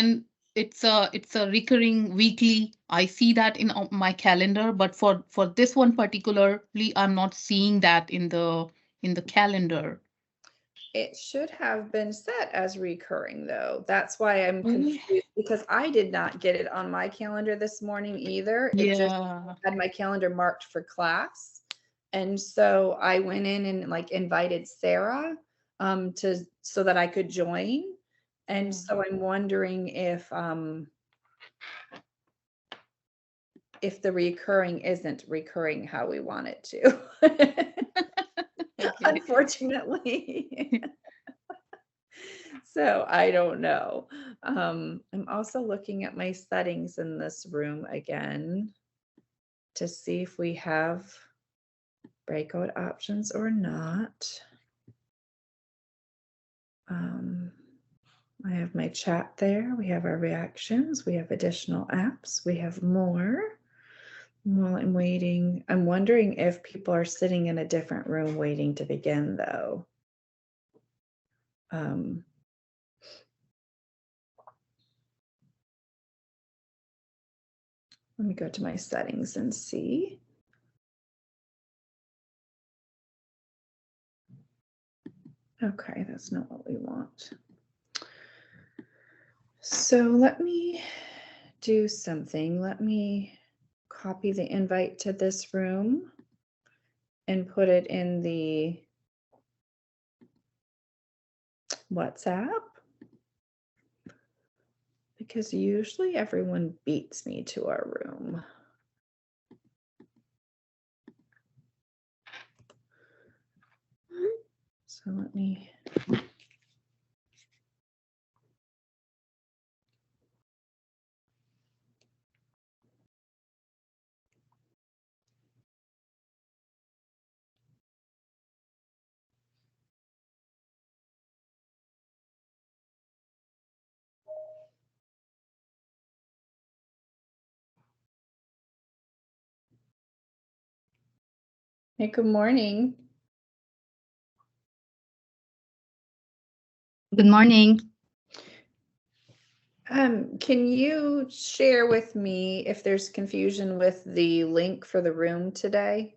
and it's a recurring weekly. I see that in my calendar, but for this one particularly, I'm not seeing that in the calendar. It should have been set as recurring though. That's why I'm Really? confused because I did not get it on my calendar this morning either. It just Yeah. had my calendar marked for class. And so I went in and like invited Sarah to so that I could join. And Yeah. so I'm wondering if the recurring isn't recurring how we want it to. Okay. Unfortunately. So I don't know. I'm also looking at my settings in this room again to see if we have breakout options or not. Um, I have my chat there. We have our reactions. We have additional apps. We have more. While I'm waiting, I'm wondering if people are sitting in a different room waiting to begin, though. Um, Let me go to my settings and see. Okay, that's not what we want. So let me do something. Let me copy the invite to this room and put it in the WhatsApp because usually everyone beats me to our room. So let me. Hey, good morning. Good morning. Can you share with me if there's confusion with the link for the room today?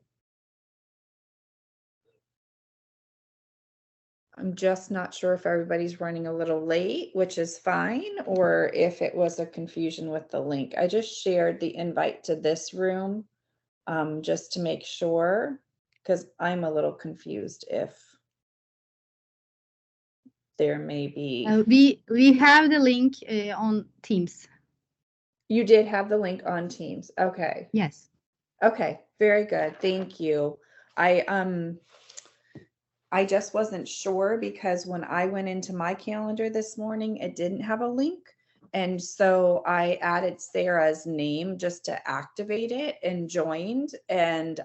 I'm just not sure if everybody's running a little late, which is fine, or if it was a confusion with the link. I just shared the invite to this room just to make sure, because I'm a little confused if there may be. We have the link on Teams. You did have the link on Teams. Okay. Yes. Okay, very good. Thank you. I just wasn't sure because when I went into my calendar this morning, it didn't have a link. And so I added Sarah's name just to activate it and joined. And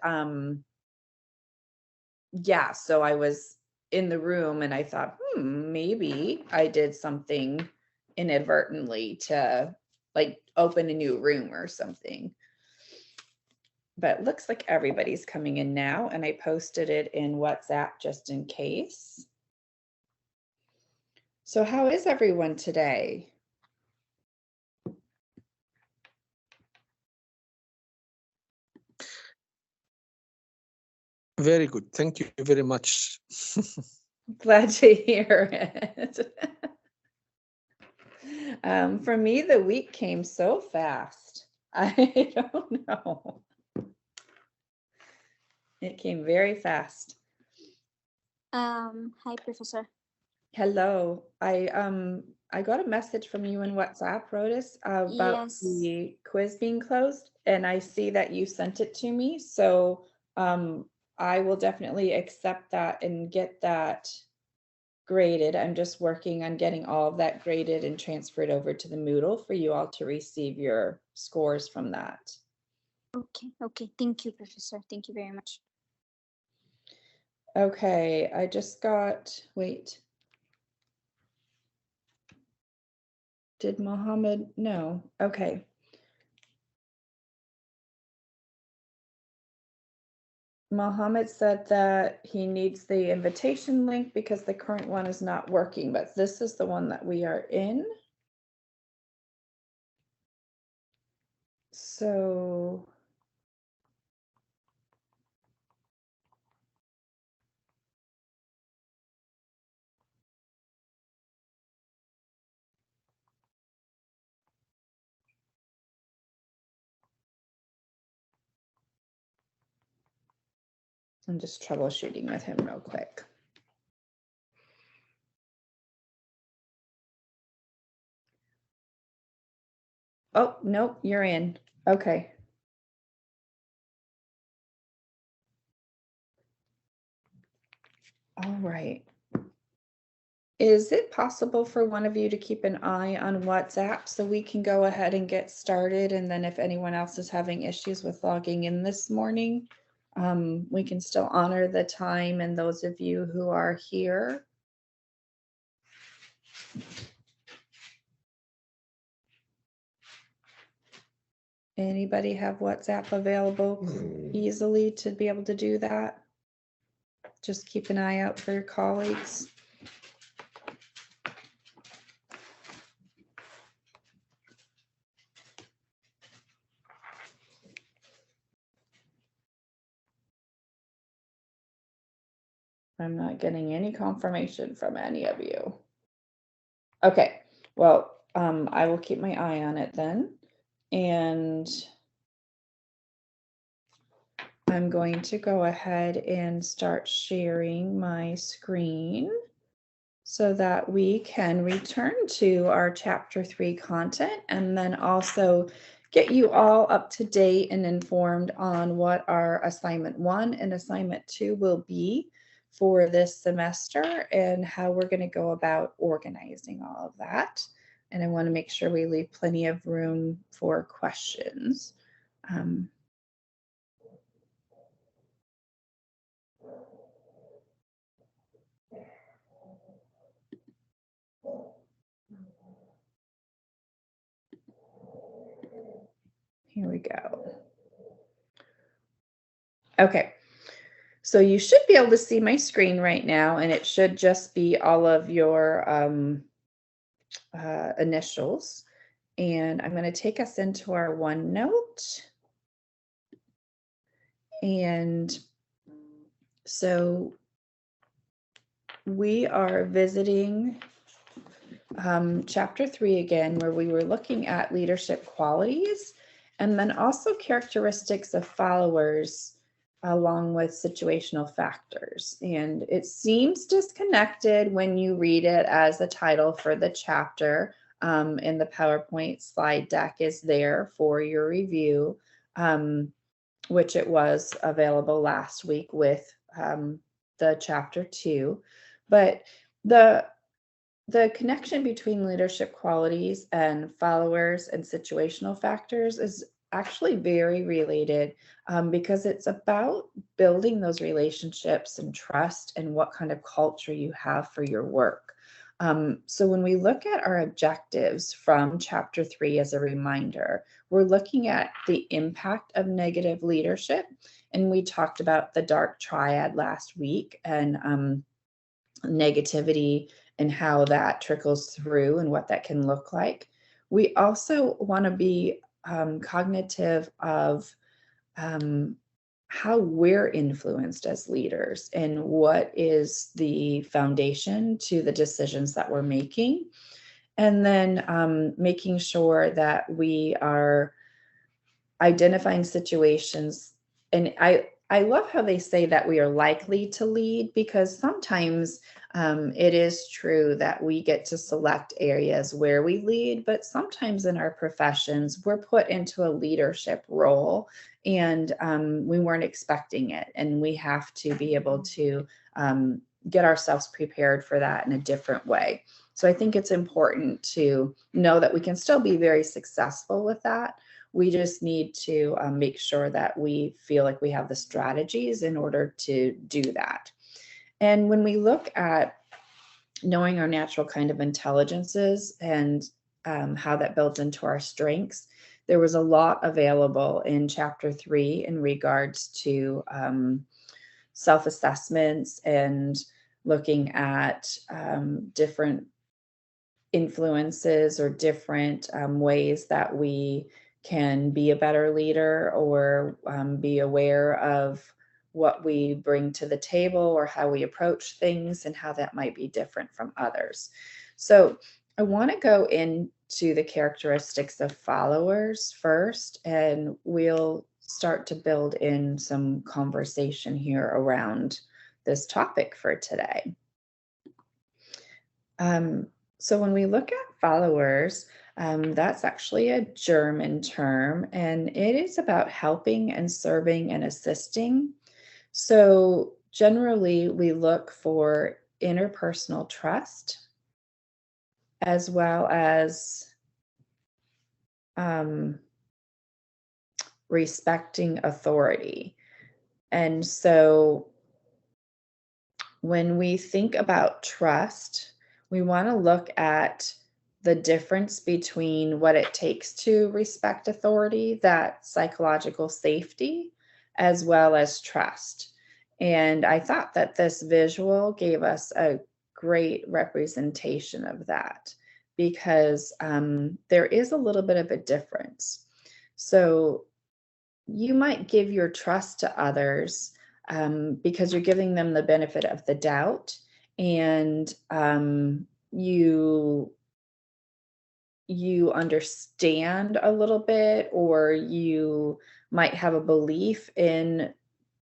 yeah, so I was in the room and I thought, maybe I did something inadvertently to like open a new room or something. But it looks like everybody's coming in now, and I posted it in WhatsApp just in case. So how is everyone today? Very good. Thank you very much. Glad to hear it. For me, the week came so fast. I don't know. It came very fast. Hi, Professor. Hello. I got a message from you in WhatsApp, Rhodas, about Yes. the quiz being closed, and I see that you sent it to me. So I will definitely accept that and get that graded. I'm just working on getting all of that graded and transferred over to the Moodle for you all to receive your scores from that. Okay. Thank you, Professor. Thank you very much. Okay, I just got, wait. Did Mohammed? No. Okay. Mohammed said that he needs the invitation link because the current one is not working, but this is the one that we are in. So I'm just troubleshooting with him real quick. Oh, nope, you're in. Okay. All right. Is it possible for one of you to keep an eye on WhatsApp so we can go ahead and get started? And then if anyone else is having issues with logging in this morning, we can still honor the time and those of you who are here. Anybody have WhatsApp available easily to be able to do that? Just keep an eye out for your colleagues. I'm not getting any confirmation from any of you. Okay, well, I will keep my eye on it then. And I'm going to go ahead and start sharing my screen so that we can return to our chapter 3 content and then also get you all up to date and informed on what our assignment 1 and assignment 2 will be for this semester and how we're going to go about organizing all of that. And I want to make sure we leave plenty of room for questions. Here we go. Okay. So you should be able to see my screen right now, and it should just be all of your initials. And I'm going to take us into our OneNote. And so we are visiting chapter 3 again, where we were looking at leadership qualities and then also characteristics of followers along with situational factors. And it seems disconnected when you read it as the title for the chapter. And the PowerPoint slide deck is there for your review, which it was available last week with the chapter 2. But the connection between leadership qualities and followers and situational factors is actually very related because it's about building those relationships and trust and what kind of culture you have for your work. So when we look at our objectives from chapter 3 as a reminder, we're looking at the impact of negative leadership. And we talked about the dark triad last week and negativity and how that trickles through and what that can look like. We also want to be cognitive of how we're influenced as leaders and what is the foundation to the decisions that we're making. And then making sure that we are identifying situations. And I love how they say that we are likely to lead, because sometimes it is true that we get to select areas where we lead, but sometimes in our professions, we're put into a leadership role and we weren't expecting it. And we have to be able to get ourselves prepared for that in a different way. So I think it's important to know that we can still be very successful with that. We just need to make sure that we feel like we have the strategies in order to do that. And when we look at knowing our natural kind of intelligences and how that builds into our strengths, there was a lot available in chapter 3 in regards to self-assessments and looking at different influences or different ways that we can be a better leader or be aware of what we bring to the table or how we approach things and how that might be different from others. So I want to go into the characteristics of followers first, and we'll start to build in some conversation here around this topic for today. So when we look at followers, that's actually a German term, and it is about helping and serving and assisting. So generally, we look for interpersonal trust as well as respecting authority. And so when we think about trust, we want to look at the difference between what it takes to respect authority, that psychological safety, as well as trust. And I thought that this visual gave us a great representation of that, because there is a little bit of a difference. So you might give your trust to others because you're giving them the benefit of the doubt, and you understand a little bit, or you might have a belief in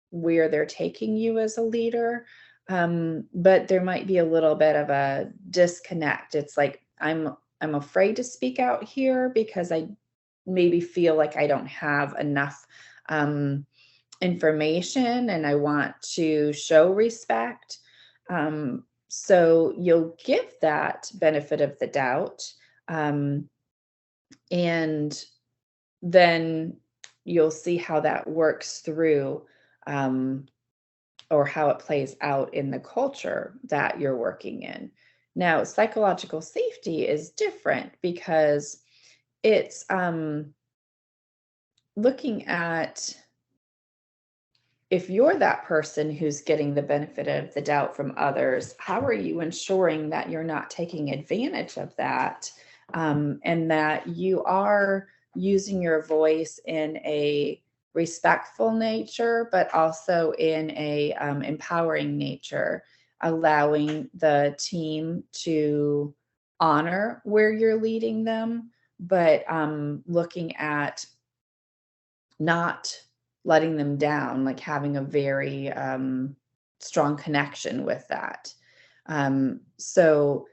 where they're taking you as a leader, but there might be a little bit of a disconnect. It's like, I'm afraid to speak out here because I maybe feel like I don't have enough information and I want to show respect. So you'll give that benefit of the doubt, and then you'll see how that works through, or how it plays out in the culture that you're working in. Now, psychological safety is different because it's looking at, if you're that person who's getting the benefit of the doubt from others, how are you ensuring that you're not taking advantage of that, and that you are using your voice in a respectful nature, but also in a empowering nature, allowing the team to honor where you're leading them, but looking at not letting them down, like having a very strong connection with that. So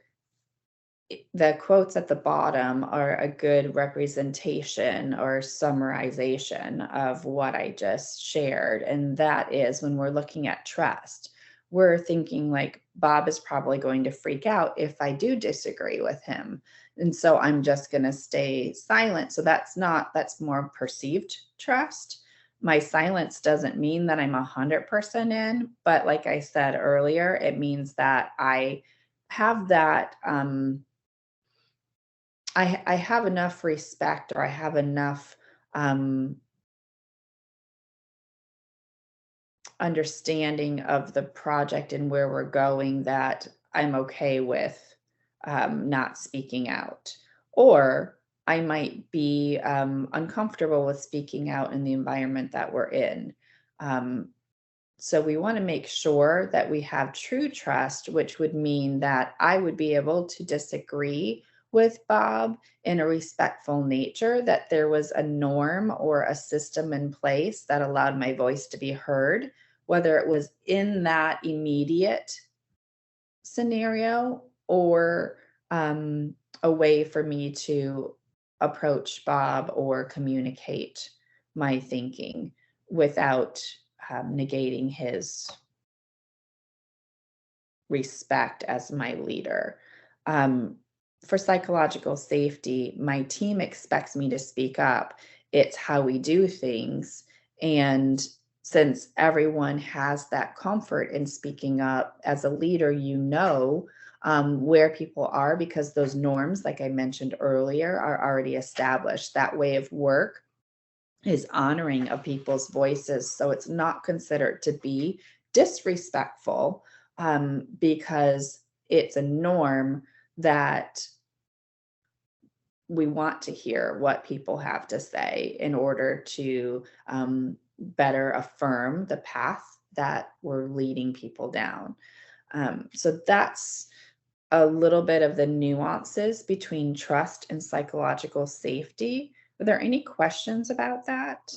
the quotes at the bottom are a good representation or summarization of what I just shared. And that is, when we're looking at trust, we're thinking like, Bob is probably going to freak out if I do disagree with him. And so I'm just going to stay silent. So that's more perceived trust. My silence doesn't mean that I'm 100% in, but like I said earlier, it means that I have that, I have enough respect, or I have enough understanding of the project and where we're going that I'm okay with not speaking out. Or I might be uncomfortable with speaking out in the environment that we're in. So we want to make sure that we have true trust, which would mean that I would be able to disagree with Bob in a respectful nature, that there was a norm or a system in place that allowed my voice to be heard, whether it was in that immediate scenario or a way for me to approach Bob or communicate my thinking without negating his respect as my leader. For psychological safety, my team expects me to speak up. It's how we do things. And since everyone has that comfort in speaking up, as a leader, you know where people are, because those norms, like I mentioned earlier, are already established. That way of work is honoring of people's voices. So it's not considered to be disrespectful because it's a norm that we want to hear what people have to say in order to better affirm the path that we're leading people down. So that's a little bit of the nuances between trust and psychological safety. Are there any questions about that?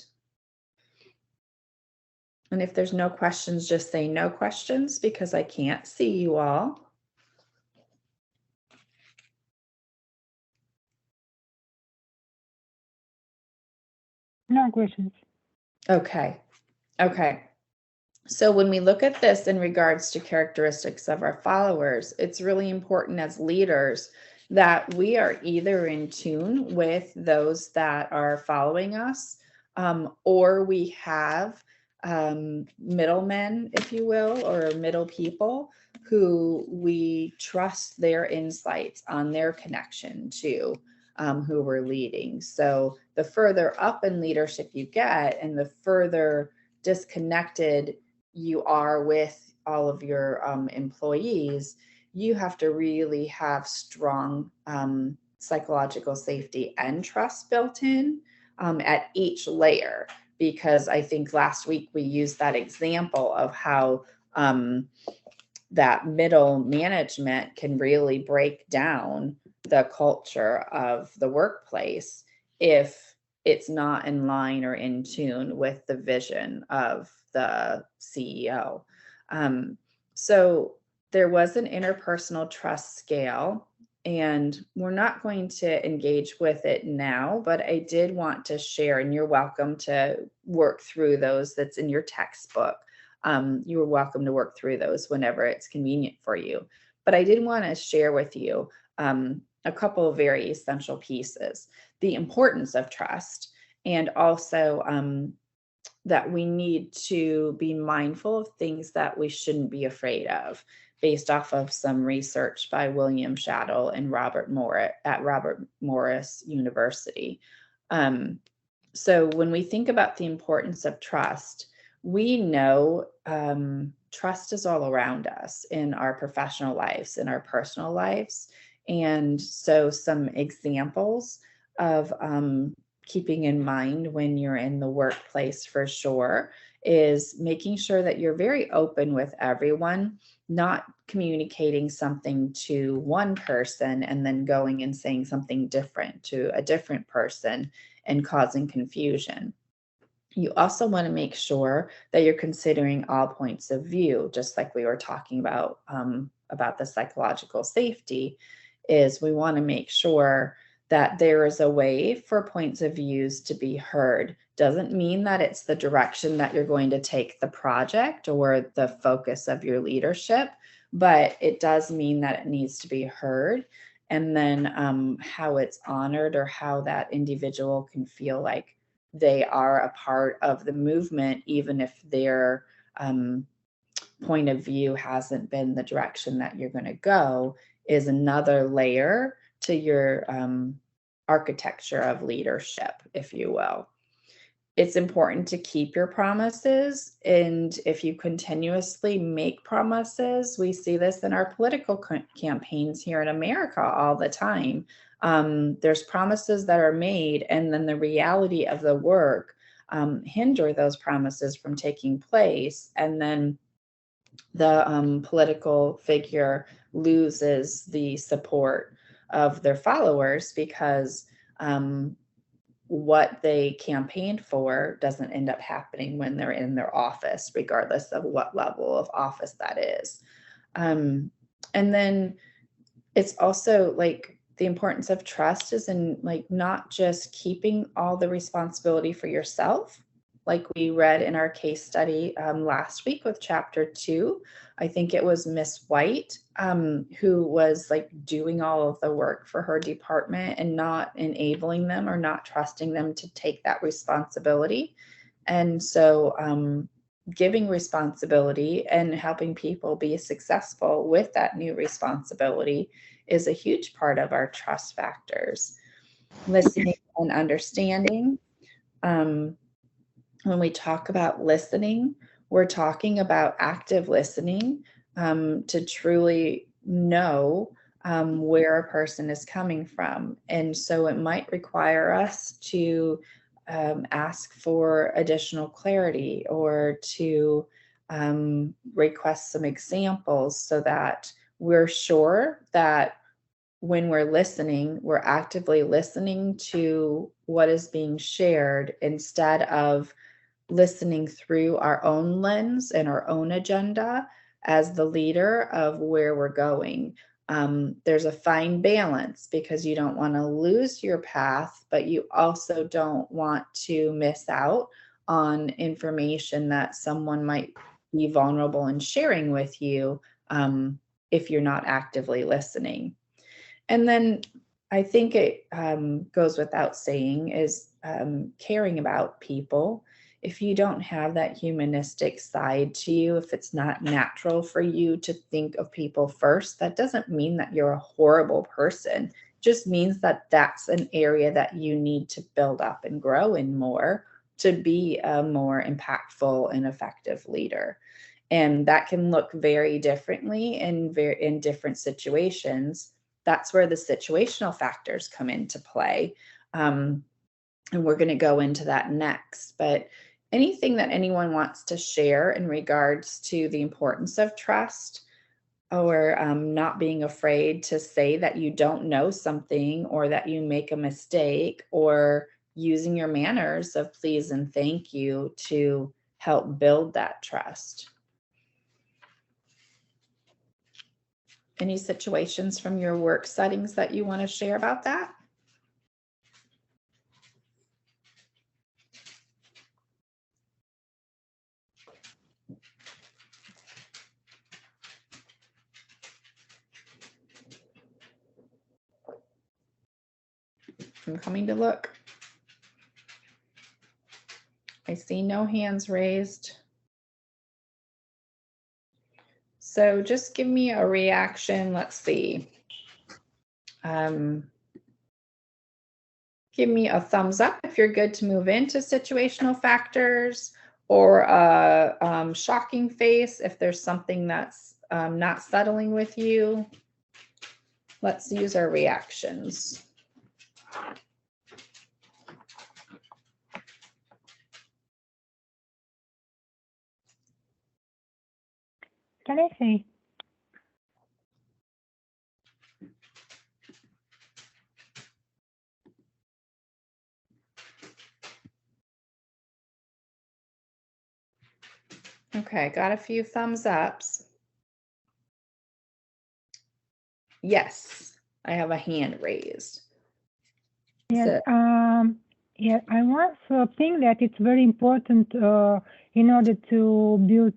And if there's no questions, just say no questions because I can't see you all. No questions. Okay. Okay. So when we look at this in regards to characteristics of our followers, it's really important as leaders that we are either in tune with those that are following us, or we have middlemen, if you will, or middle people who we trust their insights on their connection to who we're leading. So the further up in leadership you get and the further disconnected you are with all of your employees, you have to really have strong psychological safety and trust built in at each layer. Because I think last week we used that example of how that middle management can really break down the culture of the workplace if it's not in line or in tune with the vision of the CEO. So there was an interpersonal trust scale, and we're not going to engage with it now, but I did want to share, and you're welcome to work through those. That's in your textbook. You are welcome to work through those whenever it's convenient for you. But I did want to share with you a couple of very essential pieces: the importance of trust, and also that we need to be mindful of things that we shouldn't be afraid of, based off of some research by William Shattle and Robert Morris University. So when we think about the importance of trust, we know trust is all around us in our professional lives, in our personal lives. And so some examples of keeping in mind when you're in the workplace for sure is making sure that you're very open with everyone, not communicating something to one person and then going and saying something different to a different person and causing confusion. You also want to make sure that you're considering all points of view, just like we were talking about the psychological safety. Is we want to make sure that there is a way for points of views to be heard. Doesn't mean that it's the direction that you're going to take the project or the focus of your leadership, but it does mean that it needs to be heard. And then how it's honored, or how that individual can feel like they are a part of the movement, even if their point of view hasn't been the direction that you're going to go, is another layer to your architecture of leadership, if you will. It's important to keep your promises. And if you continuously make promises, we see this in our political campaigns here in America all the time. There's promises that are made, and then the reality of the work hinder those promises from taking place. And then the political figure loses the support of their followers because what they campaigned for doesn't end up happening when they're in their office, regardless of what level of office that is. And then it's also like the importance of trust is in like not just keeping all the responsibility for yourself, like we read in our case study last week with chapter 2. I think it was Miss White who was like doing all of the work for her department and not enabling them or not trusting them to take that responsibility. And so giving responsibility and helping people be successful with that new responsibility is a huge part of our trust factors. Listening and understanding. When we talk about listening, we're talking about active listening to truly know where a person is coming from. And so it might require us to ask for additional clarity or to request some examples so that we're sure that when we're listening, we're actively listening to what is being shared instead of listening through our own lens and our own agenda as the leader of where we're going. There's a fine balance because you don't want to lose your path, but you also don't want to miss out on information that someone might be vulnerable in sharing with you if you're not actively listening. And then I think it goes without saying is caring about people. If you don't have that humanistic side to you, if it's not natural for you to think of people first, that doesn't mean that you're a horrible person. It just means that that's an area that you need to build up and grow in more to be a more impactful and effective leader. And that can look very differently in different situations. That's where the situational factors come into play. And we're going to go into that next. But anything that anyone wants to share in regards to the importance of trust or not being afraid to say that you don't know something or that you make a mistake, or using your manners of please and thank you to help build that trust. Any situations from your work settings that you want to share about that? I'm coming to look. I see no hands raised. So just give me a reaction. Let's see. Give me a thumbs up if you're good to move into situational factors, or a shocking face if there's something that's not settling with you. Let's use our reactions. Can I say? Okay, got a few thumbs ups. Yes, I have a hand raised. Yes, yeah, I want to think that it's very important in order to build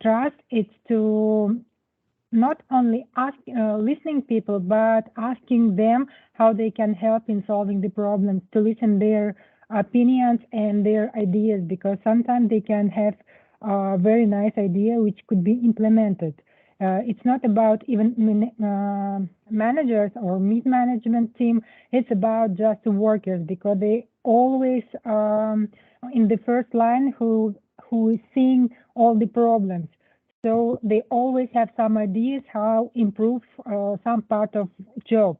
trust. It's to not only ask listening people, but asking them how they can help in solving the problems, to listen their opinions and their ideas, because sometimes they can have a very nice idea which could be implemented. It's not about even managers or mid-management team. It's about just workers, because they always in the first line who is seeing all the problems. So they always have some ideas how improve some part of job.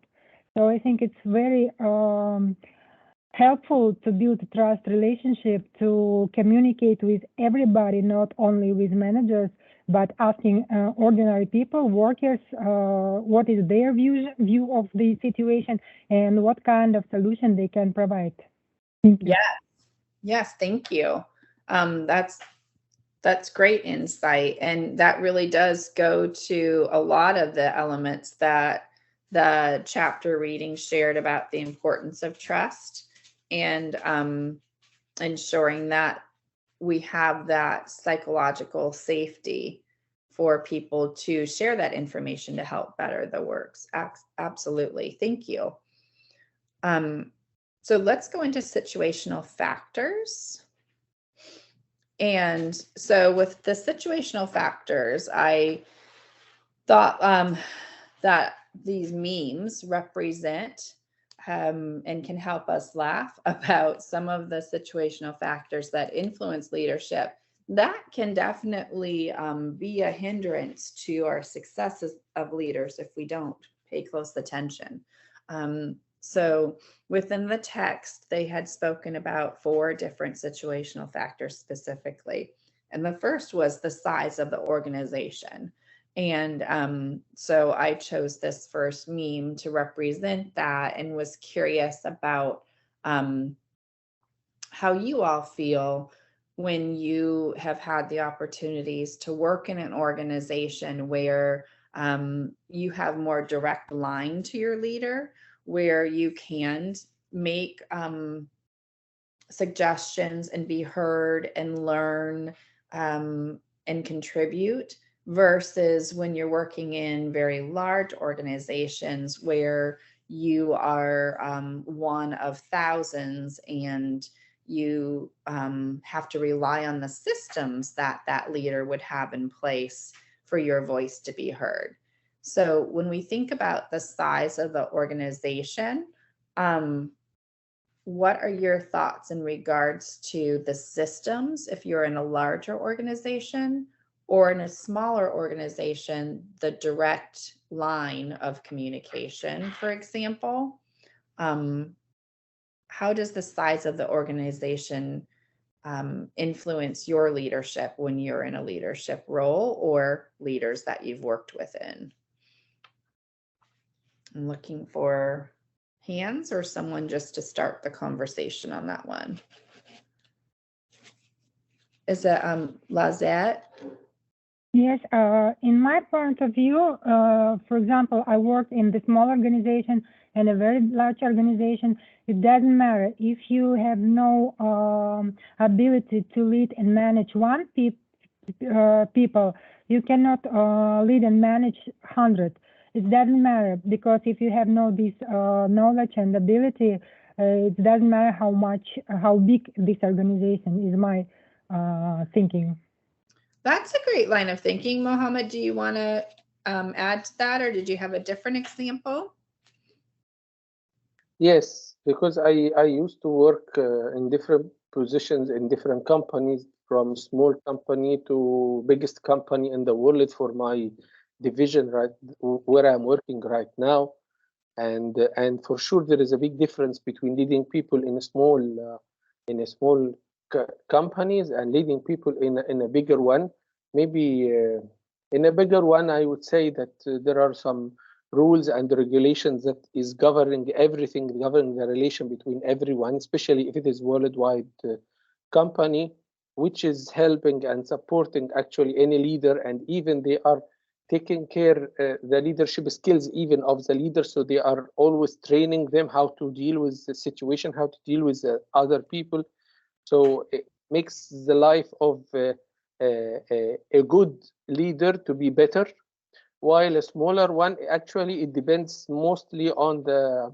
So I think it's very helpful to build a trust relationship, to communicate with everybody, not only with managers, but asking ordinary people, workers, what is their view of the situation and what kind of solution they can provide. Thank you. Yes, thank you. That's great insight. And that really does go to a lot of the elements that the chapter reading shared about the importance of trust and ensuring that we have that psychological safety for people to share that information to help better the works. Absolutely. Thank you. So let's go into situational factors. And so with the situational factors, I thought that these memes represent and can help us laugh about some of the situational factors that influence leadership. That can definitely be a hindrance to our successes of leaders if we don't pay close attention. So within the text, they had spoken about 4 different situational factors specifically. And the first was the size of the organization. And so I chose this first meme to represent that and was curious about how you all feel when you have had the opportunities to work in an organization where you have more direct line to your leader, where you can make suggestions and be heard and learn and contribute, versus when you're working in very large organizations where you are one of thousands and you have to rely on the systems that that leader would have in place for your voice to be heard. So when we think about the size of the organization, what are your thoughts in regards to the systems if you're in a larger organization, or in a smaller organization, the direct line of communication, for example? How does the size of the organization influence your leadership when you're in a leadership role, or leaders that you've worked within? I'm looking for hands or someone just to start the conversation on that one. Is it Lazette? Yes, in my point of view, for example, I worked in the small organization and a very large organization. It doesn't matter if you have no ability to lead and manage one people, you cannot lead and manage 100. It doesn't matter, because if you have no this knowledge and ability, it doesn't matter how big this organization is. My thinking. That's a great line of thinking. Mohammed, do you want to add to that, or did you have a different example? Yes, because I used to work in different positions in different companies, from small company to biggest company in the world for my division, right where I'm working right now. And for sure there is a big difference between leading people in a small companies and leading people in a bigger one. Maybe in a bigger one, I would say that there are some rules and regulations that is governing everything, governing the relation between everyone, especially if it is worldwide company, which is helping and supporting actually any leader, and even they are taking care the leadership skills even of the leader, so they are always training them how to deal with the situation, how to deal with other people. So it makes the life of a good leader to be better, while a smaller one, actually it depends mostly on the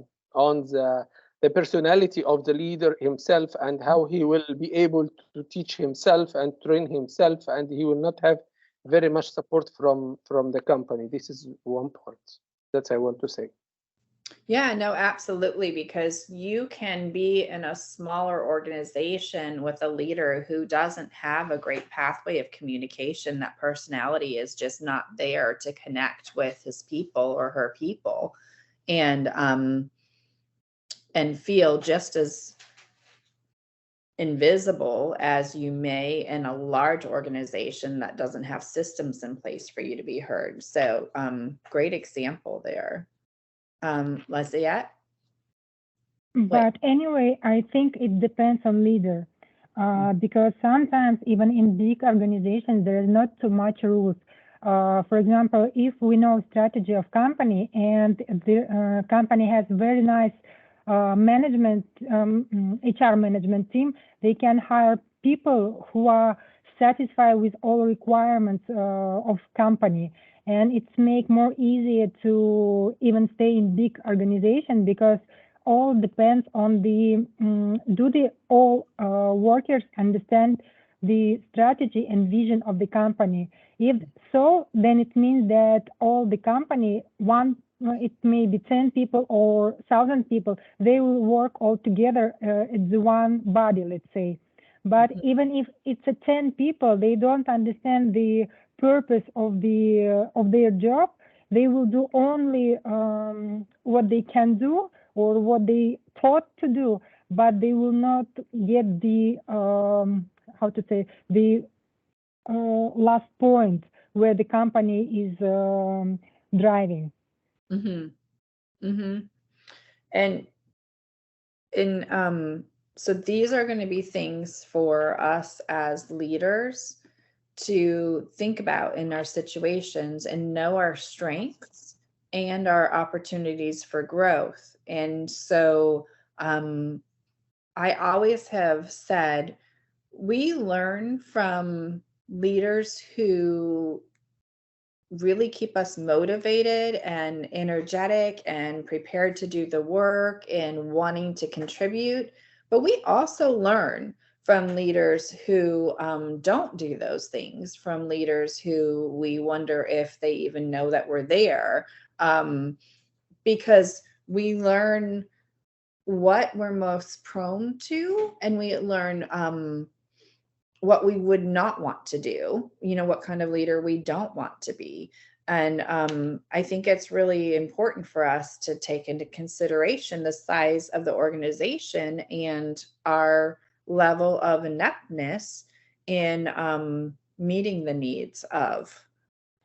personality of the leader himself and how he will be able to teach himself and train himself, and he will not have very much support from the company. This is one part that I want to say. Yeah, no, absolutely, because you can be in a smaller organization with a leader who doesn't have a great pathway of communication. That personality is just not there to connect with his people or her people, and feel just as invisible as you may in a large organization that doesn't have systems in place for you to be heard. So great example there. Leslie? But anyway, I think it depends on leader, because sometimes even in big organizations, there is not too much rules. For example, if we know strategy of company and the company has very nice management, HR management team, they can hire people who are satisfied with all requirements of company. And it's make more easier to even stay in big organization, because all depends on the do the all workers understand the strategy and vision of the company. If so, then it means that all the company, it may be 10 people or 1,000 people, they will work all together as one body, let's say. But even if it's a 10 people, they don't understand the purpose of their job, they will do only what they can do or what they thought to do, but they will not get the how to say, the last point where the company is driving. And so these are going to be things for us as leaders to think about in our situations and know our strengths and our opportunities for growth. And so I always have said, we learn from leaders who really keep us motivated and energetic and prepared to do the work and wanting to contribute. But we also learn from leaders who don't do those things, from leaders who we wonder if they even know that we're there, because we learn what we're most prone to, and we learn what we would not want to do, what kind of leader we don't want to be. And I think it's really important for us to take into consideration the size of the organization and our level of ineptness in meeting the needs of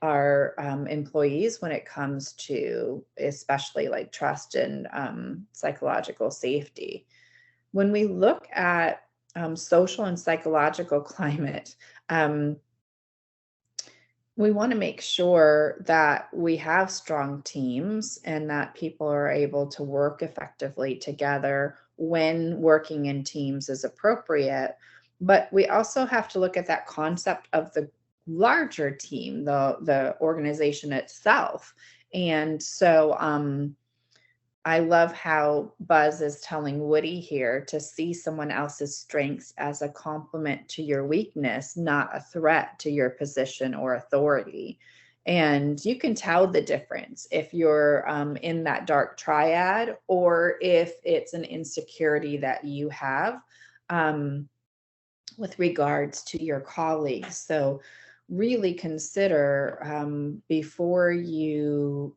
our employees when it comes to especially like trust and psychological safety. When we look at social and psychological climate, we want to make sure that we have strong teams and that people are able to work effectively together when working in teams is appropriate. But we also have to look at that concept of the larger team, the organization itself. And so I love how Buzz is telling Woody here to see someone else's strengths as a complement to your weakness, not a threat to your position or authority. And you can tell the difference if you're in that dark triad or if it's an insecurity that you have with regards to your colleagues. So really consider before you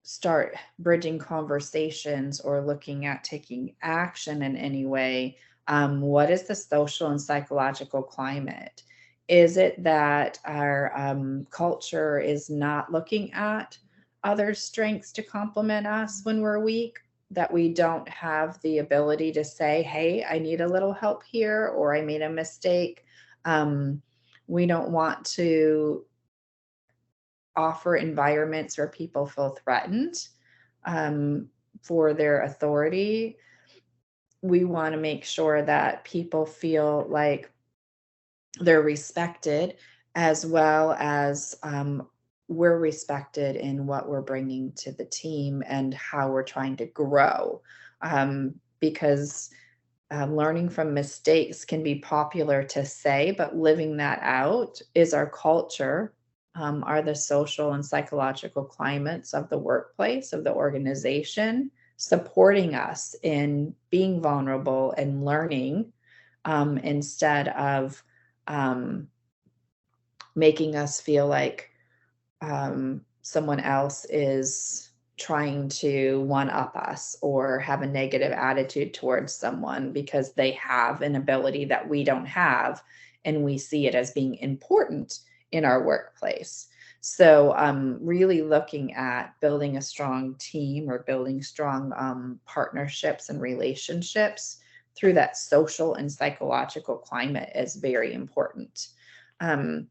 start bridging conversations or looking at taking action in any way, what is the social and psychological climate? Is it that our culture is not looking at other strengths to complement us when we're weak, that we don't have the ability to say, hey, I need a little help here, or I made a mistake? We don't want to offer environments where people feel threatened for their authority. We want to make sure that people feel like they're respected, as well as we're respected in what we're bringing to the team and how we're trying to grow. Because learning from mistakes can be popular to say, but living that out is our culture. Are the social and psychological climates of the workplace, of the organization, supporting us in being vulnerable and learning instead of making us feel like someone else is trying to one-up us or have a negative attitude towards someone because they have an ability that we don't have, and we see it as being important in our workplace. So really looking at building a strong team or building strong partnerships and relationships through that social and psychological climate is very important. And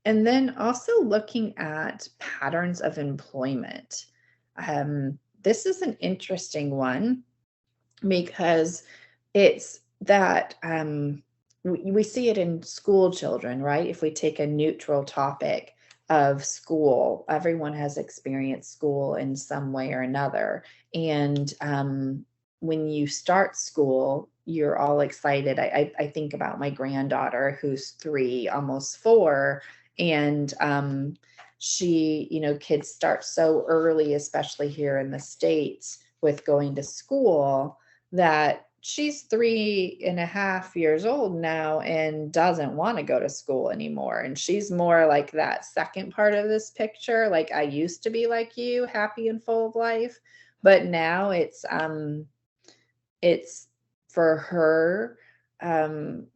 then also looking at patterns of employment. This is an interesting one because it's that we see it in school children, right? If we take a neutral topic of school, everyone has experienced school in some way or another. And when you start school, you're all excited. I think about my granddaughter who's 3, almost 4, and she, kids start so early, especially here in the States with going to school, that she's 3.5 years old now and doesn't want to go to school anymore. And she's more like that second part of this picture. Like, I used to be like you, happy and full of life, but now it's for her,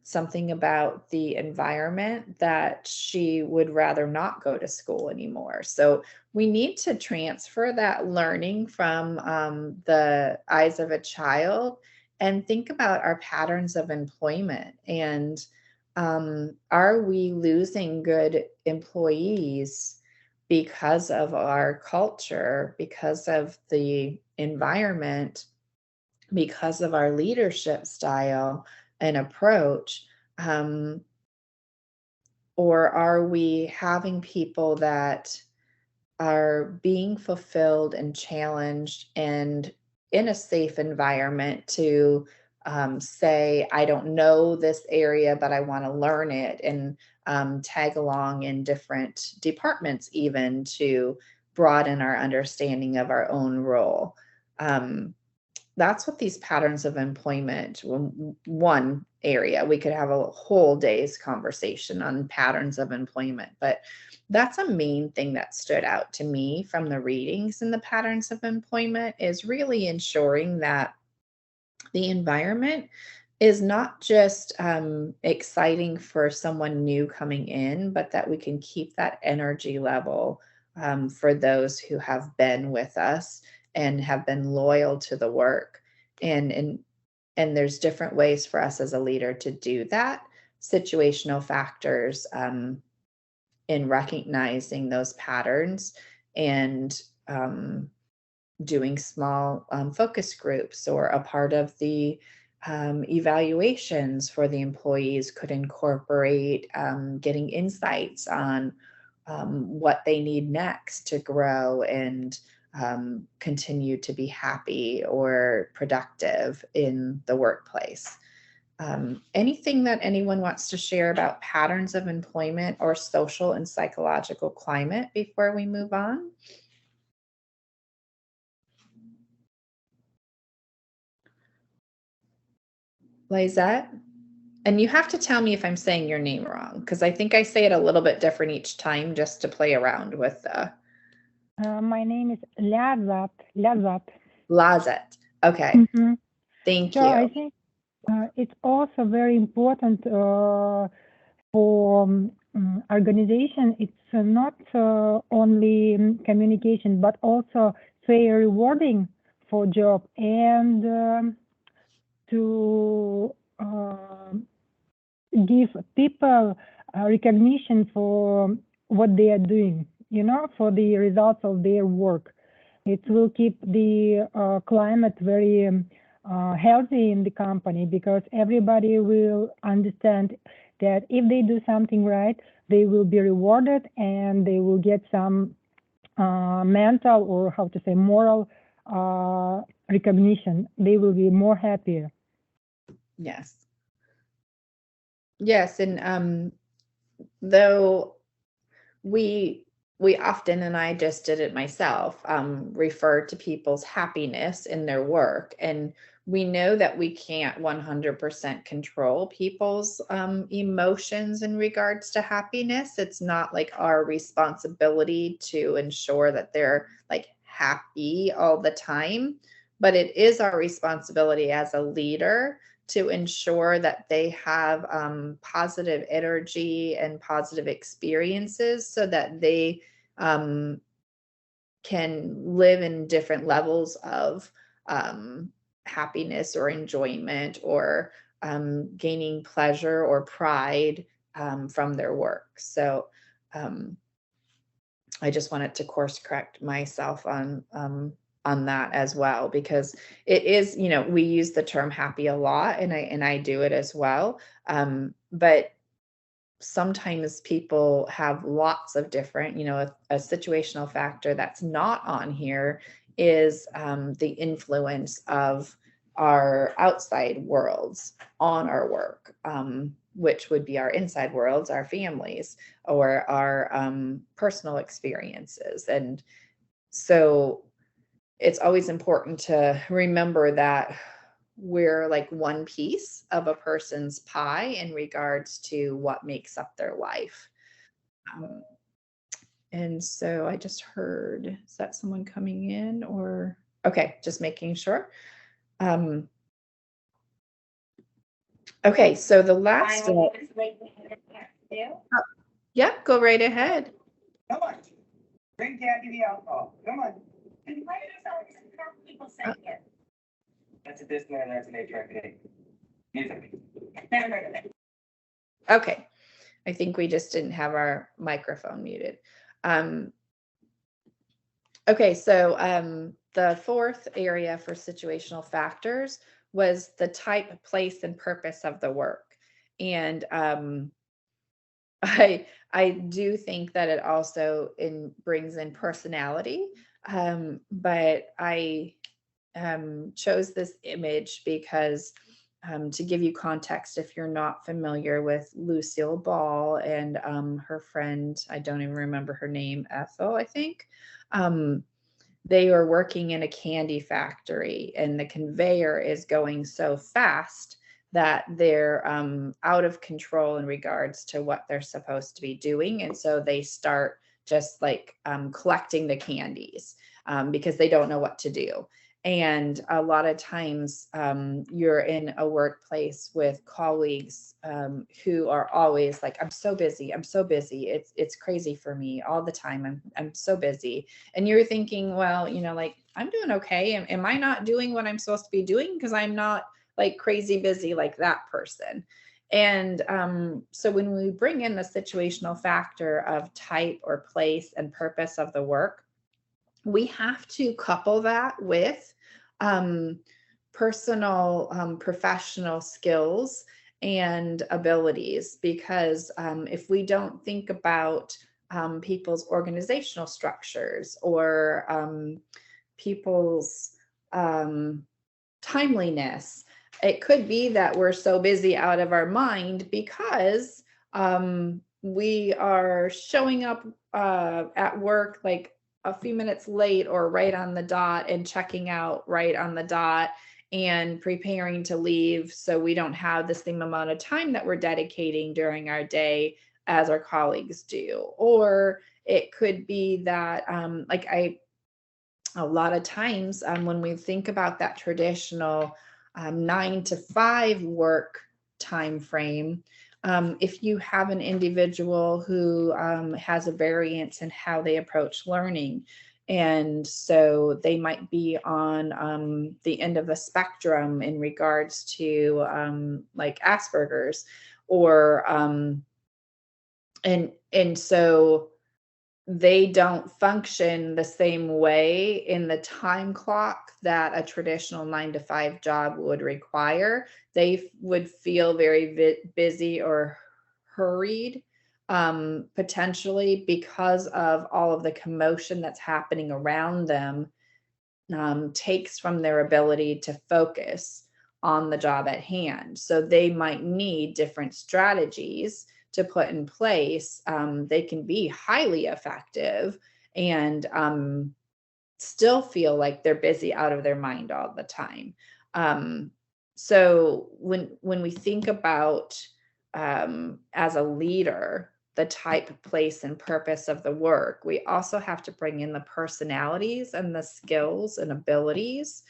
something about the environment that she would rather not go to school anymore. So we need to transfer that learning from the eyes of a child and think about our patterns of employment. And are we losing good employees because of our culture, because of the environment, because of our leadership style and approach? Or are we having people that are being fulfilled and challenged and in a safe environment to say, I don't know this area, but I want to learn it, and tag along in different departments even to broaden our understanding of our own role? That's what these patterns of employment, one area. We could have a whole day's conversation on patterns of employment, but that's a main thing that stood out to me from the readings in the patterns of employment, is really ensuring that the environment is not just exciting for someone new coming in, but that we can keep that energy level for those who have been with us and have been loyal to the work. And there's different ways for us as a leader to do that. Situational factors in recognizing those patterns, and doing small focus groups, or a part of the evaluations for the employees could incorporate getting insights on what they need next to grow and continue to be happy or productive in the workplace. Anything that anyone wants to share about patterns of employment or social and psychological climate before we move on? Lizette? And you have to tell me if I'm saying your name wrong, because I think I say it a little bit different each time, just to play around with the... My name is Lazat. Lazat. Okay. Thank So you. I think it's also very important for organization. It's not only communication, but also very rewarding for job, and to give people recognition for what they are doing, for the results of their work. It will keep the climate very healthy in the company, because everybody will understand that if they do something right, they will be rewarded, and they will get some mental, or how to say, moral recognition. They will be more happier. Yes. Yes. And though we often, and I just did it myself, refer to people's happiness in their work. And we know that we can't 100% control people's emotions in regards to happiness. It's not like our responsibility to ensure that they're like happy all the time, but it is our responsibility as a leader to ensure that they have positive energy and positive experiences, so that they can live in different levels of happiness or enjoyment, or gaining pleasure or pride from their work. So I just wanted to course correct myself on that as well, because it is, we use the term happy a lot, and I do it as well. But sometimes people have lots of different, a situational factor that's not on here is the influence of our outside worlds on our work, which would be our inside worlds, our families, or our personal experiences. And so it's always important to remember that we're like one piece of a person's pie in regards to what makes up their life. And so I just heard, is that someone coming in or, okay, just making sure. Okay, so the last, yeah, go right ahead. Come on, bring Daddy the alcohol, come on. That's a Disney and that's an HRP. Music. Okay, I think we just didn't have our microphone muted. Okay, so the fourth area for situational factors was the type, place, and purpose of the work. And I do think that it also brings in personality, but I chose this image because to give you context, if you're not familiar with Lucille Ball and her friend, I don't even remember her name, Ethel, I think. They are working in a candy factory and the conveyor is going so fast that they're out of control in regards to what they're supposed to be doing. And so they start just like collecting the candies because they don't know what to do. And a lot of times you're in a workplace with colleagues who are always like, I'm so busy. I'm so busy. It's crazy for me all the time. I'm so busy. And you're thinking, well, you know, like I'm doing okay. Am I not doing what I'm supposed to be doing? Because I'm not like crazy busy like that person. And so when we bring in the situational factor of type or place and purpose of the work, we have to couple that with personal, professional skills and abilities, because if we don't think about people's organizational structures or people's timeliness, it could be that we're so busy out of our mind because we are showing up at work like a few minutes late or right on the dot and checking out right on the dot and preparing to leave. So we don't have the same amount of time that we're dedicating during our day as our colleagues do. Or it could be that a lot of times when we think about that traditional 9 to 5 work time frame, if you have an individual who has a variance in how they approach learning, and so they might be on the end of the spectrum in regards to like Asperger's, or and so they don't function the same way in the time clock that a traditional 9 to 5 job would require. They would feel very busy or hurried, potentially because of all of the commotion that's happening around them, takes from their ability to focus on the job at hand. So they might need different strategies to put in place. They can be highly effective and still feel like they're busy out of their mind all the time. So when we think about as a leader, the type, place, and purpose of the work, we also have to bring in the personalities and the skills and abilities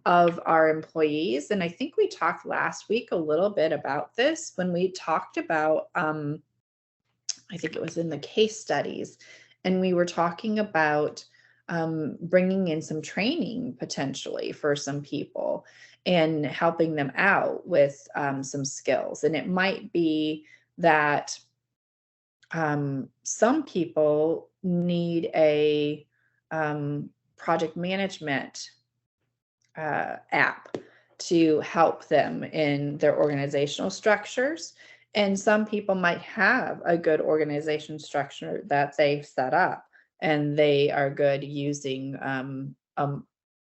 of our employees. And I think we talked last week a little bit about this when we talked about, I think it was in the case studies, and we were talking about bringing in some training potentially for some people and helping them out with some skills. And it might be that some people need a project management app to help them in their organizational structures. And some people might have a good organization structure that they've set up, and they are good using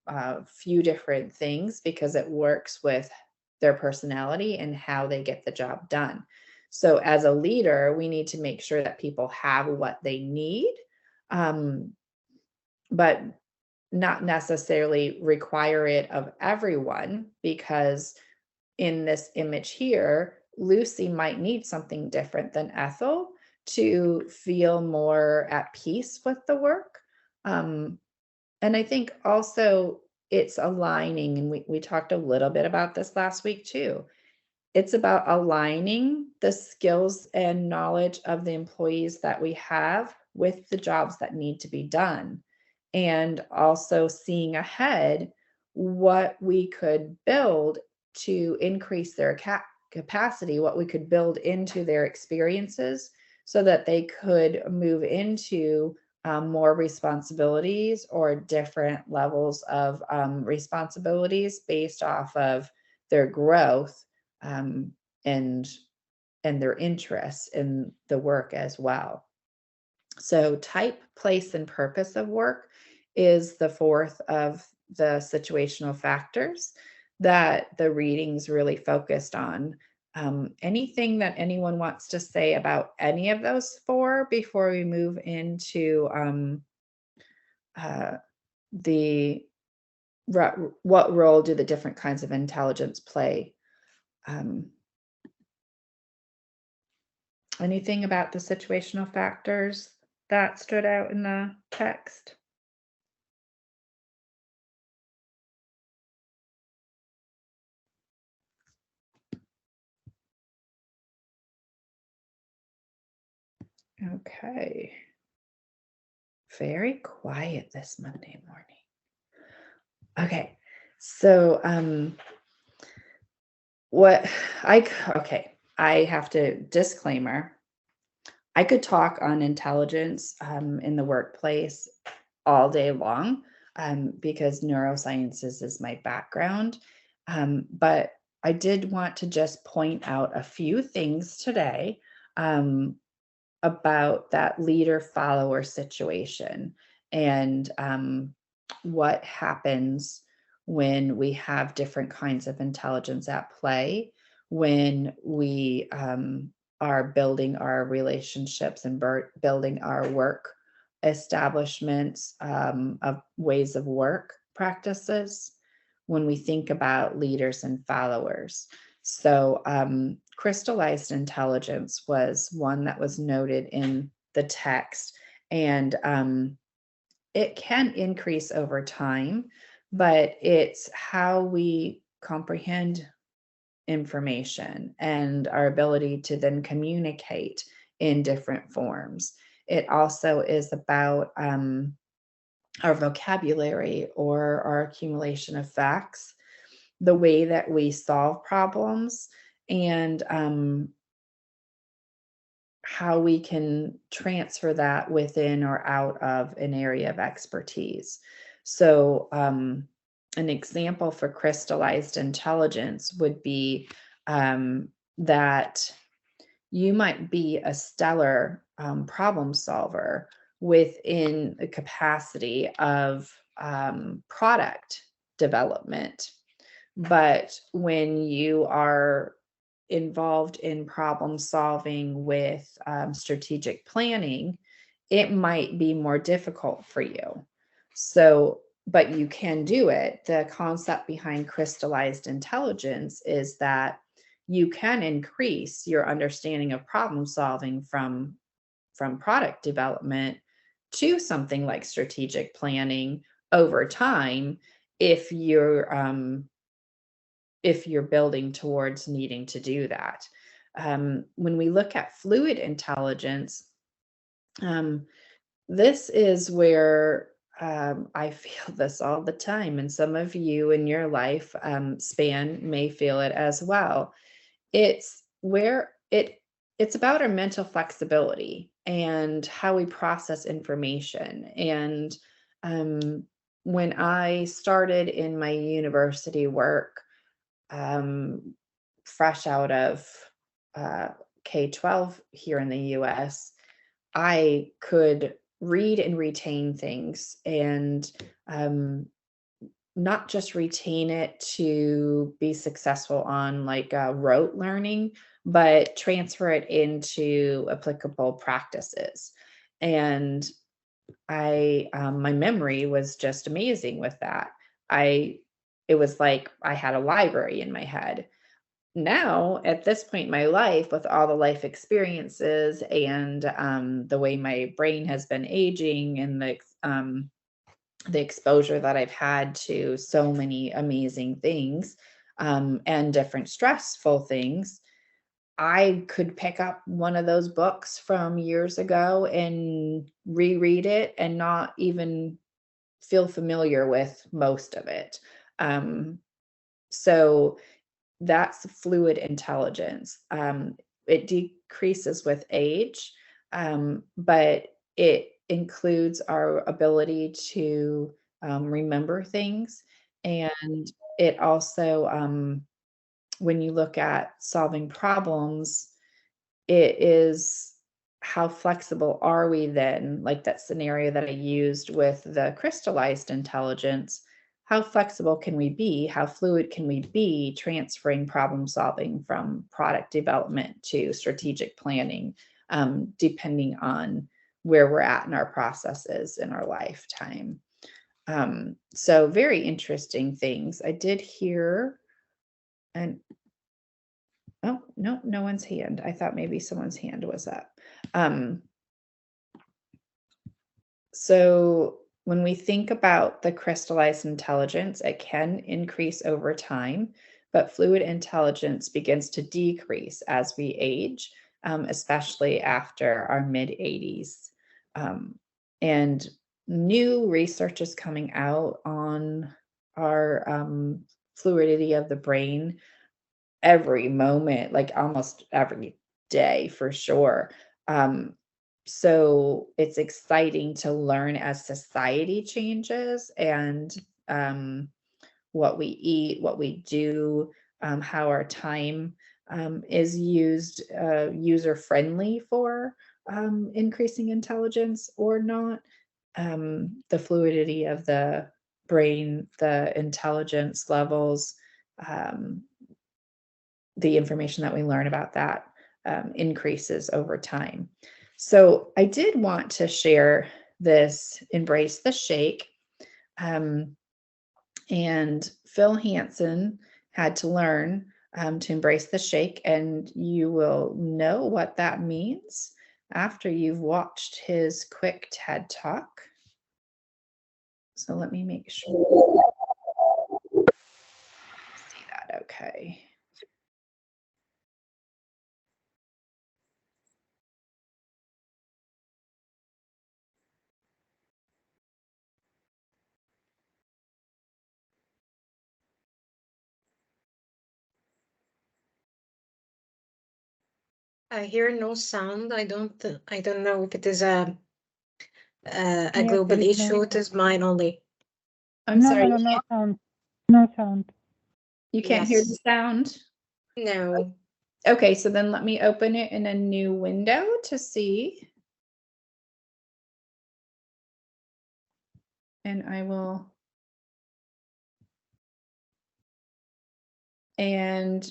a few different things because it works with their personality and how they get the job done. So as a leader, we need to make sure that people have what they need, but not necessarily require it of everyone, because in this image here, Lucy might need something different than Ethel to feel more at peace with the work. And I think also it's aligning, and we talked a little bit about this last week too. It's about aligning the skills and knowledge of the employees that we have with the jobs that need to be done, and also seeing ahead what we could build to increase their capacity, what we could build into their experiences so that they could move into more responsibilities or different levels of responsibilities based off of their growth and their interests in the work as well. So type, place, and purpose of work is the fourth of the situational factors that the readings really focused on. Anything that anyone wants to say about any of those four before we move into what role do the different kinds of intelligence play? Anything about the situational factors that stood out in the text? Okay. Very quiet this Monday morning. Okay. So, I have to disclaimer. I could talk on intelligence in the workplace all day long because neurosciences is my background. But I did want to just point out a few things today about that leader-follower situation and what happens when we have different kinds of intelligence at play, when we are building our relationships and building our work establishments of ways of work practices, when we think about leaders and followers. So crystallized intelligence was one that was noted in the text, and it can increase over time, but it's how we comprehend information and our ability to then communicate in different forms. It also is about our vocabulary or our accumulation of facts, the way that we solve problems, and how we can transfer that within or out of an area of expertise. So an example for crystallized intelligence would be that you might be a stellar problem solver within the capacity of product development. But when you are involved in problem solving with strategic planning, it might be more difficult for you. So, but you can do it. The concept behind crystallized intelligence is that you can increase your understanding of problem solving from product development to something like strategic planning over time if you're building towards needing to do that. When we look at fluid intelligence, this is where I feel this all the time, and some of you in your life span may feel it as well. It's where it's about our mental flexibility and how we process information. And when I started in my university work, fresh out of K-12 here in the US, I could read and retain things, and not just retain it to be successful on like rote learning, but transfer it into applicable practices. And my memory was just amazing with that. It was like I had a library in my head. Now, at this point in my life, with all the life experiences and the way my brain has been aging and the exposure that I've had to so many amazing things and different stressful things, I could pick up one of those books from years ago and reread it and not even feel familiar with most of it. So that's fluid intelligence. It decreases with age, but it includes our ability to remember things. And it also, when you look at solving problems, it is how flexible are we then? Like that scenario that I used with the crystallized intelligence, how flexible can we be? How fluid can we be transferring problem solving from product development to strategic planning, depending on where we're at in our processes in our lifetime. So very interesting things. I did hear, and oh, no, no one's hand. I thought maybe someone's hand was up. So when we think about the crystallized intelligence, it can increase over time, but fluid intelligence begins to decrease as we age, especially after our mid-80s. And new research is coming out on our fluidity of the brain every moment, like almost every day for sure. So it's exciting to learn as society changes and what we eat, what we do, how our time is used user-friendly for increasing intelligence or not. The fluidity of the brain, the intelligence levels, the information that we learn about that increases over time. So I did want to share this Embrace the Shake. And Phil Hansen had to learn to embrace the shake, and you will know what that means after you've watched his quick TED Talk. So let me make sure. See that okay. I hear no sound. I don't know if it is a Yes, global there is no issue. It is mine only. I'm sorry. No sound. No sound. You can't hear Yes. the sound? No. Okay, so then let me open it in a new window to see. And I will. And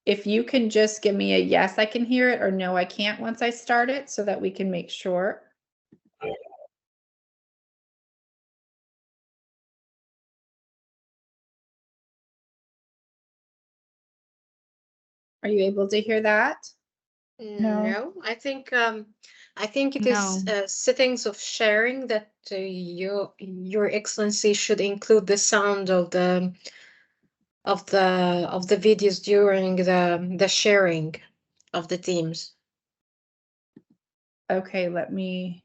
if you can just give me a yes, I can hear it, or no, I can't once I start it, so that we can make sure. Are you able to hear that? No, I think it is settings of sharing that your excellency should include the sound of the videos during the sharing of the themes. Okay, let me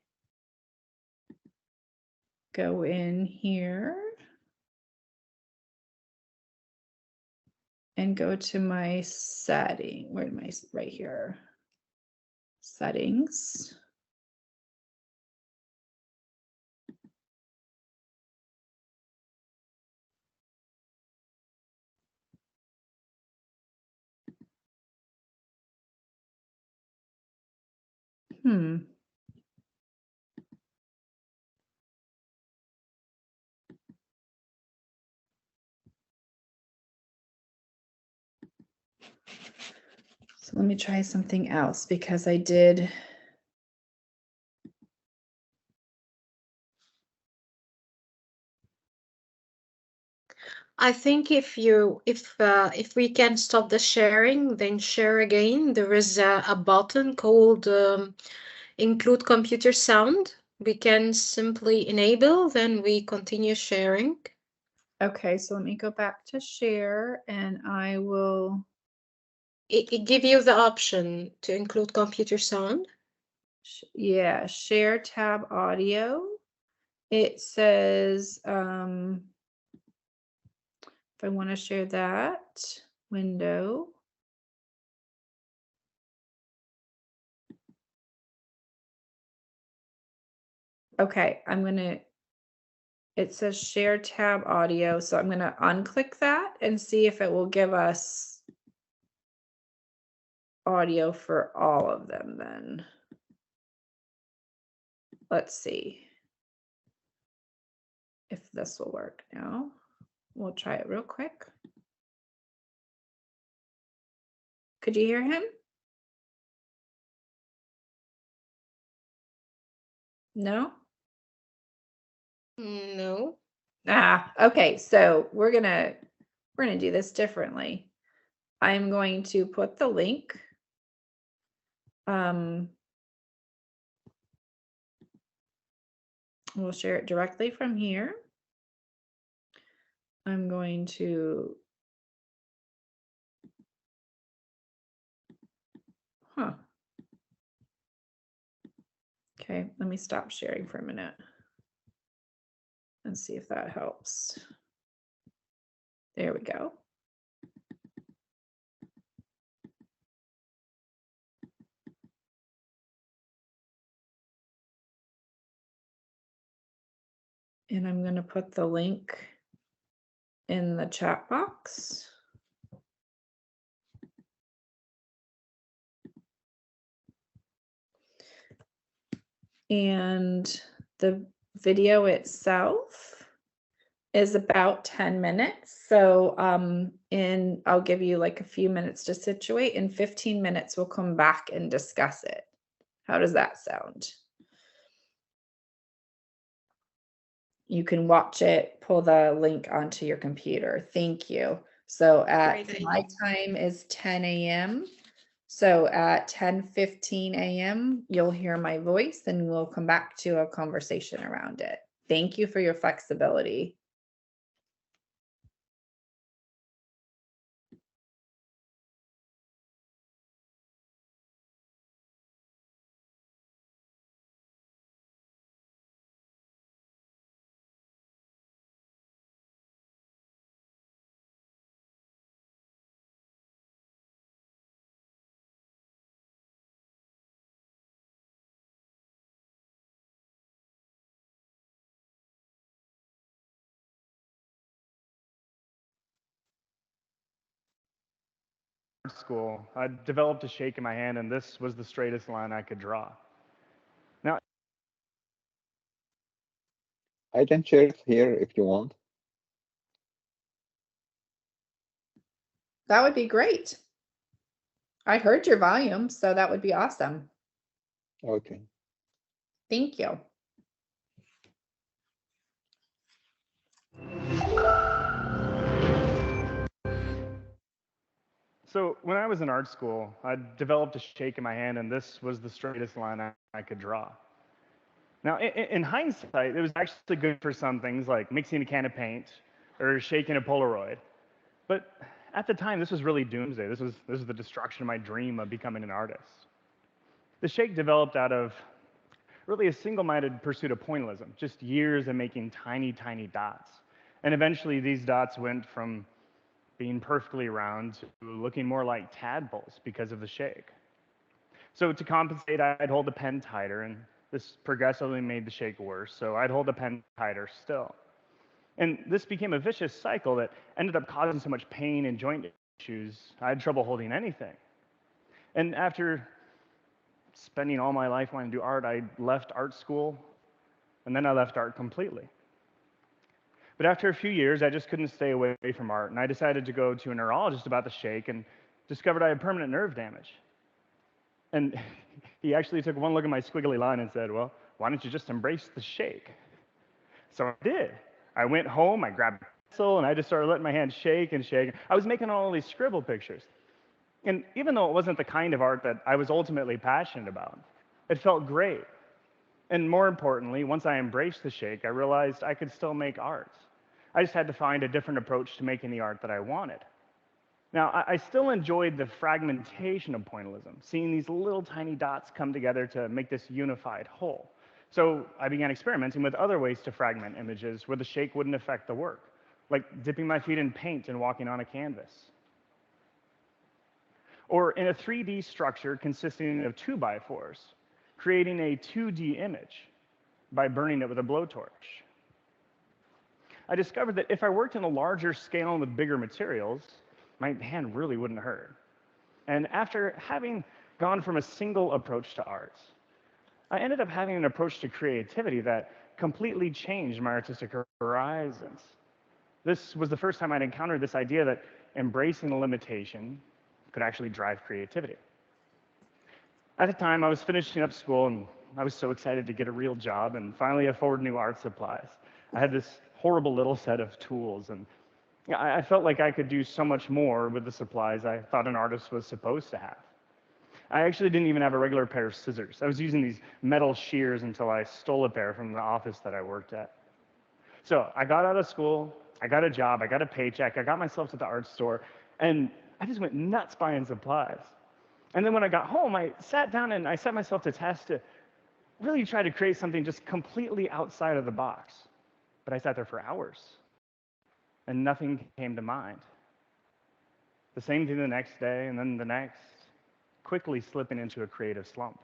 go in here and go to my setting. Where am I? Right here. Settings. So let me try something else, because I did I think if we can stop the sharing, then share again. There is a button called include computer sound. We can simply enable, then we continue sharing. Okay, so let me go back to share and I will. It give you the option to include computer sound. Yeah, share tab audio. It says, if I want to share that window. Okay, it says share tab audio. So I'm going to unclick that and see if it will give us audio for all of them then. Let's see if this will work now. We'll try it real quick. Could you hear him? No? No. Okay, so we're gonna do this differently. I'm going to put the link. We'll share it directly from here. I'm going to, Okay, let me stop sharing for a minute and see if that helps. There we go. And I'm going to put the link in the chat box. And the video itself is about 10 minutes. So I'll give you like a few minutes to situate. In 15 minutes, we'll come back and discuss it. How does that sound? You can watch it, pull the link onto your computer. Thank you. So my time is 10 a.m. So at 10:15 a.m., you'll hear my voice and we'll come back to a conversation around it. Thank you for your flexibility. School, I developed a shake in my hand, and this was the straightest line I could draw. Now, I can share it here if you want. That would be great. I heard your volume, so that would be awesome. Okay. Thank you. So when I was in art school, I developed a shake in my hand, and this was the straightest line I could draw. Now, in hindsight, it was actually good for some things like mixing a can of paint or shaking a Polaroid. But at the time, this was really doomsday. This was the destruction of my dream of becoming an artist. The shake developed out of really a single-minded pursuit of pointillism, just years of making tiny, tiny dots. And eventually, these dots went from being perfectly round to looking more like tadpoles because of the shake. So to compensate, I'd hold the pen tighter, and this progressively made the shake worse, so I'd hold the pen tighter still. And this became a vicious cycle that ended up causing so much pain and joint issues, I had trouble holding anything. And after spending all my life wanting to do art, I left art school, and then I left art completely. But after a few years, I just couldn't stay away from art, and I decided to go to a neurologist about the shake and discovered I had permanent nerve damage. And he actually took one look at my squiggly line and said, well, why don't you just embrace the shake? So I did. I went home, I grabbed and I just started letting my hand shake and shake. I was making all these scribble pictures. And even though it wasn't the kind of art that I was ultimately passionate about, it felt great. And more importantly, once I embraced the shake, I realized I could still make art. I just had to find a different approach to making the art that I wanted. Now, I still enjoyed the fragmentation of pointillism, seeing these little tiny dots come together to make this unified whole. So I began experimenting with other ways to fragment images where the shake wouldn't affect the work, like dipping my feet in paint and walking on a canvas. Or in a 3D structure consisting of 2x4s, creating a 2D image by burning it with a blowtorch. I discovered that if I worked in a larger scale and with bigger materials, my hand really wouldn't hurt. And after having gone from a single approach to art, I ended up having an approach to creativity that completely changed my artistic horizons. This was the first time I'd encountered this idea that embracing the limitation could actually drive creativity. At the time, I was finishing up school, and I was so excited to get a real job and finally afford new art supplies. I had this horrible little set of tools, and I felt like I could do so much more with the supplies I thought an artist was supposed to have. I actually didn't even have a regular pair of scissors. I was using these metal shears until I stole a pair from the office that I worked at. So I got out of school, I got a job, I got a paycheck, I got myself to the art store, and I just went nuts buying supplies. And then when I got home, I sat down and I set myself to test to really try to create something just completely outside of the box. But I sat there for hours, and nothing came to mind. The same thing the next day, and then the next, quickly slipping into a creative slump.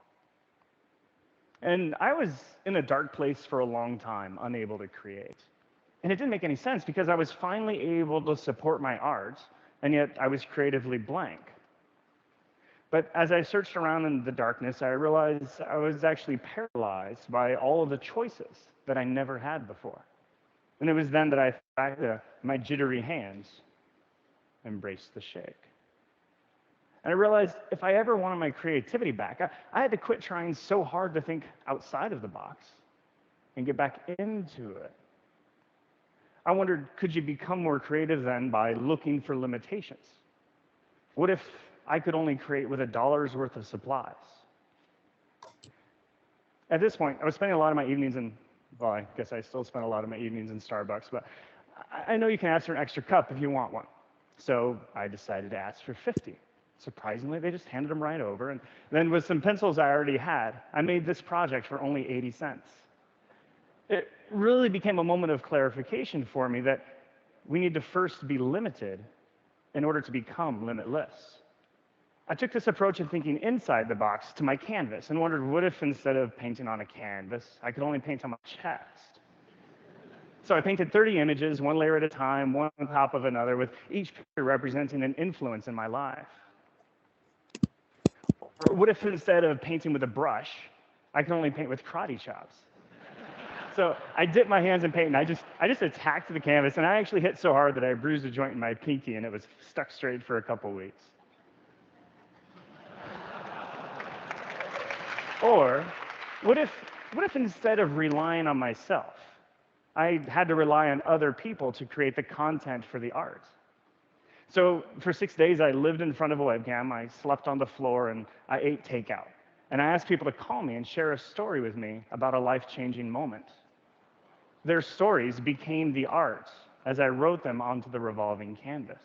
And I was in a dark place for a long time, unable to create. And it didn't make any sense because I was finally able to support my art, and yet I was creatively blank. But as I searched around in the darkness, I realized I was actually paralyzed by all of the choices that I never had before. And it was then that I thought my jittery hands embraced the shake. And I realized if I ever wanted my creativity back, I had to quit trying so hard to think outside of the box and get back into it. I wondered, could you become more creative then by looking for limitations? What if I could only create with $1 worth of supplies? At this point, I was spending a lot of my evenings in, well, I guess I still spend a lot of my evenings in Starbucks, but I know you can ask for an extra cup if you want one. So I decided to ask for 50. Surprisingly, they just handed them right over. And then with some pencils I already had, I made this project for only 80 cents. It really became a moment of clarification for me that we need to first be limited in order to become limitless. I took this approach of thinking inside the box to my canvas and wondered, what if instead of painting on a canvas, I could only paint on my chest? So I painted 30 images, one layer at a time, one on top of another, with each picture representing an influence in my life. Or what if instead of painting with a brush, I could only paint with karate chops? So I dipped my hands in paint, and I just attacked the canvas, and I actually hit so hard that I bruised a joint in my pinky, and it was stuck straight for a couple weeks. Or what if instead of relying on myself, I had to rely on other people to create the content for the art? So for 6 days, I lived in front of a webcam, I slept on the floor, and I ate takeout. And I asked people to call me and share a story with me about a life-changing moment. Their stories became the art as I wrote them onto the revolving canvas.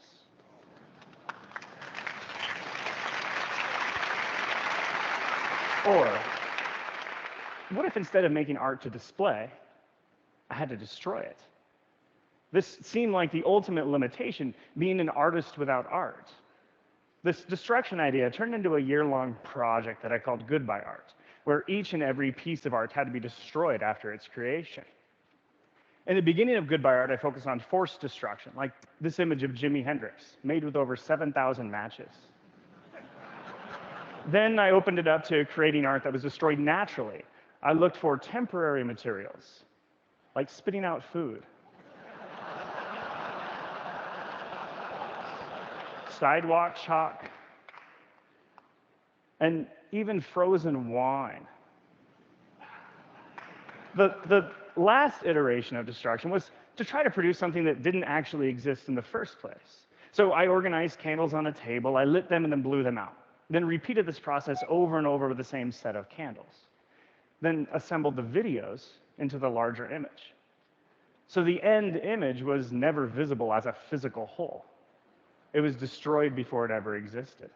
Or what if instead of making art to display, I had to destroy it? This seemed like the ultimate limitation, being an artist without art. This destruction idea turned into a year-long project that I called Goodbye Art, where each and every piece of art had to be destroyed after its creation. In the beginning of Goodbye Art, I focused on forced destruction, like this image of Jimi Hendrix, made with over 7,000 matches. Then I opened it up to creating art that was destroyed naturally. I looked for temporary materials, like spitting out food, sidewalk chalk, and even frozen wine. The last iteration of destruction was to try to produce something that didn't actually exist in the first place. So I organized candles on a table, I lit them and then blew them out. Then repeated this process over and over with the same set of candles. Then assembled the videos into the larger image. So the end image was never visible as a physical whole. It was destroyed before it ever existed.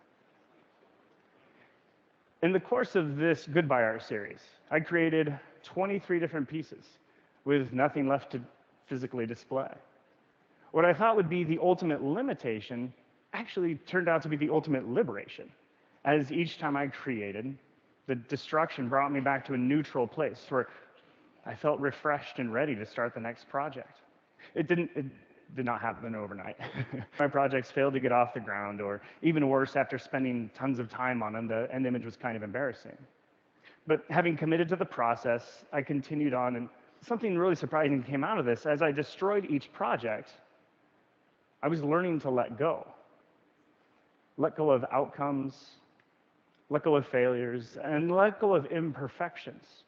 In the course of this Goodbye Art series, I created 23 different pieces with nothing left to physically display. What I thought would be the ultimate limitation actually turned out to be the ultimate liberation, as each time I created, the destruction brought me back to a neutral place where I felt refreshed and ready to start the next project. It did not happen overnight. My projects failed to get off the ground, or even worse, after spending tons of time on them, the end image was kind of embarrassing. But having committed to the process, I continued on, and something really surprising came out of this. As I destroyed each project, I was learning to let go. Let go of outcomes, let go of failures, and let go of imperfections.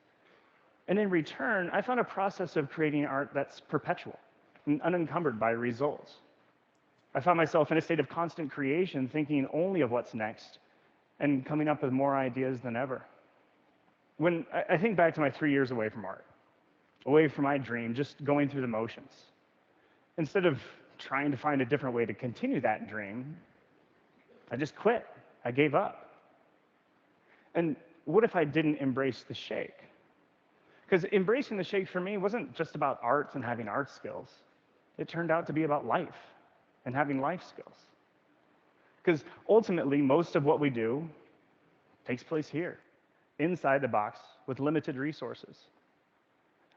And in return, I found a process of creating art that's perpetual and unencumbered by results. I found myself in a state of constant creation, thinking only of what's next and coming up with more ideas than ever. When I think back to my 3 years away from art, away from my dream, just going through the motions, instead of trying to find a different way to continue that dream, I just quit. I gave up. And what if I didn't embrace the shake? Because embracing the shake for me wasn't just about arts and having art skills. It turned out to be about life and having life skills. Because ultimately, most of what we do takes place here, inside the box, with limited resources.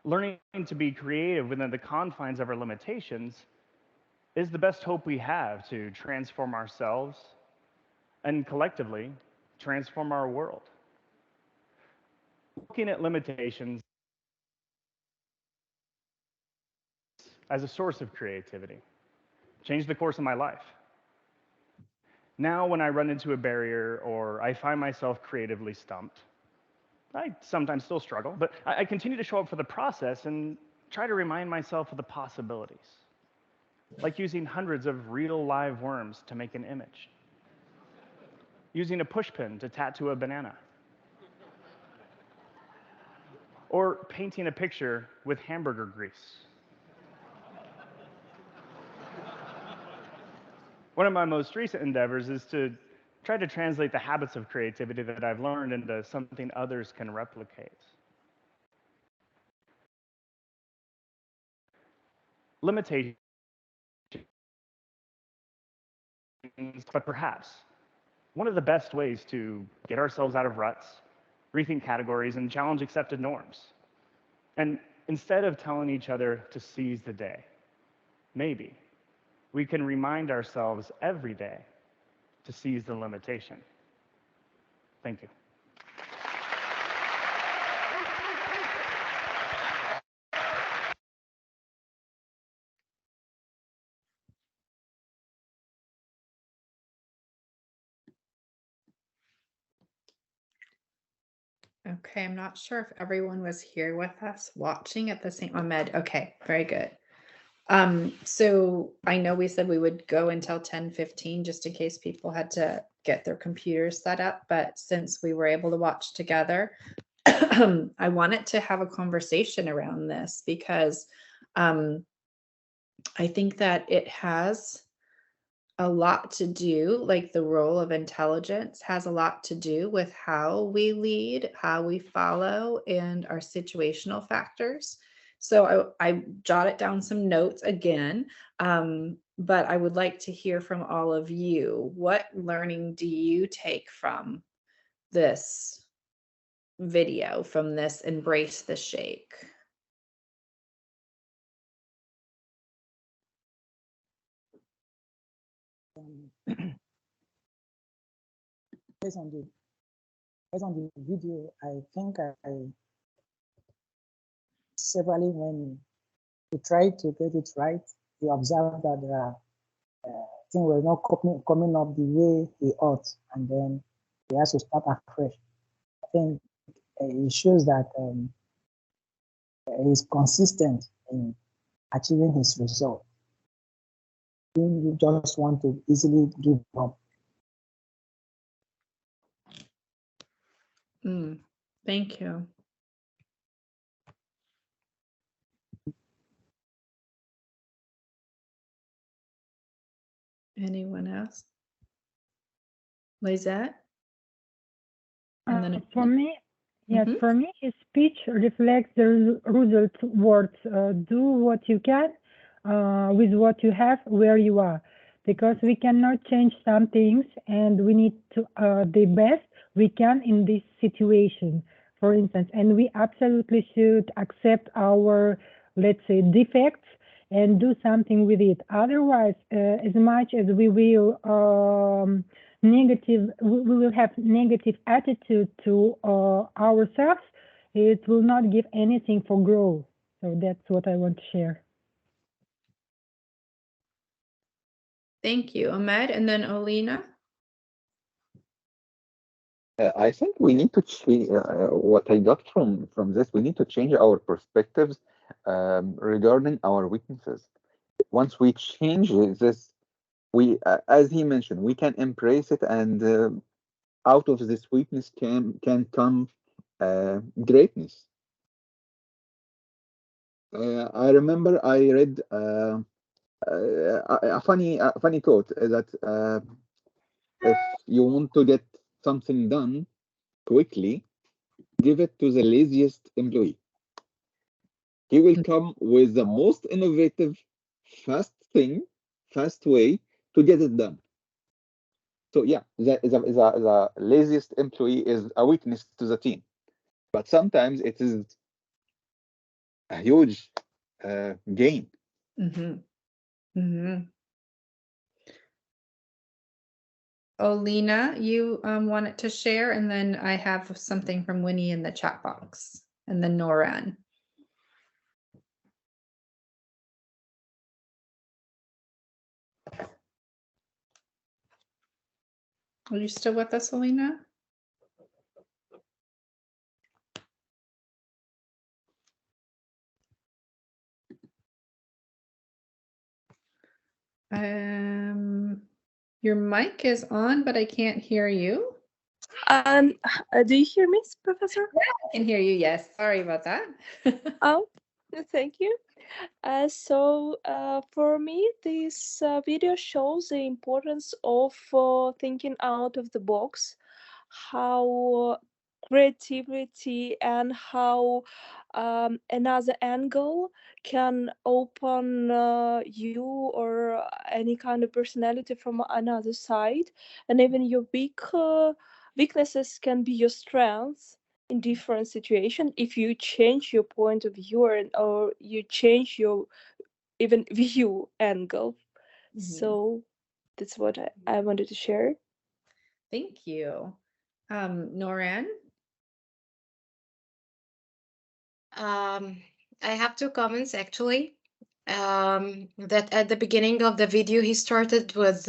Learning to be creative within the confines of our limitations is the best hope we have to transform ourselves and collectively transform our world. Looking at limitations as a source of creativity changed the course of my life. Now, when I run into a barrier or I find myself creatively stumped, I sometimes still struggle, but I continue to show up for the process and try to remind myself of the possibilities, like using hundreds of real live worms to make an image, using a pushpin to tattoo a banana, or painting a picture with hamburger grease. One of my most recent endeavors is to try to translate the habits of creativity that I've learned into something others can replicate. Limitations, but perhaps one of the best ways to get ourselves out of ruts, rethink categories, and challenge accepted norms. And instead of telling each other to seize the day, maybe we can remind ourselves every day to seize the limitation. Thank you. Okay, I'm not sure if everyone was here with us watching at the same Ahmed. Okay, very good. So I know we said we would go until 10:15 just in case people had to get their computers set up, but since we were able to watch together, I wanted to have a conversation around this because I think that it has a lot to do, like the role of intelligence has a lot to do with how we lead, how we follow, and our situational factors. So I jotted down some notes again, but I would like to hear from all of you. What learning do you take from this video, from this Embrace the Shake? Based on the video, I think I severally, when we try to get it right, we observe that there are things were not coming up the way he ought, and then he has to start afresh. I think it shows that he's consistent in achieving his result. You just want to easily give up. Thank you. Anyone else? Lizette? And then For me, yes, Mhm. for me, his speech reflects the result words. Do what you can with what you have where you are, because we cannot change some things, and we need to the best we can in this situation, for instance. And we absolutely should accept our, let's say, defects and do something with it. Otherwise, as much as we will we will have negative attitude to ourselves, it will not give anything for growth. So that's what I want to share. Thank you, Ahmed. And then Olina? I think we need to change what I got from this. We need to change our perspectives regarding our weaknesses. Once we change this, we, as he mentioned, we can embrace it, and out of this weakness can come greatness. I remember I read a funny quote that if you want to get something done quickly, give it to the laziest employee. He will come with the most innovative, fast way to get it done. So yeah, the laziest employee is a weakness to the team, but sometimes it is a huge gain. Olina, you wanted to share, and then I have something from Winnie in the chat box, and then Noran. Are you still with us, Olina? Your mic is on, but I can't hear you. Do you hear me, Professor? Yeah, I can hear you. Yes. Sorry about that. Oh, thank you. For me, this video shows the importance of thinking out of the box, how creativity and how another angle can open you or any kind of personality from another side, and even your weaknesses can be your strengths in different situations if you change your point of view or you change your even view angle. So that's what I wanted to share. Thank you. Noran? I have two comments actually. That at the beginning of the video he started with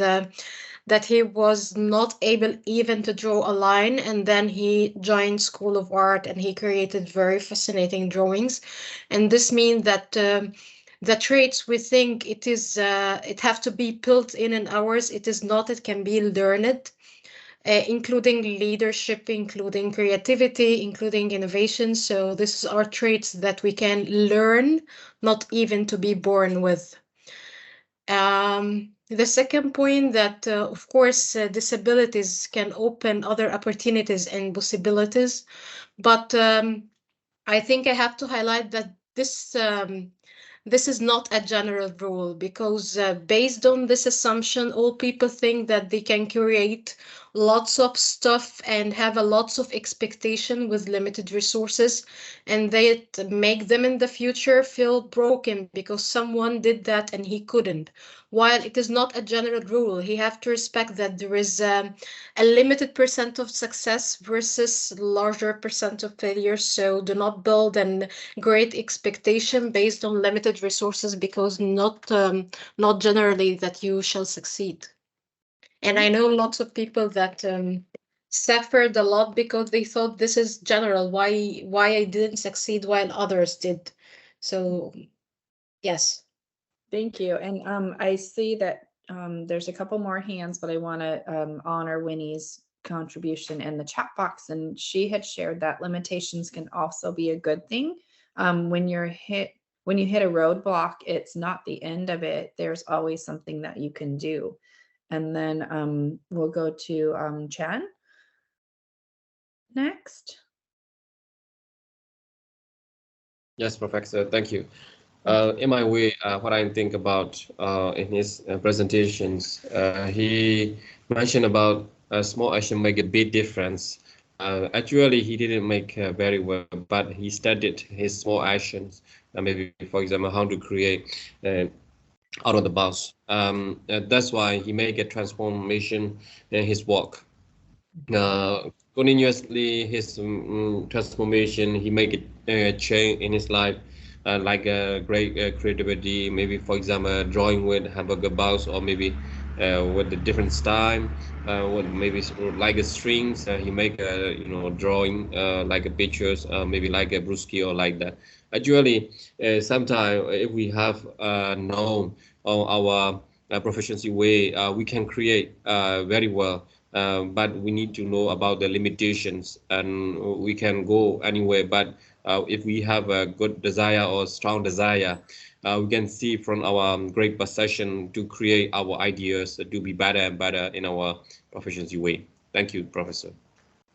that he was not able even to draw a line, and then he joined School of Art and he created very fascinating drawings. And this means that the traits we think it is it have to be built in ours, it is not, it can be learned. Including leadership, including creativity, including innovation. So these are traits that we can learn, not even to be born with. The second point that, of course, disabilities can open other opportunities and possibilities, but I think I have to highlight that this is not a general rule, because based on this assumption, all people think that they can create lots of stuff and have a lots of expectation with limited resources, and they make them in the future feel broken because someone did that and he couldn't. While it is not a general rule, he have to respect that there is a limited percent of success versus larger percent of failure. So do not build a great expectation based on limited resources, because not generally that you shall succeed. And I know lots of people that suffered a lot because they thought this is general, why I didn't succeed while others did. So yes, Thank you. And I see that there's a couple more hands, but I want to honor Winnie's contribution in the chat box. And she had shared that limitations can also be a good thing. When you hit a roadblock, it's not the end of it. There's always something that you can do. And then we'll go to Chan next. Yes, Professor, thank you. In my way, what I think about in his presentations, he mentioned about a small action make a big difference. Actually, he didn't make very well, but he studied his small actions. Maybe, for example, how to create out of the box. That's why he make a transformation in his work. Continuously, his transformation, he make a change in his life. Like a great creativity, maybe for example drawing with hamburger box, or maybe with a different style, with maybe like a strings. He make a drawing like a pictures, maybe like a brewski or like that. Actually, sometimes if we have known our proficiency way, we can create very well. But we need to know about the limitations, and we can go anywhere. But if we have a good desire or strong desire, we can see from our great possession to create our ideas to be better and better in our proficiency way. Thank you, Professor.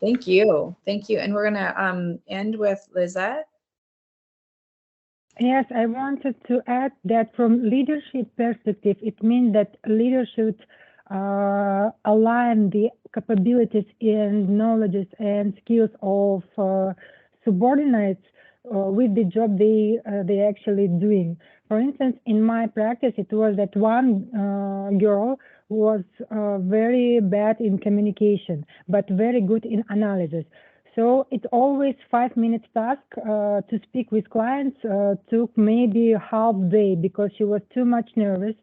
Thank you. Thank you. And we're going to end with Lizette. Yes, I wanted to add that from leadership perspective, it means that leaders should align the capabilities and knowledges and skills of subordinates with the job they actually doing. For instance, in my practice, it was that one girl was very bad in communication, but very good in analysis. So it's always 5 minutes task to speak with clients took maybe half day because she was too much nervous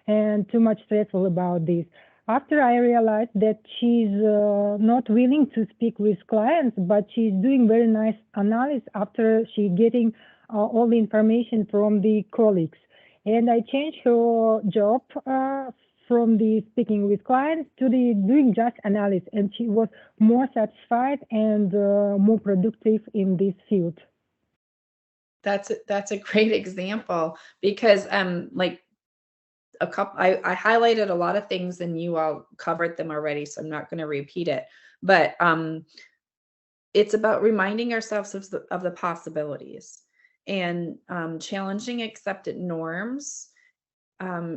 and too much stressful about this. After I realized that she's not willing to speak with clients, but she's doing very nice analysis after she getting all the information from the colleagues. And I changed her job from the speaking with clients to the doing just analysis, and she was more satisfied and more productive in this field. That's a great example, because like I highlighted a lot of things and you all covered them already, so I'm not going to repeat it. But it's about reminding ourselves of the possibilities and challenging accepted norms.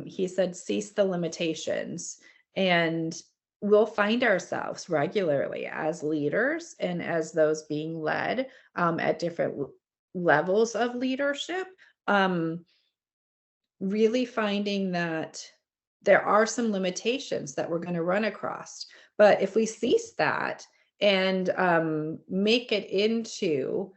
He said, cease the limitations, and we'll find ourselves regularly as leaders and as those being led at different levels of leadership. Really finding that there are some limitations that we're going to run across. But if we cease that and make it into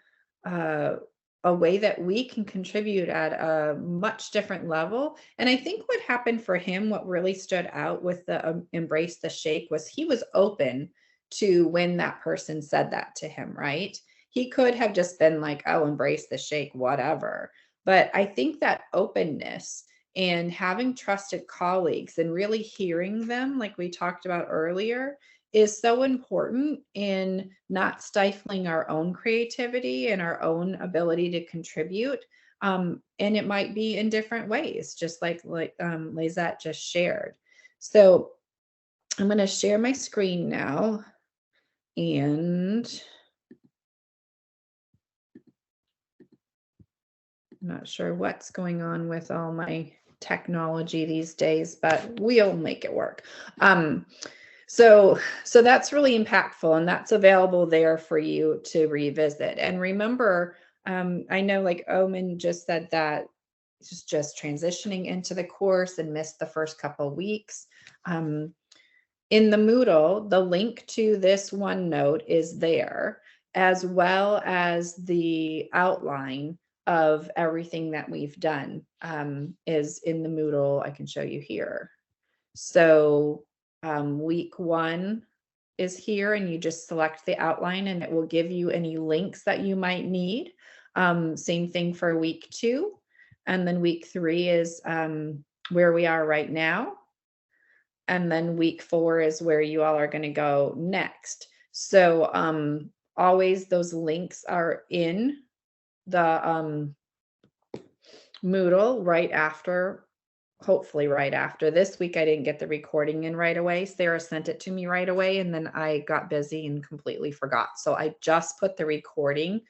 a way that we can contribute at a much different level. And I think what happened for him, what really stood out with the embrace the shake, was he was open to when that person said that to him, right? He could have just been like, oh, embrace the shake, whatever. But I think that openness and having trusted colleagues and really hearing them, like we talked about earlier, is so important in not stifling our own creativity and our own ability to contribute. And it might be in different ways, just like Lizette just shared. So I'm going to share my screen now. And I'm not sure what's going on with all my technology these days, but we'll make it work. So that's really impactful, and that's available there for you to revisit. And remember, I know like Omen just said that he's just transitioning into the course and missed the first couple of weeks. In the Moodle, the link to this OneNote is there, as well as the outline of everything that we've done is in the Moodle. I can show you here. So week 1 is here, and you just select the outline and it will give you any links that you might need. Same thing for week 2. And then week 3 is where we are right now. And then week 4 is where you all are going to go next. So always those links are in the Moodle right after, hopefully right after. This week I didn't get the recording in right away. Sarah sent it to me right away, and then I got busy and completely forgot. So I just put the recording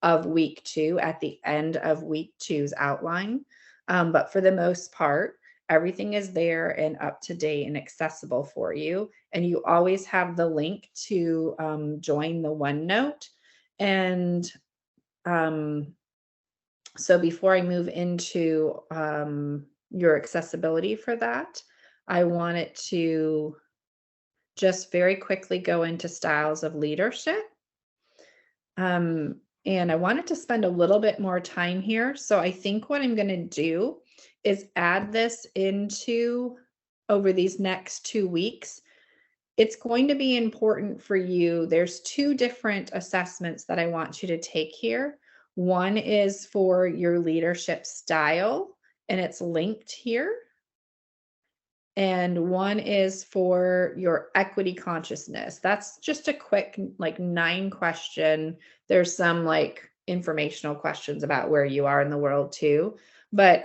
of week 2 at the end of week 2's outline. But for the most part, everything is there and up to date and accessible for you. And you always have the link to join the OneNote. And so before I move into your accessibility for that, I wanted to just very quickly go into styles of leadership. And I wanted to spend a little bit more time here. So I think what I'm going to do is add this into over these next 2 weeks. It's going to be important for you. There's 2 different assessments that I want you to take here. One is for your leadership style, and it's linked here. And one is for your equity consciousness. That's just a quick, like 9 question. There's some like informational questions about where you are in the world too. But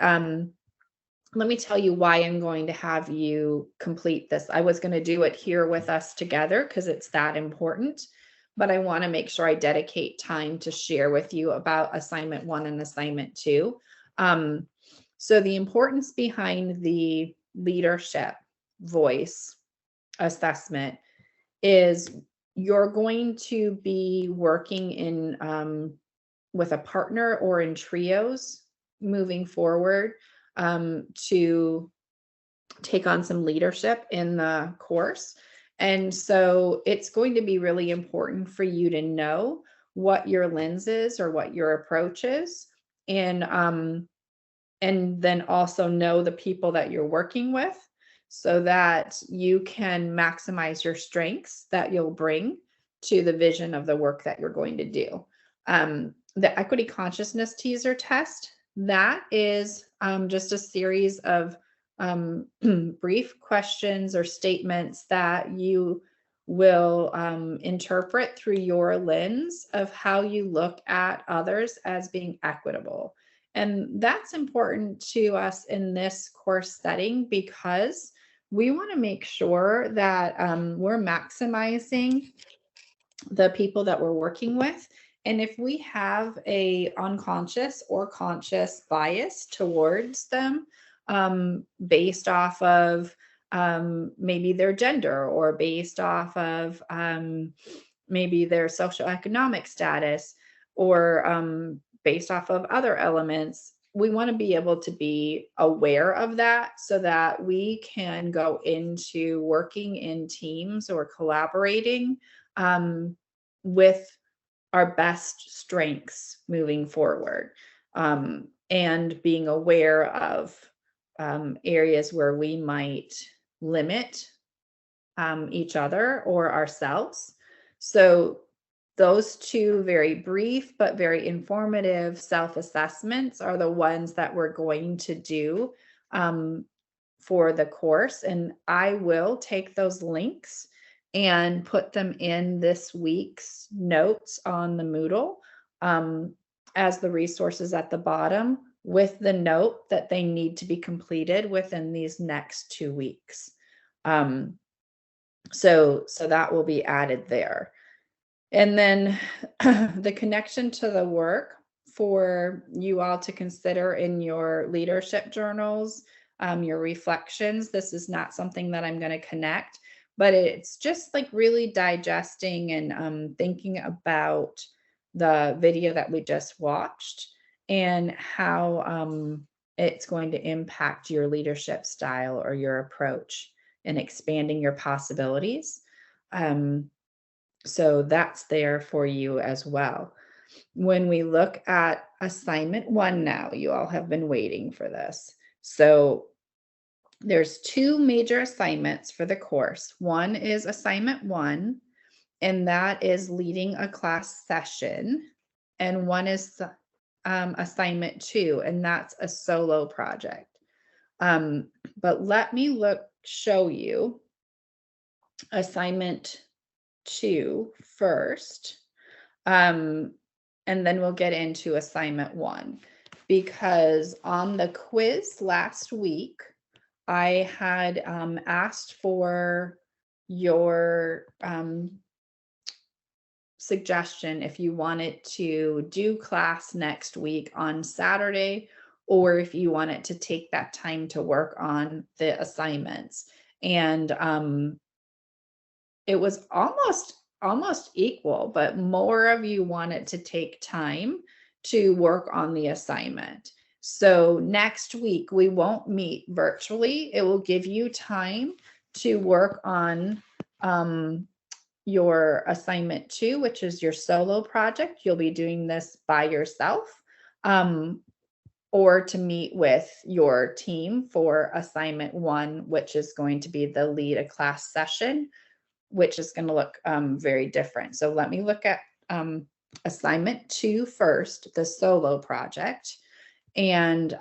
let me tell you why I'm going to have you complete this. I was going to do it here with us together because it's that important, but I want to make sure I dedicate time to share with you about assignment 1 and assignment 2. So the importance behind the leadership voice assessment is you're going to be working in with a partner or in trios moving forward to take on some leadership in the course. And so it's going to be really important for you to know what your lens is or what your approach is, and then also know the people that you're working with so that you can maximize your strengths that you'll bring to the vision of the work that you're going to do. The equity consciousness teaser test, that is just a series of brief questions or statements that you will interpret through your lens of how you look at others as being equitable. And that's important to us in this course setting because we want to make sure that we're maximizing the people that we're working with. And if we have a unconscious or conscious bias towards them based off of maybe their gender or based off of maybe their socioeconomic status or based off of other elements, we want to be able to be aware of that so that we can go into working in teams or collaborating with our best strengths moving forward, and being aware of areas where we might limit each other or ourselves. So those 2 very brief but very informative self-assessments are the ones that we're going to do for the course. And I will take those links and put them in this week's notes on the Moodle as the resources at the bottom with the note that they need to be completed within these next 2 weeks. So that will be added there. And then the connection to the work for you all to consider in your leadership journals, your reflections. This is not something that I'm going to connect, but it's just like really digesting and thinking about the video that we just watched and how it's going to impact your leadership style or your approach and expanding your possibilities. So that's there for you as well. When we look at assignment 1 now, you all have been waiting for this. So there's 2 major assignments for the course. One is assignment 1, and that is leading a class session. And one is assignment 2, and that's a solo project. But let me show you assignment 2 first. And then we'll get into assignment 1, because on the quiz last week, I had asked for your suggestion if you wanted to do class next week on Saturday, or if you wanted to take that time to work on the assignments. And it was almost equal, but more of you wanted to take time to work on the assignment. So next week we won't meet virtually. It will give you time to work on your assignment 2, which is your solo project. You'll be doing this by yourself, or to meet with your team for assignment 1, which is going to be the lead a class session, which is going to look very different. So let me look at assignment 2 first, the solo project. And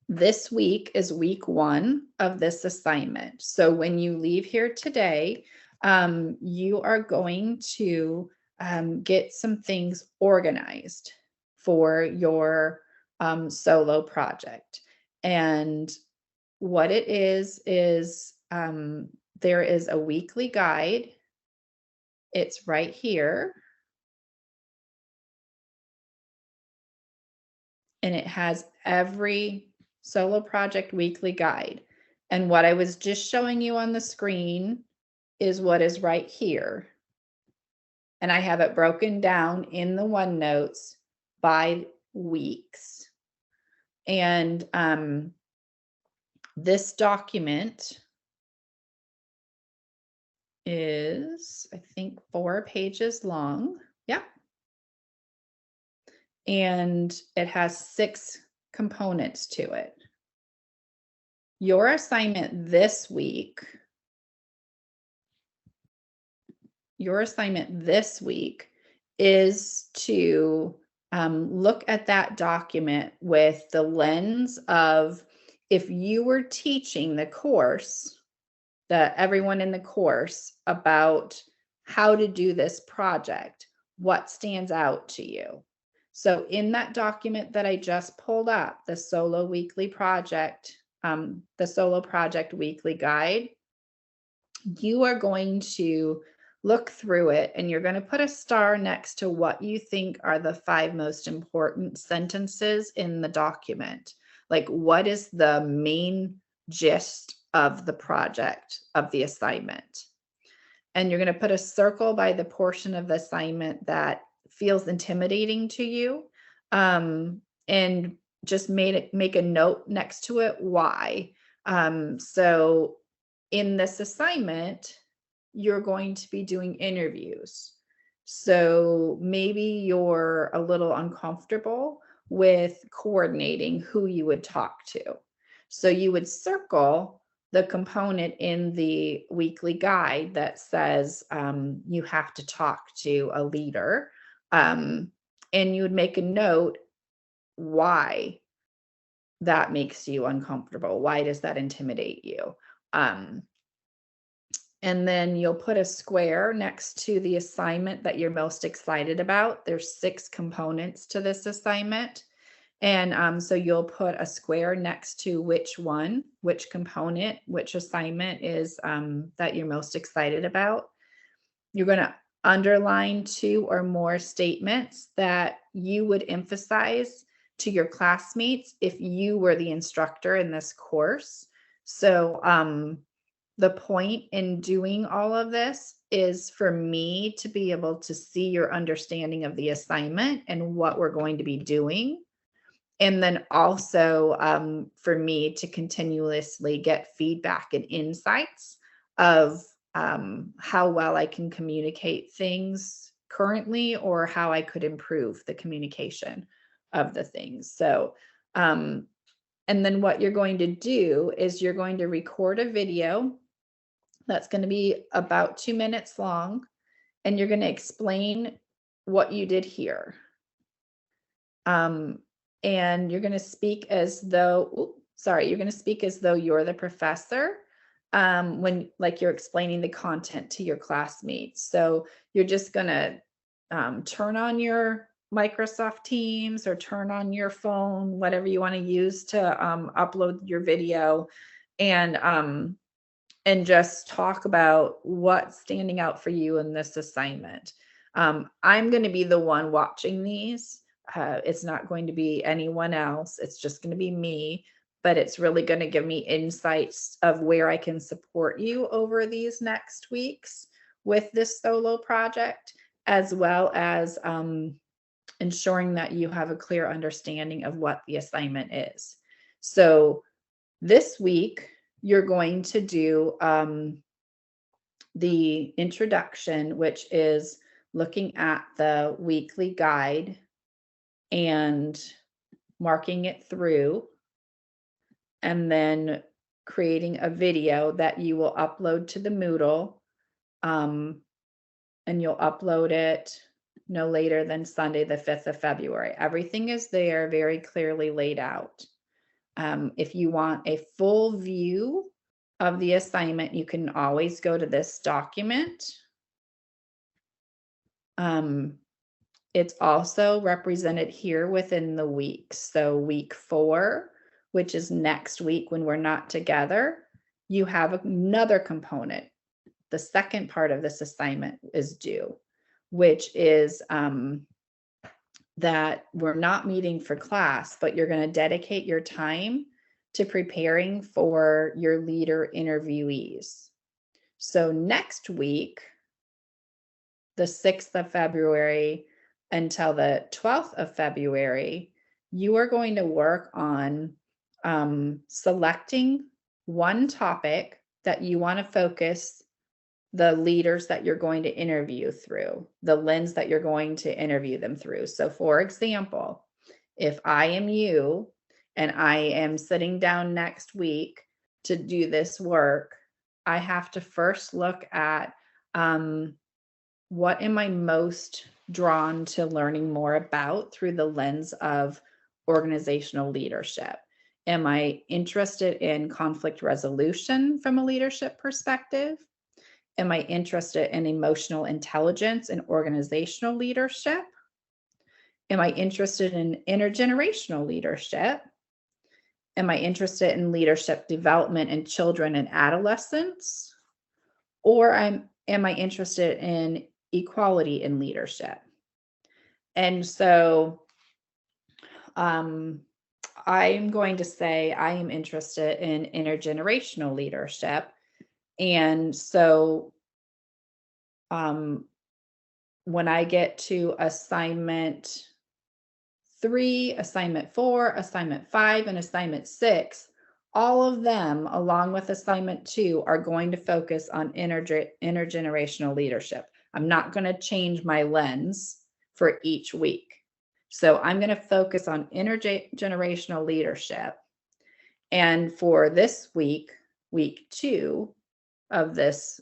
this week is week 1 of this assignment. So when you leave here today, you are going to get some things organized for your solo project. And what it is there is a weekly guide. It's right here. And it has every solo project weekly guide. And what I was just showing you on the screen is what is right here. And I have it broken down in the OneNotes by weeks. And this document is, I think, 4 pages long. Yeah. And it has 6 components to it. Your assignment this week is to look at that document with the lens of, if you were teaching the course, everyone in the course, about how to do this project, what stands out to you? So in that document that I just pulled up, the solo weekly project, the solo project weekly guide, you are going to look through it and you're going to put a star next to what you think are the 5 most important sentences in the document. Like, what is the main gist of the project, of the assignment? And you're going to put a circle by the portion of the assignment that feels intimidating to you, and just make a note next to it why. So in this assignment, you're going to be doing interviews. So maybe you're a little uncomfortable with coordinating who you would talk to. So you would circle the component in the weekly guide that says you have to talk to a leader, and you would make a note why that makes you uncomfortable. Why does that intimidate you? And then you'll put a square next to the assignment that you're most excited about. There's 6 components to this assignment. And so you'll put a square next to which component, which assignment is that you're most excited about. You're going to underline 2 or more statements that you would emphasize to your classmates if you were the instructor in this course. So the point in doing all of this is for me to be able to see your understanding of the assignment and what we're going to be doing. And then also for me to continuously get feedback and insights of how well I can communicate things currently, or how I could improve the communication of the things. So, and then what you're going to do is you're going to record a video that's going to be about 2 minutes long, and you're going to explain what you did here. And you're going to speak as though, you're going to speak as though you're the professor when like you're explaining the content to your classmates. So you're just going to turn on your Microsoft Teams or turn on your phone, whatever you want to use to upload your video, and just talk about what's standing out for you in this assignment. I'm going to be the one watching these. It's not going to be anyone else. It's just going to be me, but it's really going to give me insights of where I can support you over these next weeks with this solo project, as well as ensuring that you have a clear understanding of what the assignment is. So this week, you're going to do the introduction, which is looking at the weekly guide and marking it through, and then creating a video that you will upload to the Moodle, and you'll upload it no later than Sunday, the 5th of February. Everything is there, very clearly laid out. If you want a full view of the assignment, you can always go to this document. It's also represented here within the weeks. So week 4, which is next week when we're not together, you have another component. The second part of this assignment is due, which is that we're not meeting for class, but you're going to dedicate your time to preparing for your leader interviewees. So next week, the 6th of February until the 12th of February, you are going to work on selecting one topic that you want to focus the leaders that you're going to interview through, the lens that you're going to interview them through. So for example, if I am you and I am sitting down next week to do this work, I have to first look at what am I most drawn to learning more about through the lens of organizational leadership. Am I interested in conflict resolution from a leadership perspective? Am I interested in emotional intelligence and organizational leadership? Am I interested in intergenerational leadership? Am I interested in leadership development in children and adolescents? Or am I interested in equality in leadership? And so I'm going to say I am interested in intergenerational leadership. And so when I get to assignment 3, assignment 4, assignment 5, and assignment 6, all of them, along with assignment 2, are going to focus on intergenerational leadership. I'm not going to change my lens for each week. So I'm going to focus on intergenerational leadership. And for this week, week 2 of this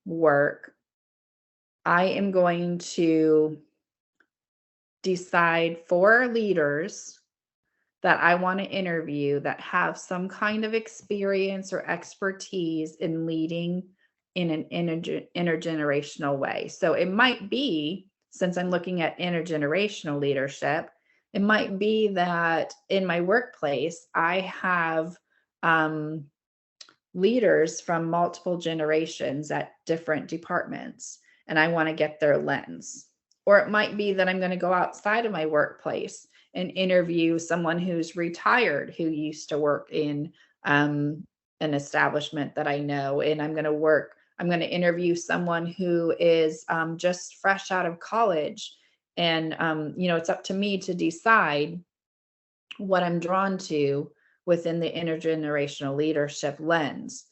work, I am going to decide 4 leaders that I want to interview that have some kind of experience or expertise in leading in an intergenerational way. So it might be, since I'm looking at intergenerational leadership, it might be that in my workplace, I have leaders from multiple generations at different departments, and I want to get their lens. Or it might be that I'm going to go outside of my workplace and interview someone who's retired, who used to work in an establishment that I know, and I'm going to interview someone who is just fresh out of college. And, it's up to me to decide what I'm drawn to within the intergenerational leadership lens.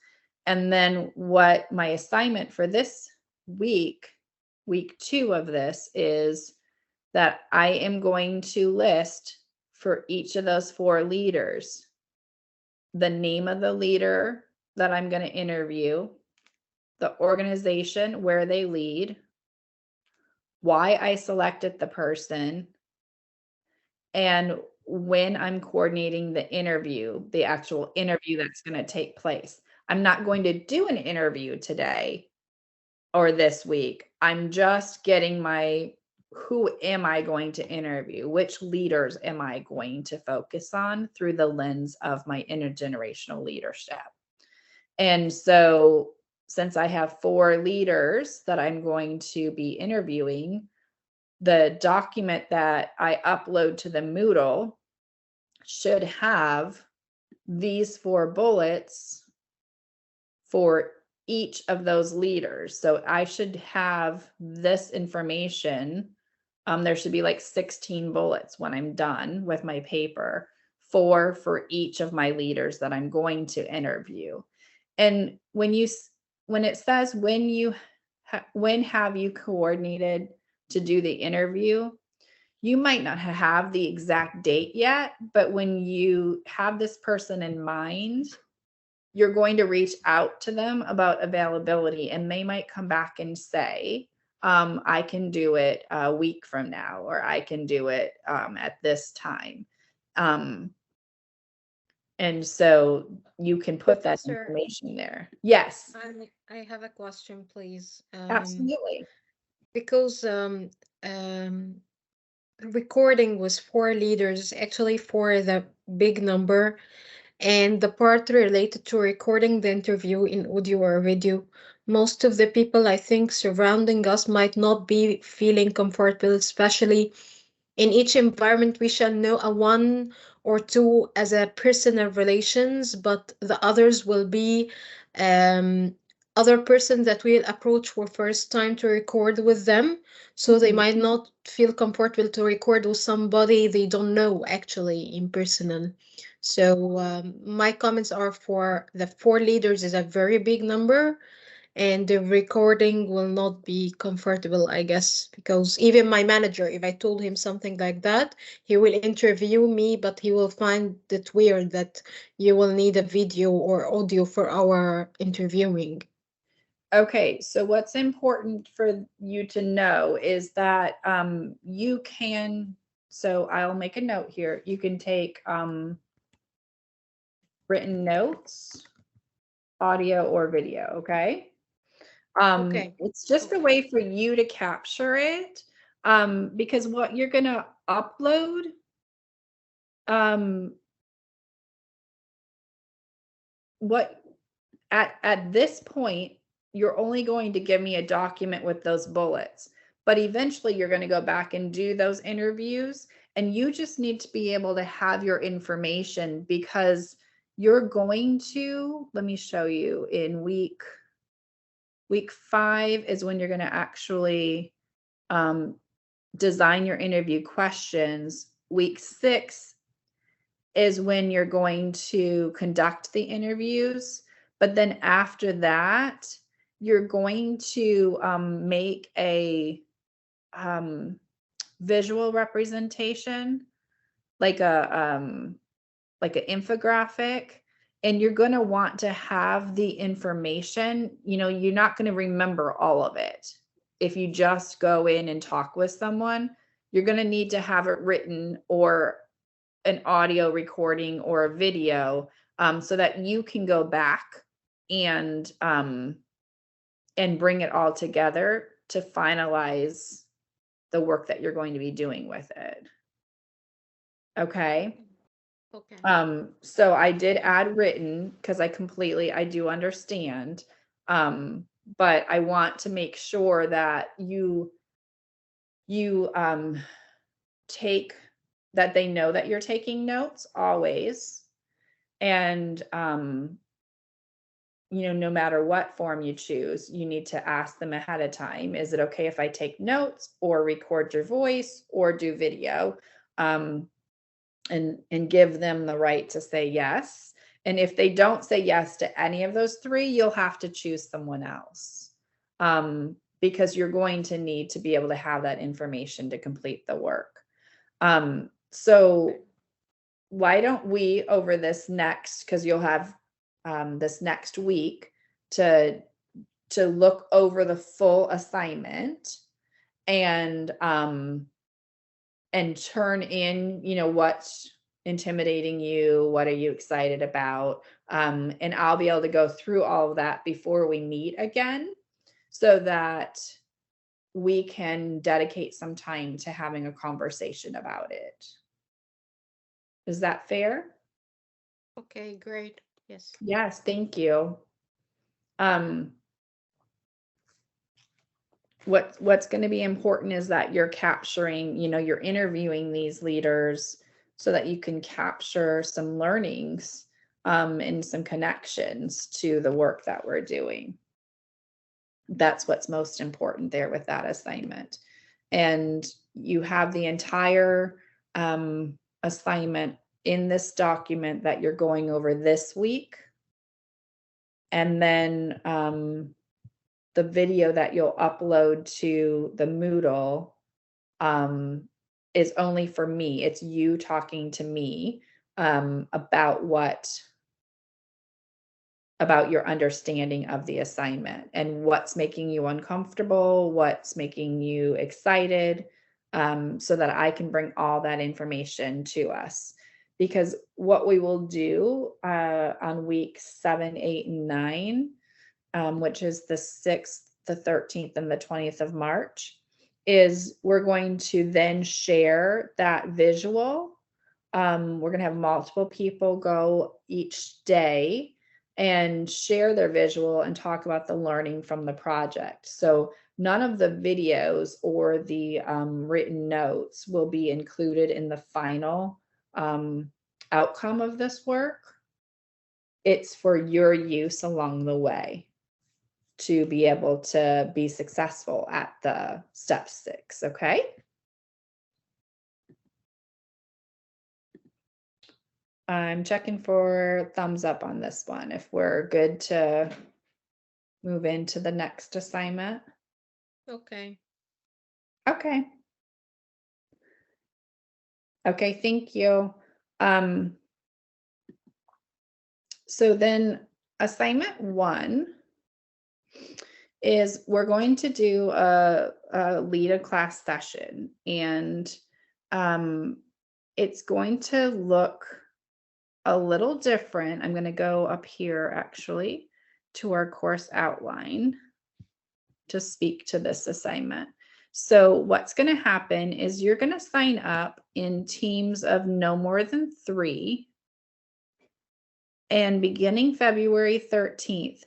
And then what my assignment for this week 2 of this, is that I am going to list for each of those 4 leaders the name of the leader that I'm going to interview, the organization where they lead, why I selected the person, and when I'm coordinating the interview, the actual interview that's going to take place. I'm not going to do an interview today or this week. I'm just getting my, who am I going to interview? Which leaders am I going to focus on through the lens of my intergenerational leadership? And so since I have 4 leaders that I'm going to be interviewing, the document that I upload to the Moodle should have these 4 bullets for each of those leaders. So I should have this information. There should be like 16 bullets when I'm done with my paper, 4 for each of my leaders that I'm going to interview. And when it says when have you coordinated to do the interview, you might not have the exact date yet, but when you have this person in mind, you're going to reach out to them about availability, and they might come back and say, I can do it a week from now, or I can do it at this time. And so you can put that Professor, information there. Yes, I have a question, please. absolutely. Because recording was 4 leaders, actually for the big number, and the part related to recording the interview in audio or video, most of the people I think surrounding us might not be feeling comfortable, especially in each environment. We shall know a 1 or 2 as a personal relations, but the others will be other person that we'll approach for first time to record with them. So they might not feel comfortable to record with somebody they don't know actually in personal. So my comments are for the 4 leaders is a very big number, and the recording will not be comfortable, I guess, because even my manager, if I told him something like that, he will interview me, but he will find it weird that you will need a video or audio for our interviewing. Okay, so what's important for you to know is that you can, so I'll make a note here. You can take written notes, audio or video, okay? Okay. It's just a way for you to capture it, because what you're going to upload, at this point, you're only going to give me a document with those bullets, but eventually you're going to go back and do those interviews, and you just need to be able to have your information, because you're going to, let me show you, in week 5 is when you're going to actually design your interview questions. Week 6 is when you're going to conduct the interviews. But then after that, you're going to make a visual representation, like an infographic, and you're going to want to have the information. You know, you're not going to remember all of it. If you just go in and talk with someone, you're going to need to have it written or an audio recording or a video, so that you can go back and bring it all together to finalize the work that you're going to be doing with it. Okay. Okay. So I did add written because I do understand. But I want to make sure that you take, that they know that you're taking notes always. And, no matter what form you choose, you need to ask them ahead of time, is it okay if I take notes or record your voice or do video? And give them the right to say yes. And if they don't say yes to any of those 3, you'll have to choose someone else, because you're going to need to be able to have that information to complete the work. So why don't we, over this next, because you'll have this next week to look over the full assignment, and and turn in, you know, what's intimidating you, what are you excited about, and I'll be able to go through all of that before we meet again, so that we can dedicate some time to having a conversation about it. Is that fair? Okay, great. Yes. Yes, thank you. What's going to be important is that you're capturing, you know, you're interviewing these leaders so that you can capture some learnings and some connections to the work that we're doing. That's what's most important there with that assignment. And you have the entire assignment in this document that you're going over this week. And then the video that you'll upload to the Moodle is only for me. It's you talking to me about your understanding of the assignment and what's making you uncomfortable, what's making you excited, so that I can bring all that information to us. Because what we will do on weeks 7, 8, and 9, which is the 6th, the 13th, and the 20th of March, is we're going to then share that visual. We're going to have multiple people go each day and share their visual and talk about the learning from the project. So none of the videos or the written notes will be included in the final outcome of this work. It's for your use along the way to be able to be successful at the step 6, okay? I'm checking for thumbs up on this one, if we're good to move into the next assignment. Okay. Okay. Okay, thank you. So then assignment 1 is we're going to do a lead a class session, and it's going to look a little different. I'm going to go up here actually to our course outline to speak to this assignment. So what's going to happen is you're going to sign up in teams of no more than 3. And beginning February 13th,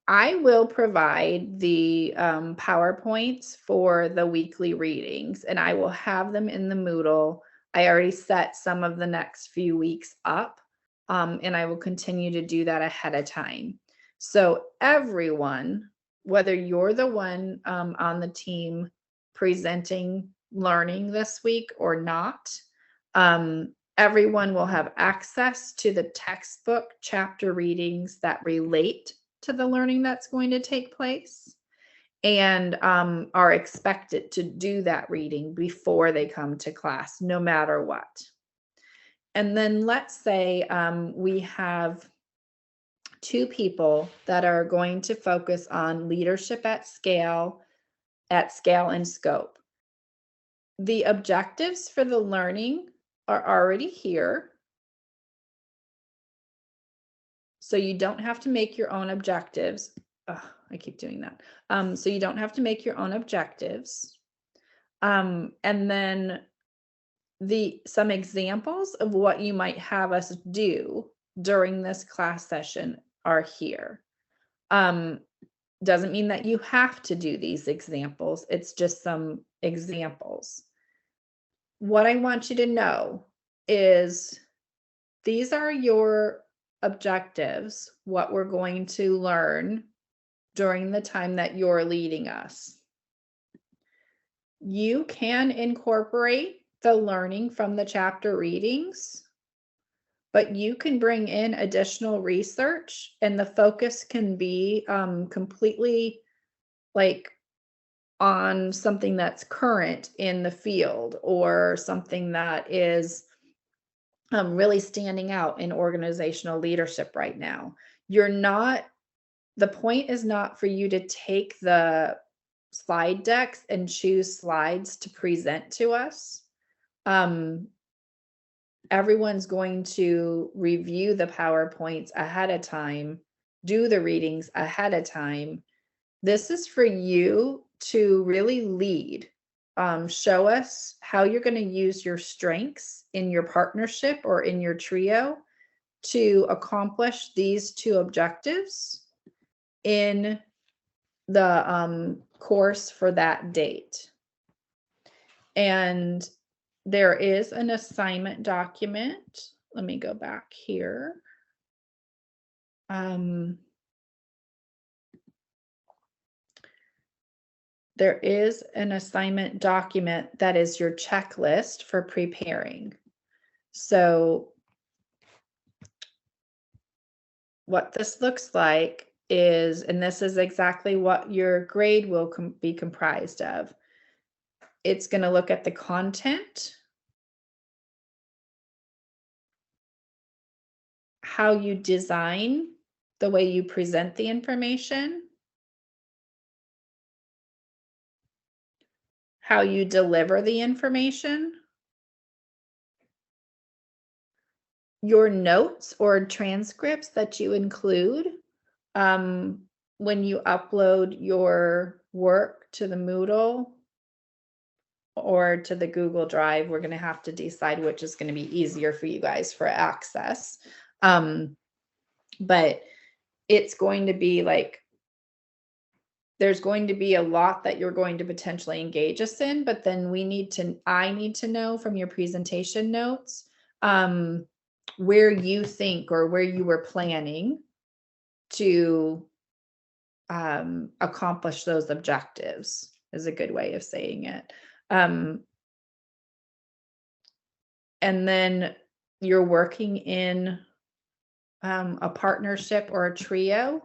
I will provide the PowerPoints for the weekly readings, and I will have them in the Moodle. I already set some of the next few weeks up, and I will continue to do that ahead of time. So everyone, whether you're the one on the team presenting learning this week or not, everyone will have access to the textbook chapter readings that relate to the learning that's going to take place, and are expected to do that reading before they come to class, no matter what. And then let's say we have 2 people that are going to focus on leadership at scale and scope. The objectives for the learning are already here. So you don't have to make your own objectives. Oh, I keep doing that. So you don't have to make your own objectives. And then some examples of what you might have us do during this class session are here. Doesn't mean that you have to do these examples. It's just some examples. What I want you to know is these are your objectives, what we're going to learn during the time that you're leading us. You can incorporate the learning from the chapter readings, but you can bring in additional research, and the focus can be completely like on something that's current in the field, or something that is really standing out in organizational leadership right now. The point is not for you to take the slide decks and choose slides to present to us. everyone's going to review the PowerPoints ahead of time, do the readings ahead of time. This is for you to really lead. Show us how you're going to use your strengths in your partnership or in your trio to accomplish these two objectives in the course for that date. And there is an assignment document. Let me go back here. There is an assignment document that is your checklist for preparing. So what this looks like is, and this is exactly what your grade will be comprised of. It's going to look at the content, how you design the way you present the information, how you deliver the information, your notes or transcripts that you include when you upload your work to the Moodle or to the Google Drive. We're going to have to decide which is going to be easier for you guys for access. But it's going to be like, there's going to be a lot that you're going to potentially engage us in, but then I need to know from your presentation notes where you think or where you were planning to accomplish those objectives is a good way of saying it. And then you're working in a partnership or a trio,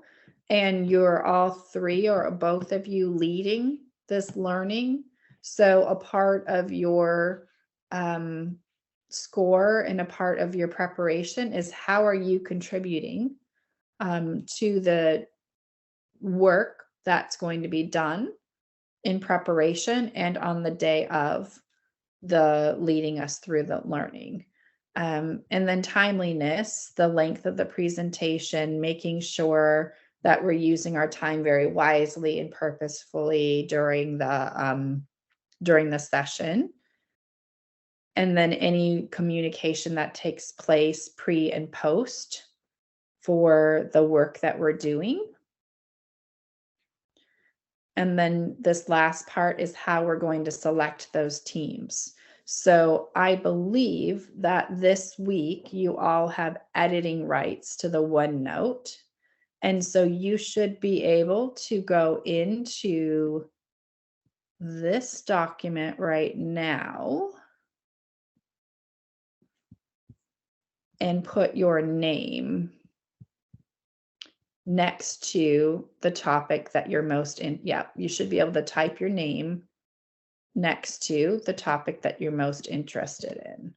and you're all three or both of you leading this learning. So a part of your score and a part of your preparation is how are you contributing to the work that's going to be done in preparation and on the day of the leading us through the learning. And then timeliness, the length of the presentation, making sure that we're using our time very wisely and purposefully during the session. And then any communication that takes place pre and post for the work that we're doing. And then this last part is how we're going to select those teams. So I believe that this week you all have editing rights to the OneNote. And so you should be able to go into this document right now and put your name next to the topic that you're most in. Yeah, you should be able to type your name next to the topic that you're most interested in.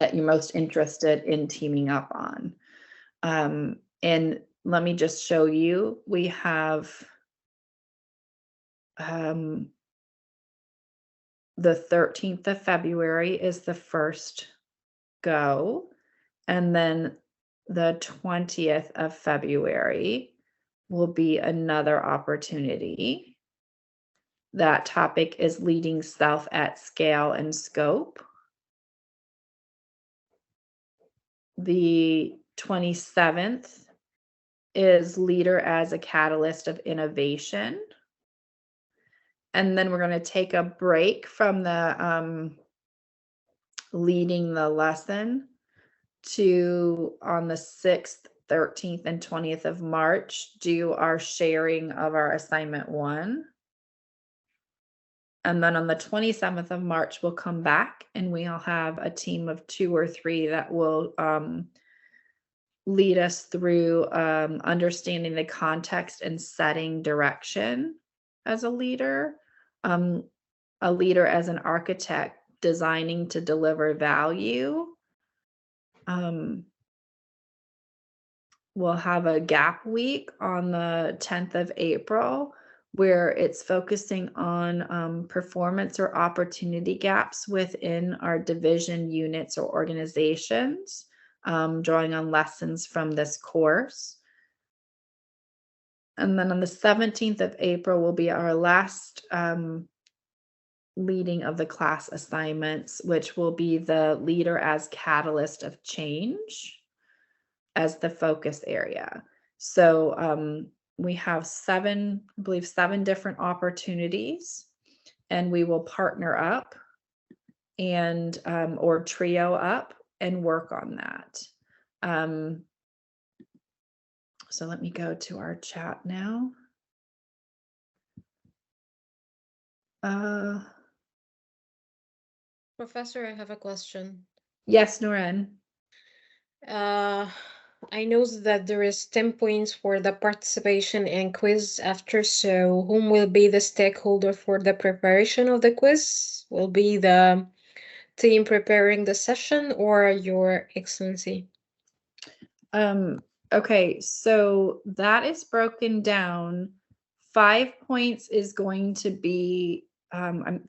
That you're most interested in teaming up on. And let me just show you, we have the 13th of February is the first go. And then the 20th of February will be another opportunity. That topic is leading self at scale and scope. The 27th is leader as a catalyst of innovation. And then we're going to take a break from the leading the lesson to on the 6th, 13th, and 20th of March, do our sharing of our assignment 1. And then on the 27th of March, we'll come back and we'll have a team of 2 or 3 that will lead us through understanding the context and setting direction as a leader as an architect, designing to deliver value. We'll have a gap week on the 10th of April where it's focusing on performance or opportunity gaps within our division units or organizations, drawing on lessons from this course. And then on the 17th of April will be our last leading of the class assignments, which will be the leader as catalyst of change as the focus area. So we have I believe seven different opportunities, and we will partner up and or trio up and work on that. So let me go to our chat now. Professor, I have a question. Yes, Nuran. I know that there is 10 points for the participation and quiz after, so whom will be the stakeholder for the preparation of the quiz? Will be the team preparing the session or Your Excellency? Okay, so that is broken down. 5 points is going to be,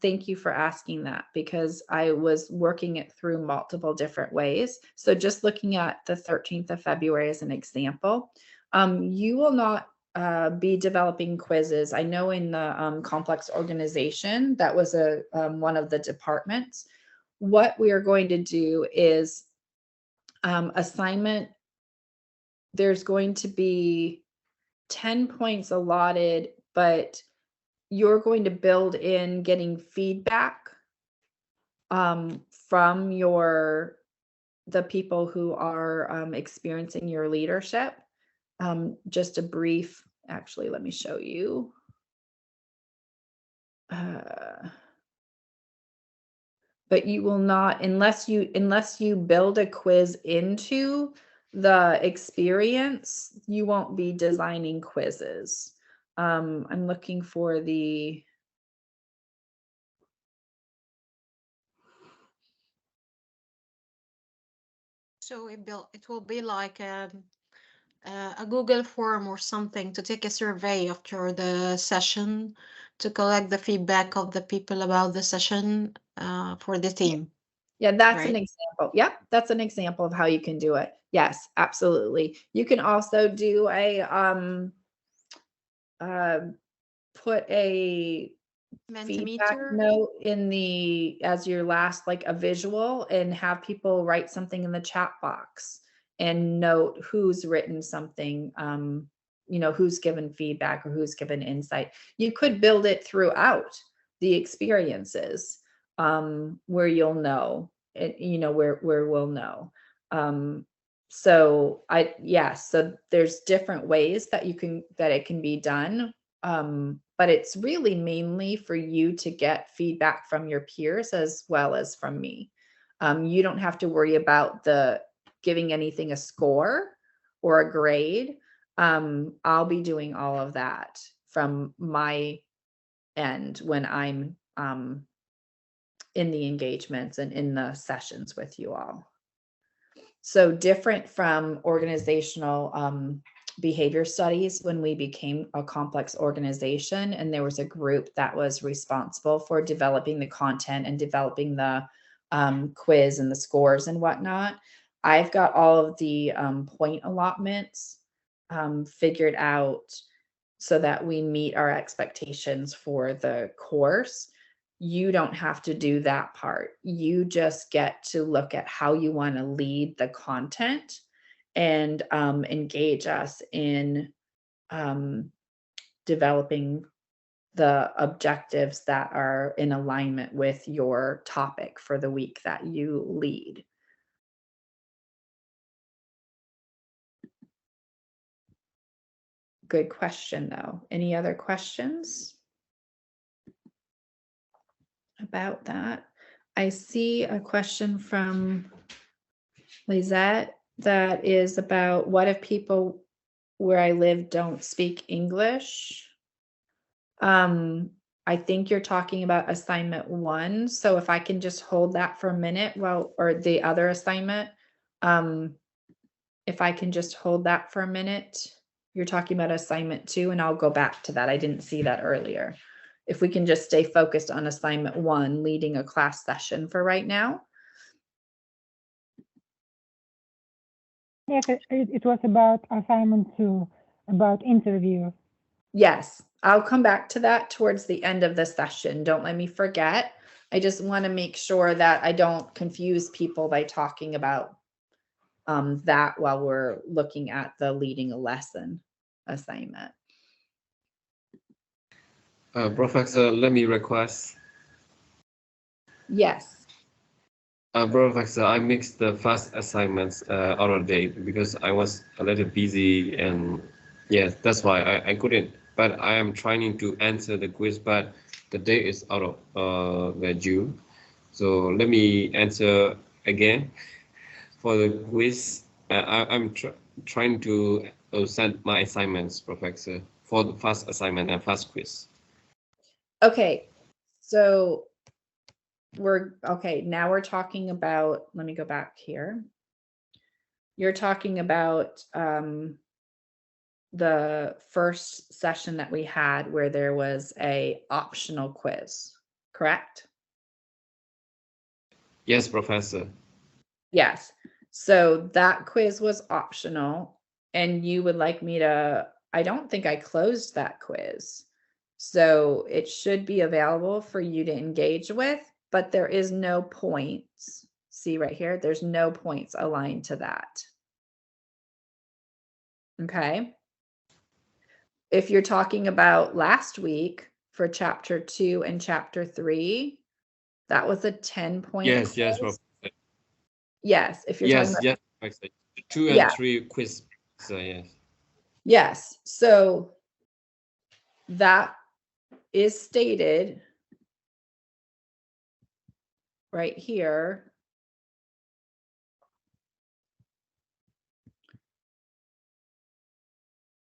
thank you for asking that, because I was working it through multiple different ways. So just looking at the 13th of February as an example, you will not be developing quizzes. I know in the complex organization, that was one of the departments. What we are going to do is assignment. There's going to be 10 points allotted, but you're going to build in getting feedback from the people who are experiencing your leadership. Just a brief, actually, let me show you. But you will not, unless you build a quiz into the experience, you won't be designing quizzes. I'm looking for the. So it will be like a Google form or something to take a survey after the session to collect the feedback of the people about the session for the team. Yeah, that's right? An example. Yep, that's an example of how you can do it. Yes, absolutely. You can also do a put a feedback note in as your last, like a visual, and have people write something in the chat box and note who's written something, who's given feedback or who's given insight. You could build it throughout the experiences where you'll know it, where we'll know. So there's different ways that it can be done. But it's really mainly for you to get feedback from your peers as well as from me. You don't have to worry about giving anything a score or a grade. I'll be doing all of that from my end when I'm in the engagements and in the sessions with you all. So different from organizational behavior studies, when we became a complex organization and there was a group that was responsible for developing the content and developing the quiz and the scores and whatnot. I've got all of the point allotments figured out so that we meet our expectations for the course. You don't have to do that part. You just get to look at how you want to lead the content and engage us in developing the objectives that are in alignment with your topic for the week that you lead. Good question, though. Any other questions about that? I see a question from Lizette that is about, what if people where I live don't speak English? I think you're talking about assignment 1. So if I can just hold that for a minute, or the other assignment, if I can just hold that for a minute. You're talking about assignment 2, and I'll go back to that. I didn't see that earlier. If we can just stay focused on assignment 1, leading a class session for right now. Yes, it was about assignment 2, about interview. Yes, I'll come back to that towards the end of the session. Don't let me forget. I just want to make sure that I don't confuse people by talking about that while we're looking at the leading a lesson assignment. Professor, let me request. Yes. Professor, I mixed the first assignments out of date because I was a little busy, and yes, that's why I couldn't. But I am trying to answer the quiz, but the date is out of the June. So let me answer again for the quiz. I'm trying to send my assignments, Professor, for the first assignment and first quiz. Okay, so now we're talking about, let me go back here. You're talking about the first session that we had where there was a optional quiz, correct? Yes, Professor. Yes. So that quiz was optional, and you would like me to, I don't think I closed that quiz. So it should be available for you to engage with, but there is no points. See right here, there's no points aligned to that. Okay. If you're talking about last week for chapter 2 and chapter 3, that was a 10-point Yes, quiz. yes, Professor. Yes, if you're talking about, Yes, Professor. 2 and 3 quiz. So yes. Yes, so that is stated right here.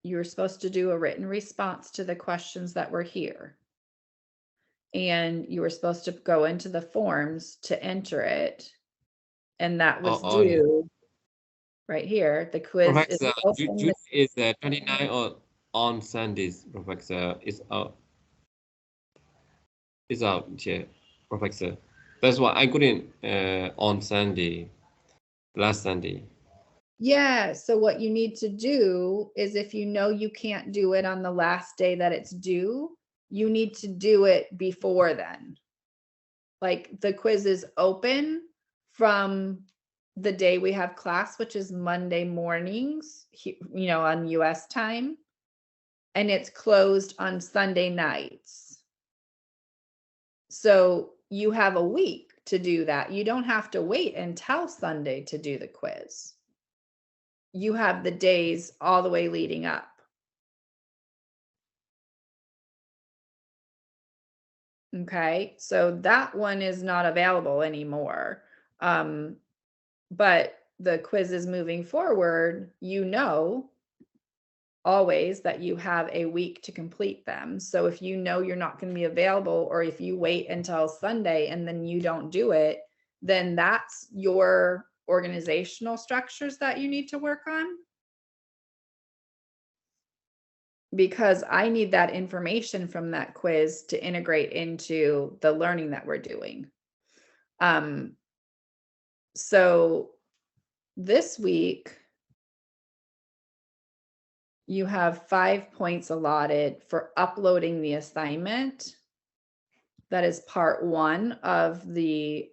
You were supposed to do a written response to the questions that were here. And you were supposed to go into the forms to enter it. And that was due right here. The quiz Professor, is open. June is 29 or on Sundays, Professor. It's out. It's out, yeah, Professor. That's why I couldn't on Sunday, last Sunday. Yeah, so what you need to do is, if you know you can't do it on the last day that it's due, you need to do it before then. Like, the quiz is open from the day we have class, which is Monday mornings, you know, on US time, and it's closed on Sunday nights. So you have a week to do that. You don't have to wait until Sunday to do the quiz. You have the days all the way leading up. Okay, so that one is not available anymore. But the quizzes moving forward, you know always that you have a week to complete them. So if you know you're not going to be available, or if you wait until Sunday and then you don't do it, then that's your organizational structures that you need to work on. Because I need that information from that quiz to integrate into the learning that we're doing. So this week, you have 5 points allotted for uploading the assignment. That is part 1 of the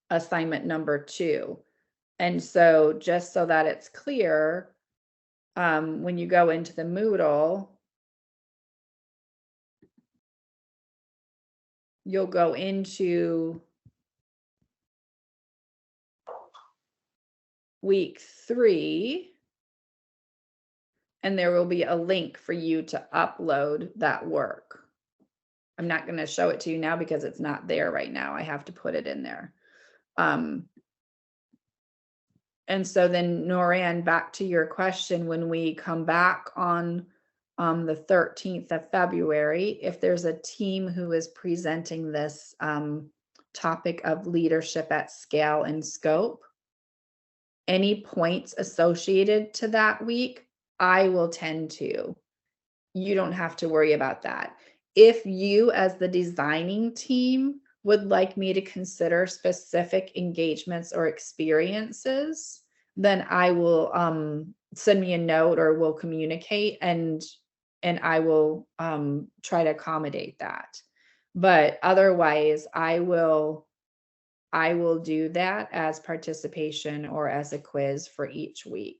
assignment number 2. And so just so that it's clear, when you go into the Moodle, you'll go into week 3, and there will be a link for you to upload that work. I'm not going to show it to you now because it's not there right now. I have to put it in there. And so then, Noran, back to your question, when we come back on the 13th of February, if there's a team who is presenting this topic of leadership at scale and scope, any points associated to that week, I will tend to. You don't have to worry about that. If you, as the designing team, would like me to consider specific engagements or experiences, then I will send me a note or we'll communicate, and I will try to accommodate that. But otherwise, I will do that as participation or as a quiz for each week.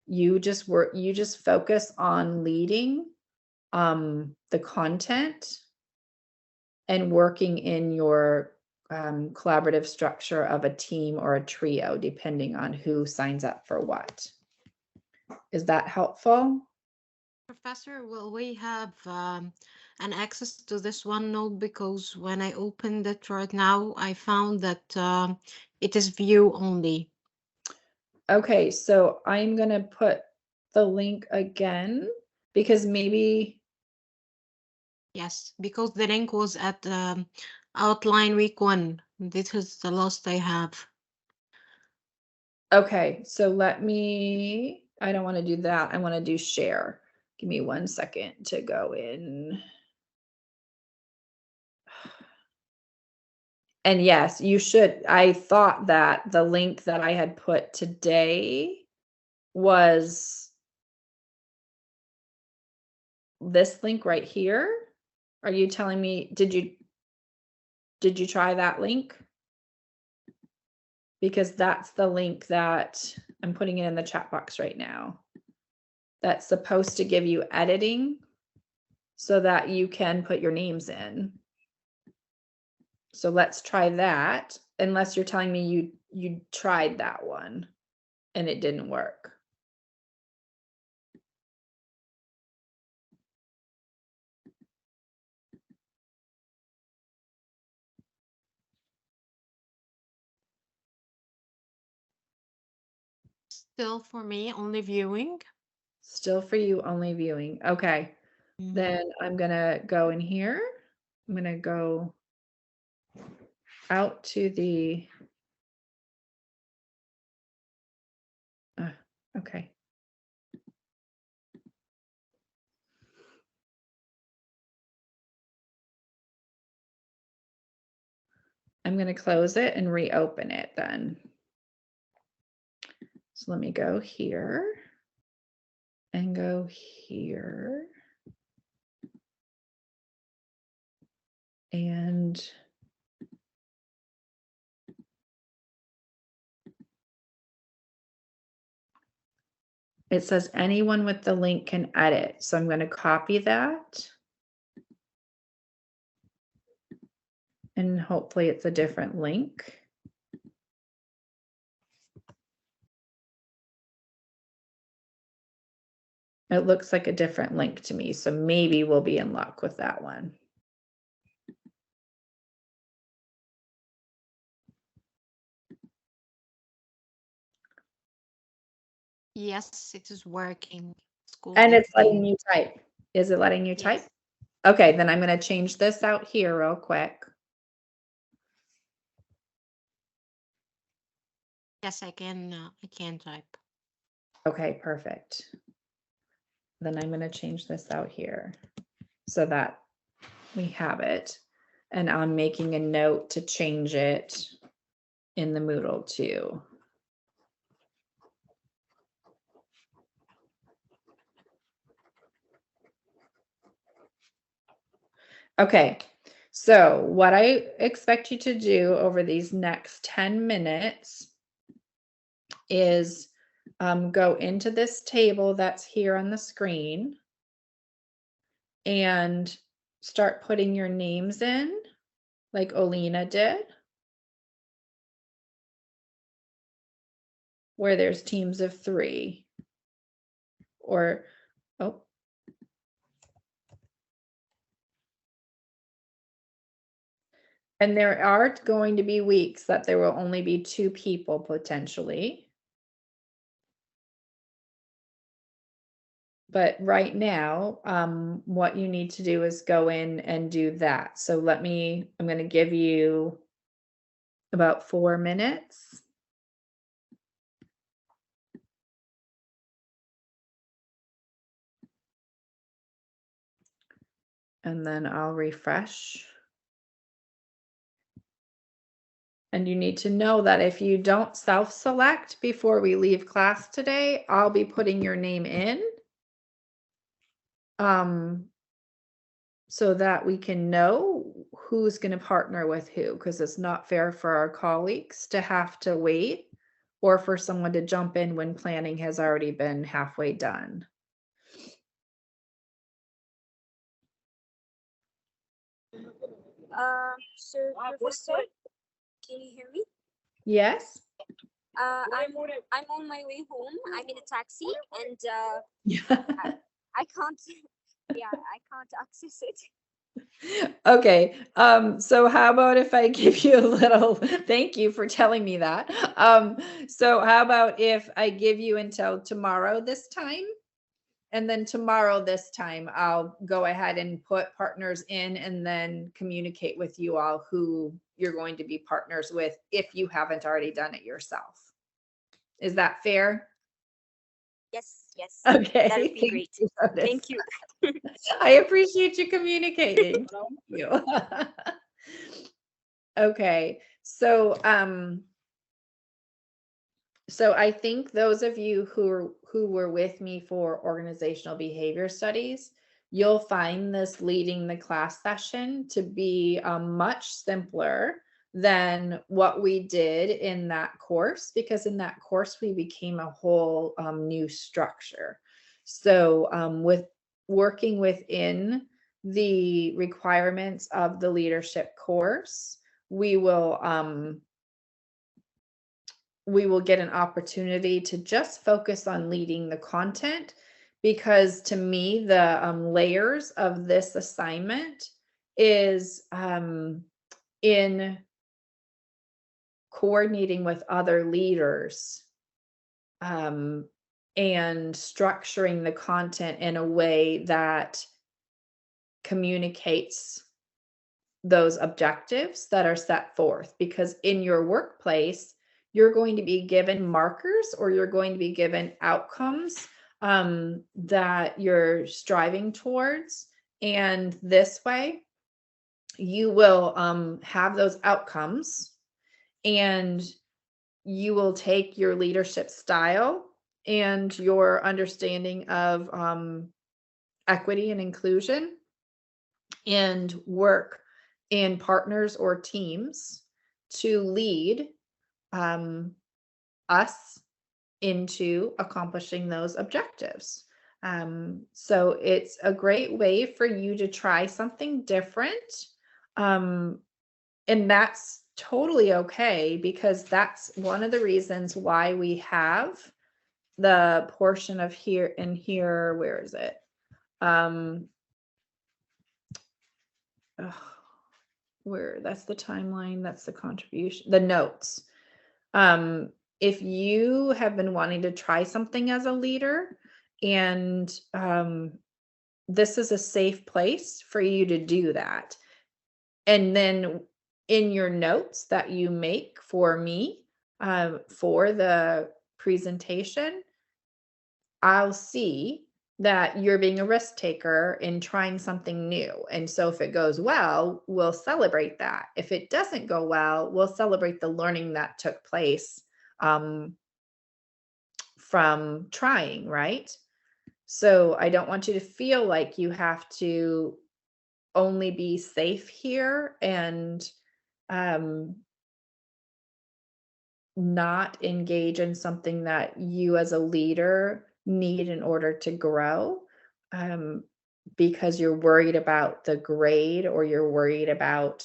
You just focus on leading the content and working in your collaborative structure of a team or a trio, depending on who signs up for what. Is that helpful? Professor, will we have an access to this OneNote? Because when I opened it right now, I found that it is view only. Okay, so I'm going to put the link again because maybe. Yes, because the link was at outline week 1. This is the last I have. Okay, so let me, I don't want to do that. I want to do share. Give me 1 second to go in. And yes, you should. I thought that the link that I had put today was this link right here. Are you telling me, did you try that link? Because that's the link that I'm putting it in the chat box right now. That's supposed to give you editing so that you can put your names in. So let's try that, unless you're telling me you tried that one and it didn't work. Still for me, only viewing. Still for you, only viewing. Okay. Then I'm gonna go in here. I'm gonna go out to the, okay. I'm gonna close it and reopen it then. So let me go here and go here. And it says anyone with the link can edit. So I'm going to copy that. And hopefully it's a different link. It looks like a different link to me. So maybe we'll be in luck with that one. Yes, it is working. And it's letting you type. Is it letting you type? Okay, then I'm going to change this out here real quick. Yes, I can type. Okay, perfect. Then I'm going to change this out here so that we have it. And I'm making a note to change it in the Moodle too. Okay, so what I expect you to do over these next 10 minutes is go into this table that's here on the screen and start putting your names in like Olina did, where there's teams of 3 or, oh. And there are going to be weeks that there will only be 2 people potentially. But right now, what you need to do is go in and do that. So I'm going to give you about 4 minutes. And then I'll refresh. And you need to know that if you don't self-select before we leave class today, I'll be putting your name in. So that we can know who's going to partner with who, because it's not fair for our colleagues to have to wait or for someone to jump in when planning has already been halfway done. So Professor, can you hear me? Yes. I'm on my way home. I'm in a taxi and I can't I can't access it. Okay. So how about if I give you a little, thank you for telling me that. So how about if I give you until tomorrow this time? And then tomorrow this time, I'll go ahead and put partners in and then communicate with you all who you're going to be partners with if you haven't already done it yourself. Is that fair? Yes, yes. Okay. That would be great. Thank you. I appreciate you communicating. Thank you. Okay. So I think those of you who were with me for organizational behavior studies, you'll find this leading the class session to be much simpler than what we did in that course, because in that course we became a whole new structure. So with working within the requirements of the leadership course, we will get an opportunity to just focus on leading the content, because to me, the layers of this assignment is in coordinating with other leaders and structuring the content in a way that communicates those objectives that are set forth. Because in your workplace, you're going to be given markers, or you're going to be given outcomes that you're striving towards. And this way, you will have those outcomes, and you will take your leadership style and your understanding of equity and inclusion and work in partners or teams to lead us into accomplishing those objectives. So it's a great way for you to try something different. And that's totally okay, because that's one of the reasons why we have the portion of here and here. Where is it? Where that's the timeline, that's the contribution, the notes. If you have been wanting to try something as a leader, and this is a safe place for you to do that. And then in your notes that you make for me for the presentation, I'll see that you're being a risk taker in trying something new. And so if it goes well, we'll celebrate that. If it doesn't go well, we'll celebrate the learning that took place from trying, right? So I don't want you to feel like you have to only be safe here and not engage in something that you as a leader need in order to grow, because you're worried about the grade, or you're worried about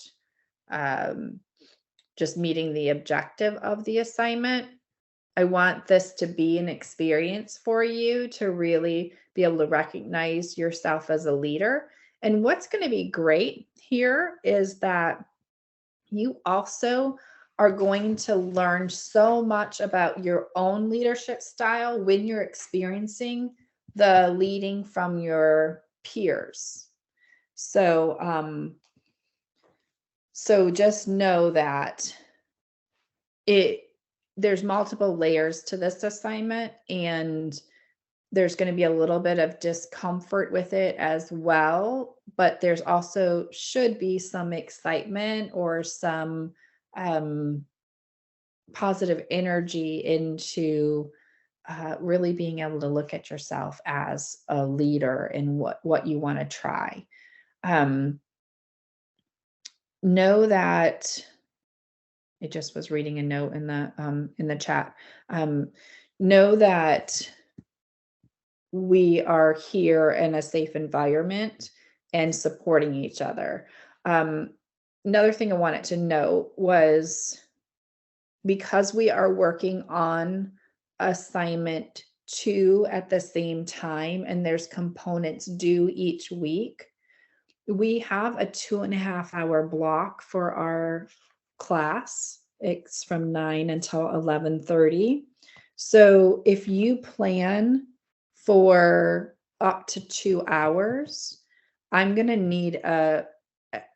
just meeting the objective of the assignment. I want this to be an experience for you to really be able to recognize yourself as a leader. And what's going to be great here is that you also are going to learn so much about your own leadership style when you're experiencing the leading from your peers. So, so just know that there's multiple layers to this assignment, and there's going to be a little bit of discomfort with it as well, but there's also should be some excitement or some positive energy into really being able to look at yourself as a leader and what you want to try. Know that it just was reading a note in the chat. Know that we are here in a safe environment and supporting each other. Another thing I wanted to note was, because we are working on assignment 2 at the same time and there's components due each week, we have a 2.5-hour block for our class. It's from 9 until 11:30. So if you plan for up to 2 hours, I'm going to need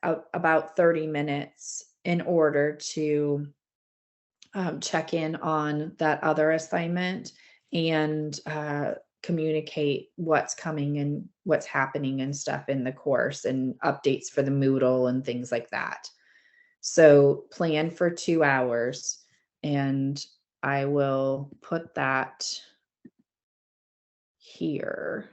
about 30 minutes in order to check in on that other assignment and communicate what's coming and what's happening and stuff in the course and updates for the Moodle and things like that. So plan for 2 hours, and I will put that here.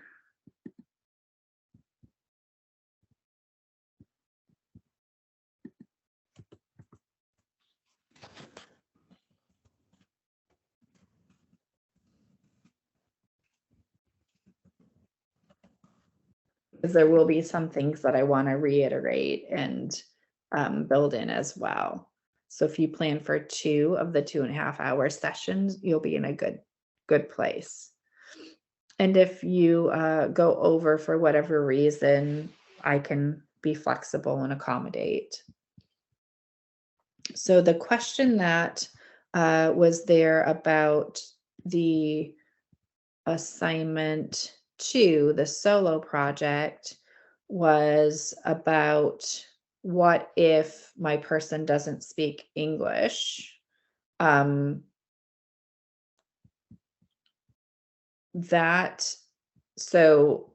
Because there will be some things that I want to reiterate and build in as well. So if you plan for 2 of the 2.5-hour sessions, you'll be in a good place. And if you go over for whatever reason, I can be flexible and accommodate. So the question that was there about the assignment 2, the solo project, was about what if my person doesn't speak English. So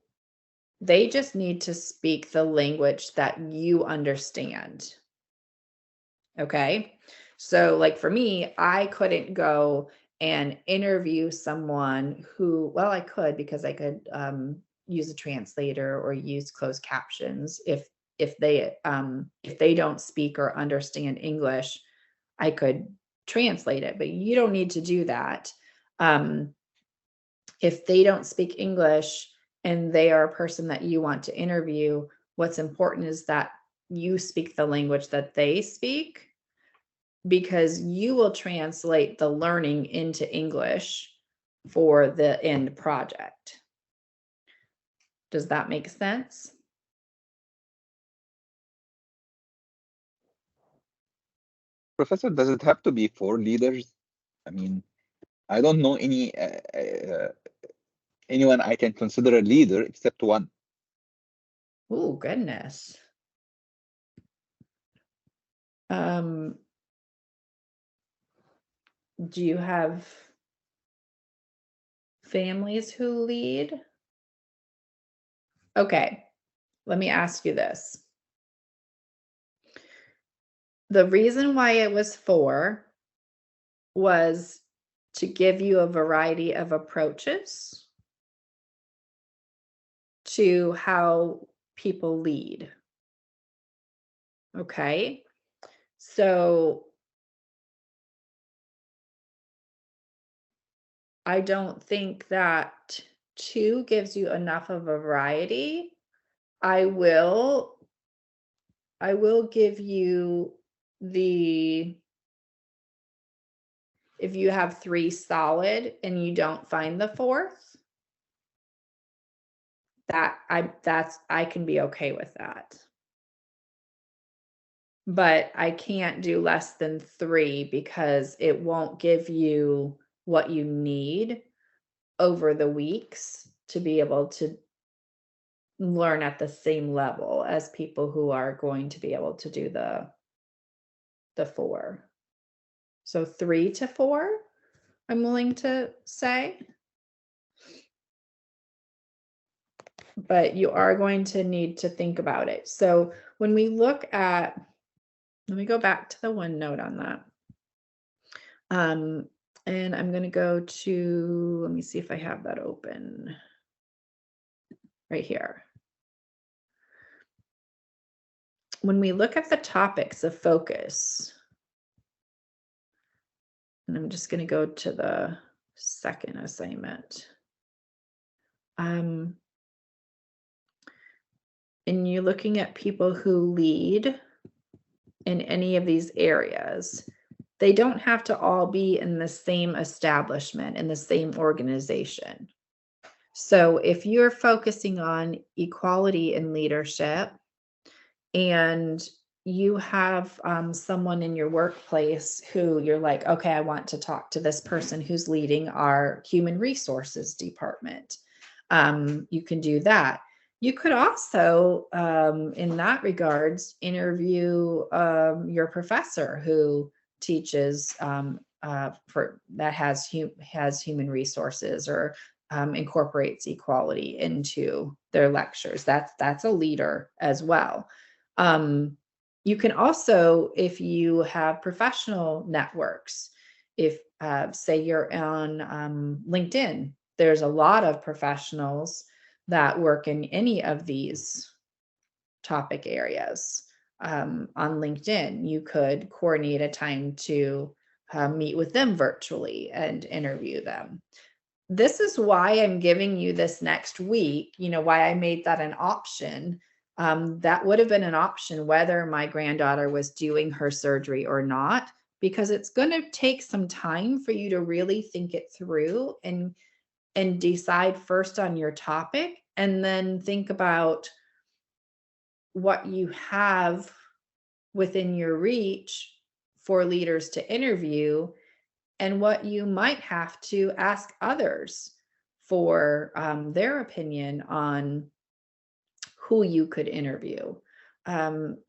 they just need to speak the language that you understand. Okay. So like for me, I couldn't go and interview someone who, well, I could, because I could use a translator or use closed captions. If they don't speak or understand English, I could translate it, but you don't need to do that. If they don't speak English and they are a person that you want to interview, what's important is that you speak the language that they speak, because you will translate the learning into English for the end project. Does that make sense? Professor, does it have to be 4 leaders? I mean, I don't know anyone I can consider a leader except one. Oh, goodness. Do you have families who lead? Okay, let me ask you this. The reason why it was 4 was to give you a variety of approaches to how people lead. Okay, so I don't think that 2 gives you enough of a variety. I will give you if you have 3 solid and you don't find the 4th, I can be okay with that. But I can't do less than 3 because it won't give you what you need over the weeks to be able to learn at the same level as people who are going to be able to do the 4. So 3 to 4, I'm willing to say. but you are going to need to think about it. So when we look at, let me go back to the OneNote on that. And I'm going to go to, let me see if I have that open right here. When we look at the topics of focus, and I'm just going to go to the second assignment. And you're looking at people who lead in any of these areas. They don't have to all be in the same establishment, in the same organization. So if you're focusing on equality in leadership and you have someone in your workplace who you're like, okay, I want to talk to this person who's leading our human resources department. You can do that. You could also, in that regards, interview your professor who teaches for that has human resources or incorporates equality into their lectures. That's a leader as well. You can also, if you have professional networks, if say you're on LinkedIn, there's a lot of professionals that work in any of these topic areas. On LinkedIn, you could coordinate a time to meet with them virtually and interview them. This is why I'm giving you this next week, you know, why I made that an option. That would have been an option whether my granddaughter was doing her surgery or not, because it's going to take some time for you to really think it through and decide first on your topic, and then think about what you have within your reach for leaders to interview and what you might have to ask others for their opinion on who you could interview.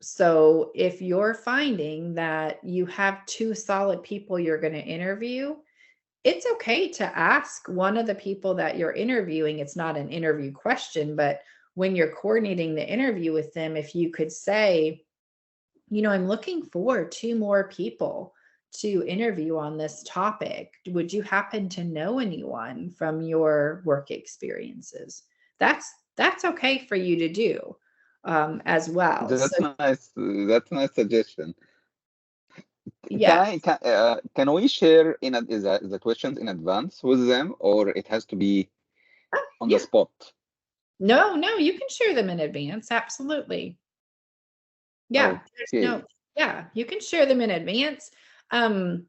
So if you're finding that you have 2 solid people you're going to interview, it's okay to ask one of the people that you're interviewing. It's not an interview question, but when you're coordinating the interview with them, if you could say, you know, I'm looking for 2 more people to interview on this topic. Would you happen to know anyone from your work experiences? That's okay for you to do as well. That's nice. That's a nice suggestion. Yeah. Can we share the questions in advance with them, or it has to be on the spot? No, you can share them in advance. Absolutely. Yeah. Okay. You can share them in advance. You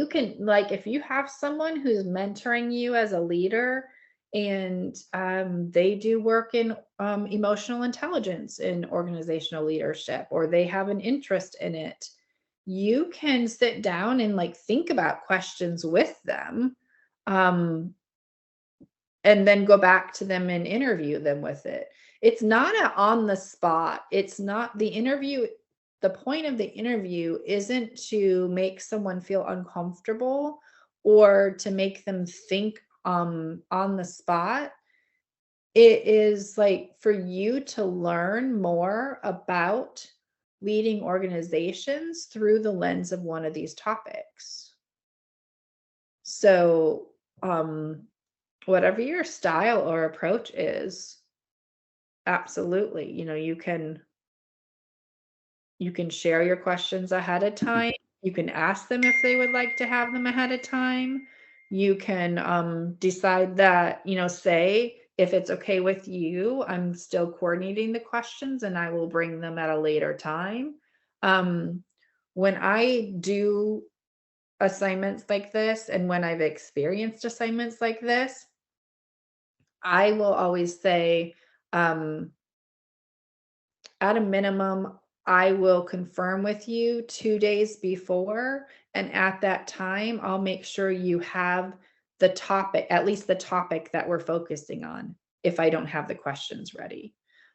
can, like, if you have someone who's mentoring you as a leader and they do work in emotional intelligence in organizational leadership, or they have an interest in it, you can sit down and like think about questions with them, and then go back to them and interview them with it. It's not on the spot. It's not the interview. The point of the interview isn't to make someone feel uncomfortable or to make them think on the spot. It is like for you to learn more about leading organizations through the lens of one of these topics. So, whatever your style or approach is, absolutely, you know, you can share your questions ahead of time. You can ask them if they would like to have them ahead of time. You can decide that, you know, say, if it's okay with you, I'm still coordinating the questions and I will bring them at a later time. When I do assignments like this, and when I've experienced assignments like this, I will always say, at a minimum, I will confirm with you 2 days before, and at that time, I'll make sure you have the topic, at least the topic that we're focusing on, if I don't have the questions ready.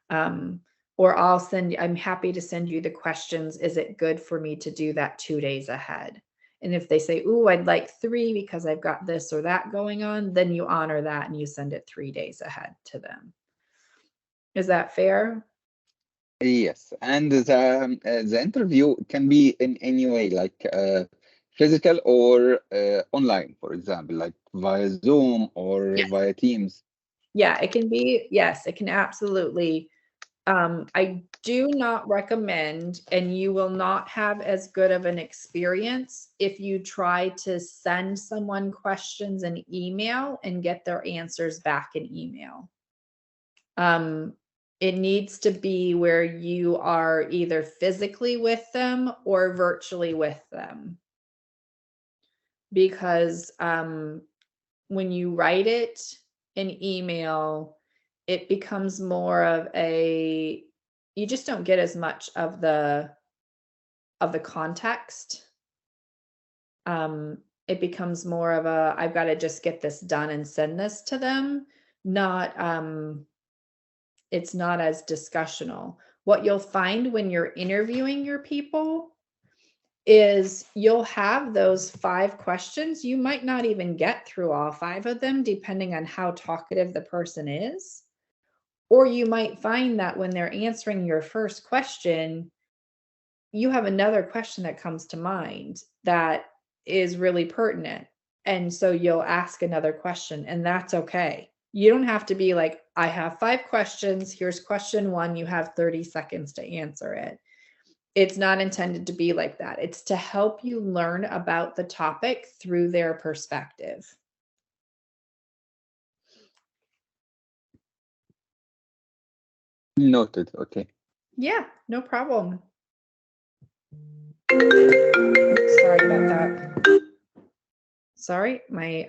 Or I'm happy to send you the questions. Is it good for me to do that 2 days ahead? And if they say, ooh, I'd like 3 because I've got this or that going on, then you honor that and you send it 3 days ahead to them. Is that fair? Yes, and the interview can be in any way, like physical or online, for example, like via Zoom or via Teams. Yeah, it can be. Yes, it can absolutely. I do not recommend, and you will not have as good of an experience if you try to send someone questions in email and get their answers back in email. It needs to be where you are either physically with them or virtually with them. Because when you write it in email, it becomes more of a, you just don't get as much of the context. It becomes more of a, I've got to just get this done and send this to them, not it's not as discussional. What you'll find when you're interviewing your people is you'll have those 5 questions. You might not even get through all 5 of them, depending on how talkative the person is. Or you might find that when they're answering your first question, you have another question that comes to mind that is really pertinent. And so you'll ask another question, and that's okay. You don't have to be like, I have 5 questions. Here's question 1. You have 30 seconds to answer it. It's not intended to be like that. It's to help you learn about the topic through their perspective. Noted. Okay. Yeah, no problem. Sorry about that. Sorry, my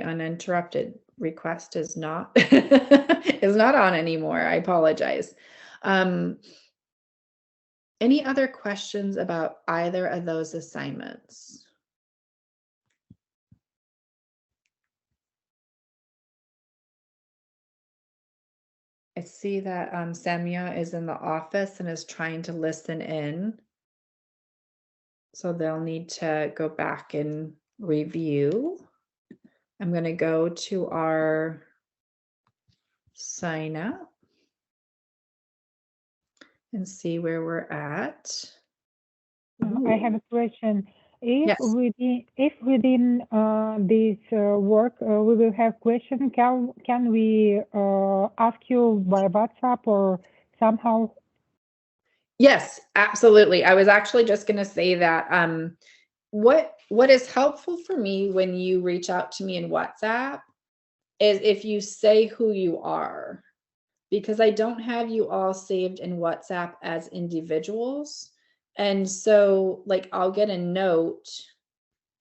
uninterrupted request is not is not on anymore. I apologize. Any other questions about either of those assignments? I see that Samia is in the office and is trying to listen in. So they'll need to go back and review. I'm going to go to our sign up and see where we're at. I have a question. If Yes. within this work we will have questions, can we ask you by WhatsApp or somehow? Yes, absolutely. I was actually just going to say that what is helpful for me when you reach out to me in WhatsApp is if you say who you are, because I don't have you all saved in WhatsApp as individuals. And so like I'll get a note,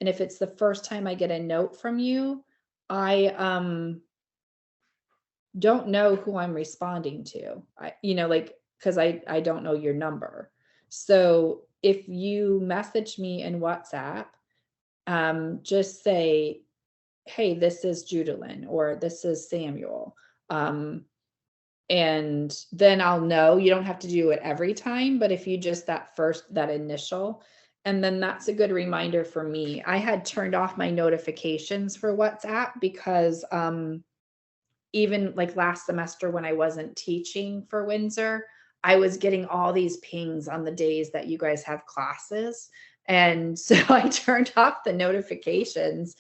and if it's the first time I get a note from you, I don't know who I'm responding to. Because I don't know your number. So if you message me in WhatsApp, just say, hey, this is Judalyn, or this is Samuel. And then I'll know. You don't have to do it every time, but if you just that initial, and then that's a good reminder for me. I had turned off my notifications for WhatsApp because even like last semester when I wasn't teaching for Windsor, I was getting all these pings on the days that you guys have classes. And so I turned off the notifications.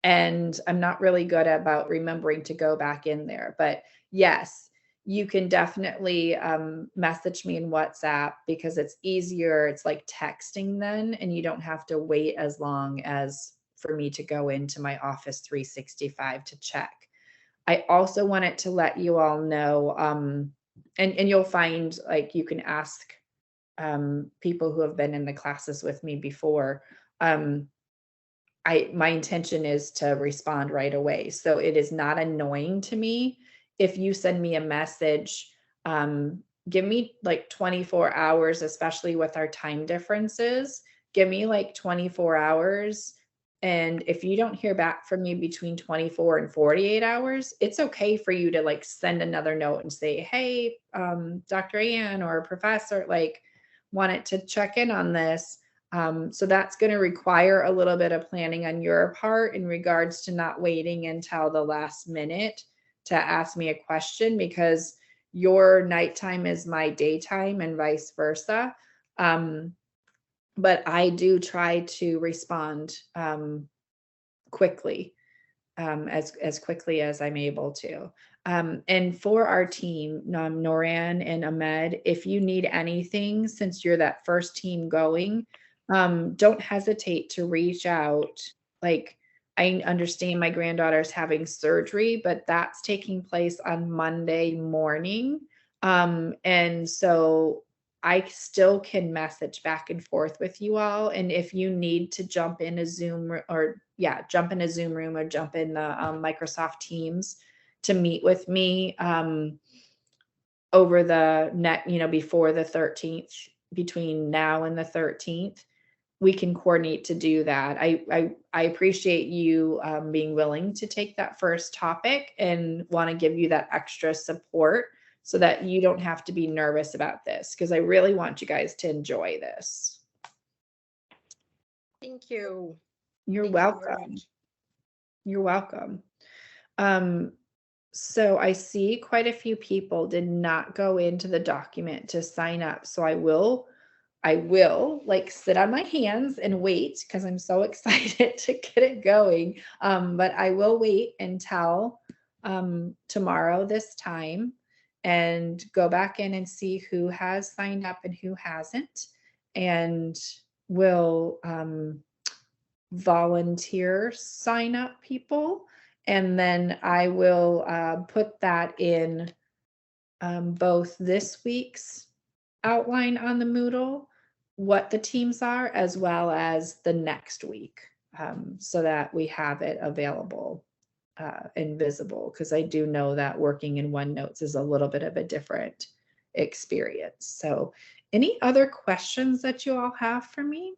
And I'm not really good about remembering to go back in there. But yes, you can definitely message me in WhatsApp because it's easier. It's like texting then, and you don't have to wait as long as for me to go into my Office 365 to check. I also wanted to let you all know, and you'll find like you can ask people who have been in the classes with me before. My intention is to respond right away. So it is not annoying to me if you send me a message. Give me like 24 hours, especially with our time differences. Give me like 24 hours. And if you don't hear back from me between 24 and 48 hours, it's okay for you to like send another note and say, hey, Dr. Ann or Professor, like, wanted to check in on this. So that's going to require a little bit of planning on your part in regards to not waiting until the last minute to ask me a question, because your nighttime is my daytime and vice versa. But I do try to respond quickly, as quickly as I'm able to. And for our team, Noran and Ahmed, if you need anything, since you're that first team going, don't hesitate to reach out. Like, I understand my granddaughter's having surgery, but that's taking place on Monday morning. And so I still can message back and forth with you all. And if you need to jump in a Zoom or jump in a Zoom room or jump in the Microsoft Teams to meet with me over the net, before the 13th, between now and the 13th, we can coordinate to do that. I appreciate you being willing to take that first topic and want to give you that extra support so that you don't have to be nervous about this, because I really want you guys to enjoy this. Thank you. You're Thank you very welcome. much. You're welcome. So I see quite a few people did not go into the document to sign up. So I will like sit on my hands and wait, because I'm so excited to get it going. But I will wait until tomorrow this time and go back in and see who has signed up and who hasn't, and will volunteer sign up people. And then I will put that in both this week's outline on the Moodle, what the teams are, as well as the next week, so that we have it available and visible, because I do know that working in OneNotes is a little bit of a different experience. So any other questions that you all have for me?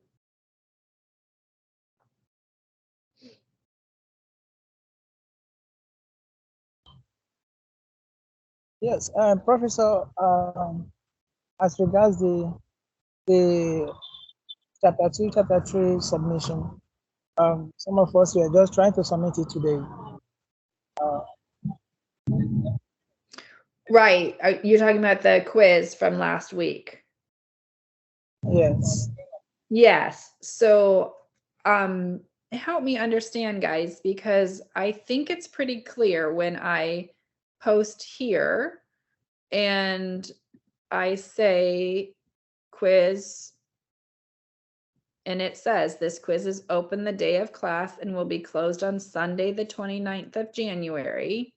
Yes, Professor, as regards the chapter 2, chapter 3 submission, some of us were just trying to submit it today. Right. You're talking about the quiz from last week. Yes. Yes. So help me understand, guys, because I think it's pretty clear when I post here and I say quiz, and it says this quiz is open the day of class and will be closed on Sunday, the 29th of January.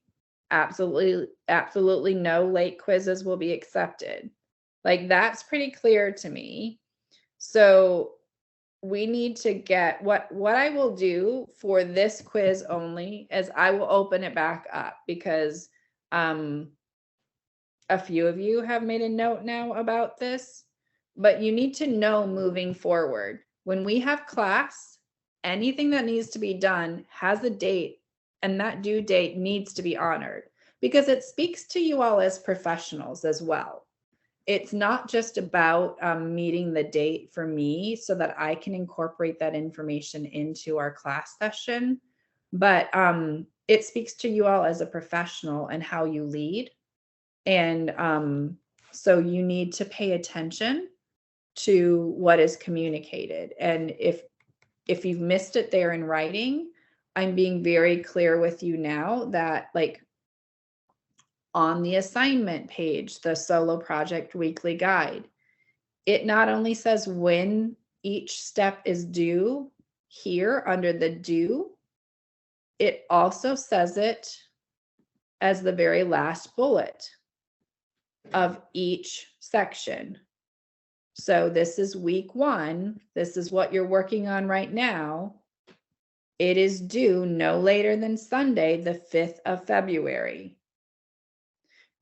Absolutely no late quizzes will be accepted. Like, that's pretty clear to me. So we need to get what I will do for this quiz only is I will open it back up, because a few of you have made a note now about this, but you need to know moving forward, when we have class, anything that needs to be done has a date, and that due date needs to be honored, because it speaks to you all as professionals as well. It's not just about meeting the date for me so that I can incorporate that information into our class session, but it speaks to you all as a professional and how you lead. And so you need to pay attention to what is communicated. And if you've missed it there in writing, I'm being very clear with you now that, like, on the assignment page, the Solo Project Weekly Guide, it not only says when each step is due here under the due, it also says it as the very last bullet of each section. So this is week 1. This is what you're working on right now. It is due no later than Sunday, the 5th of February.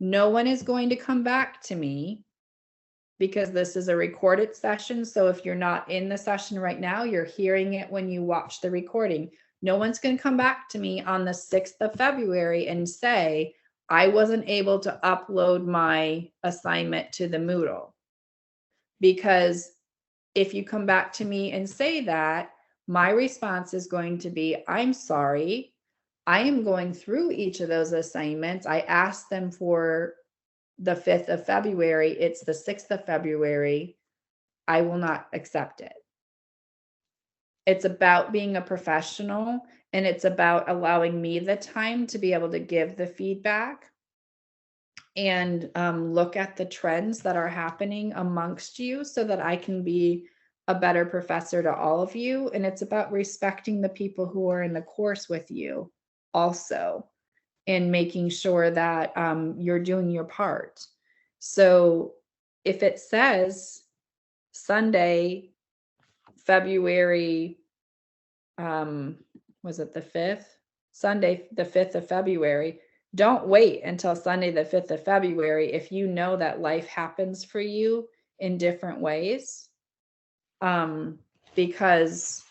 No one is going to come back to me, because this is a recorded session. So if you're not in the session right now, you're hearing it when you watch the recording. No one's going to come back to me on the 6th of February and say, I wasn't able to upload my assignment to the Moodle. because if you come back to me and say that, my response is going to be, I'm sorry. I am going through each of those assignments. I asked them for the 5th of February. It's the 6th of February. I will not accept it. It's about being a professional, and it's about allowing me the time to be able to give the feedback and look at the trends that are happening amongst you so that I can be a better professor to all of you. And it's about respecting the people who are in the course with you also, and making sure that you're doing your part. So if it says Sunday, February, was it the 5th? Sunday, the 5th of February. Don't wait until Sunday, the 5th of February, if you know that life happens for you in different ways, because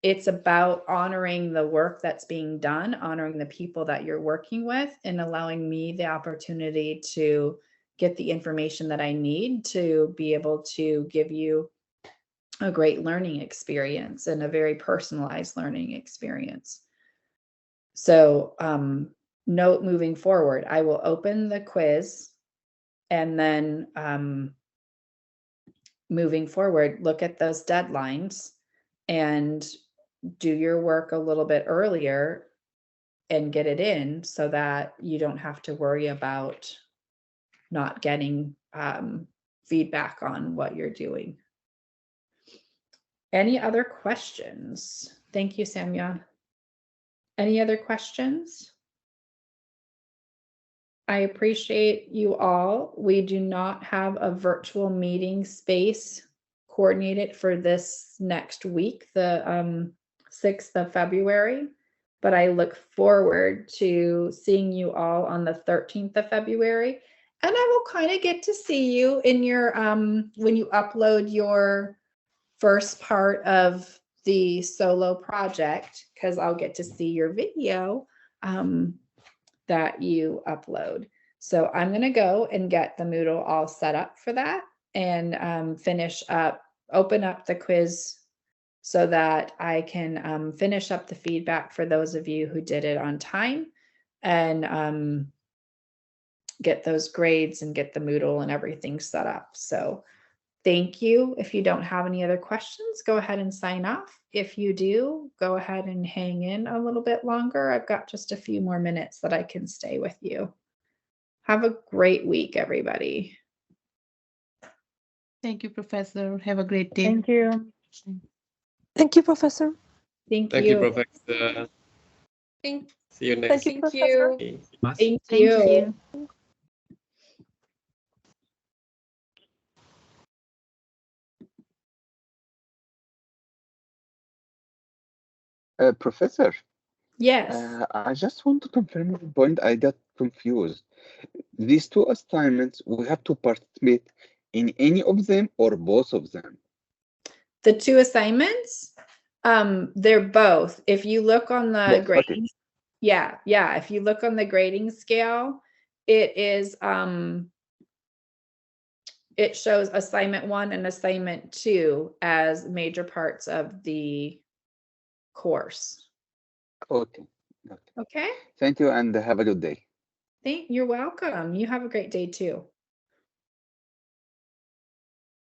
it's about honoring the work that's being done, honoring the people that you're working with, and allowing me the opportunity to get the information that I need to be able to give you a great learning experience and a very personalized learning experience. So note moving forward, I will open the quiz, and then moving forward, look at those deadlines and do your work a little bit earlier and get it in so that you don't have to worry about not getting feedback on what you're doing. Any other questions? Thank you, Samya. Any other questions? I appreciate you all. We do not have a virtual meeting space coordinated for this next week, the 6th of February, but I look forward to seeing you all on the 13th of February. And I will kind of get to see you in your, when you upload your first part of the solo project, because I'll get to see your video that you upload. So I'm going to go and get the Moodle all set up for that, and finish up, open up the quiz so that I can finish up the feedback for those of you who did it on time, and get those grades and get the Moodle and everything set up. So thank you. If you don't have any other questions, go ahead and sign off. If you do, go ahead and hang in a little bit longer. I've got just a few more minutes that I can stay with you. Have a great week, everybody. Thank you, Professor. Have a great day. Thank you. Thank you, Professor. Thank Thank you. you, Professor. See you next Thank you, Thank you. Professor. Thank Thank you. you. Professor, Yes. I just want to confirm the point. I got confused. These two assignments, we have to participate in any of them or both of them? The two assignments, they're both. If you look on the Both, grading, okay. yeah. If you look on the grading scale, it is it shows assignment 1 and assignment 2 as major parts of the course. Okay. Okay. Okay. Thank you and have a good day. You're welcome. You have a great day too.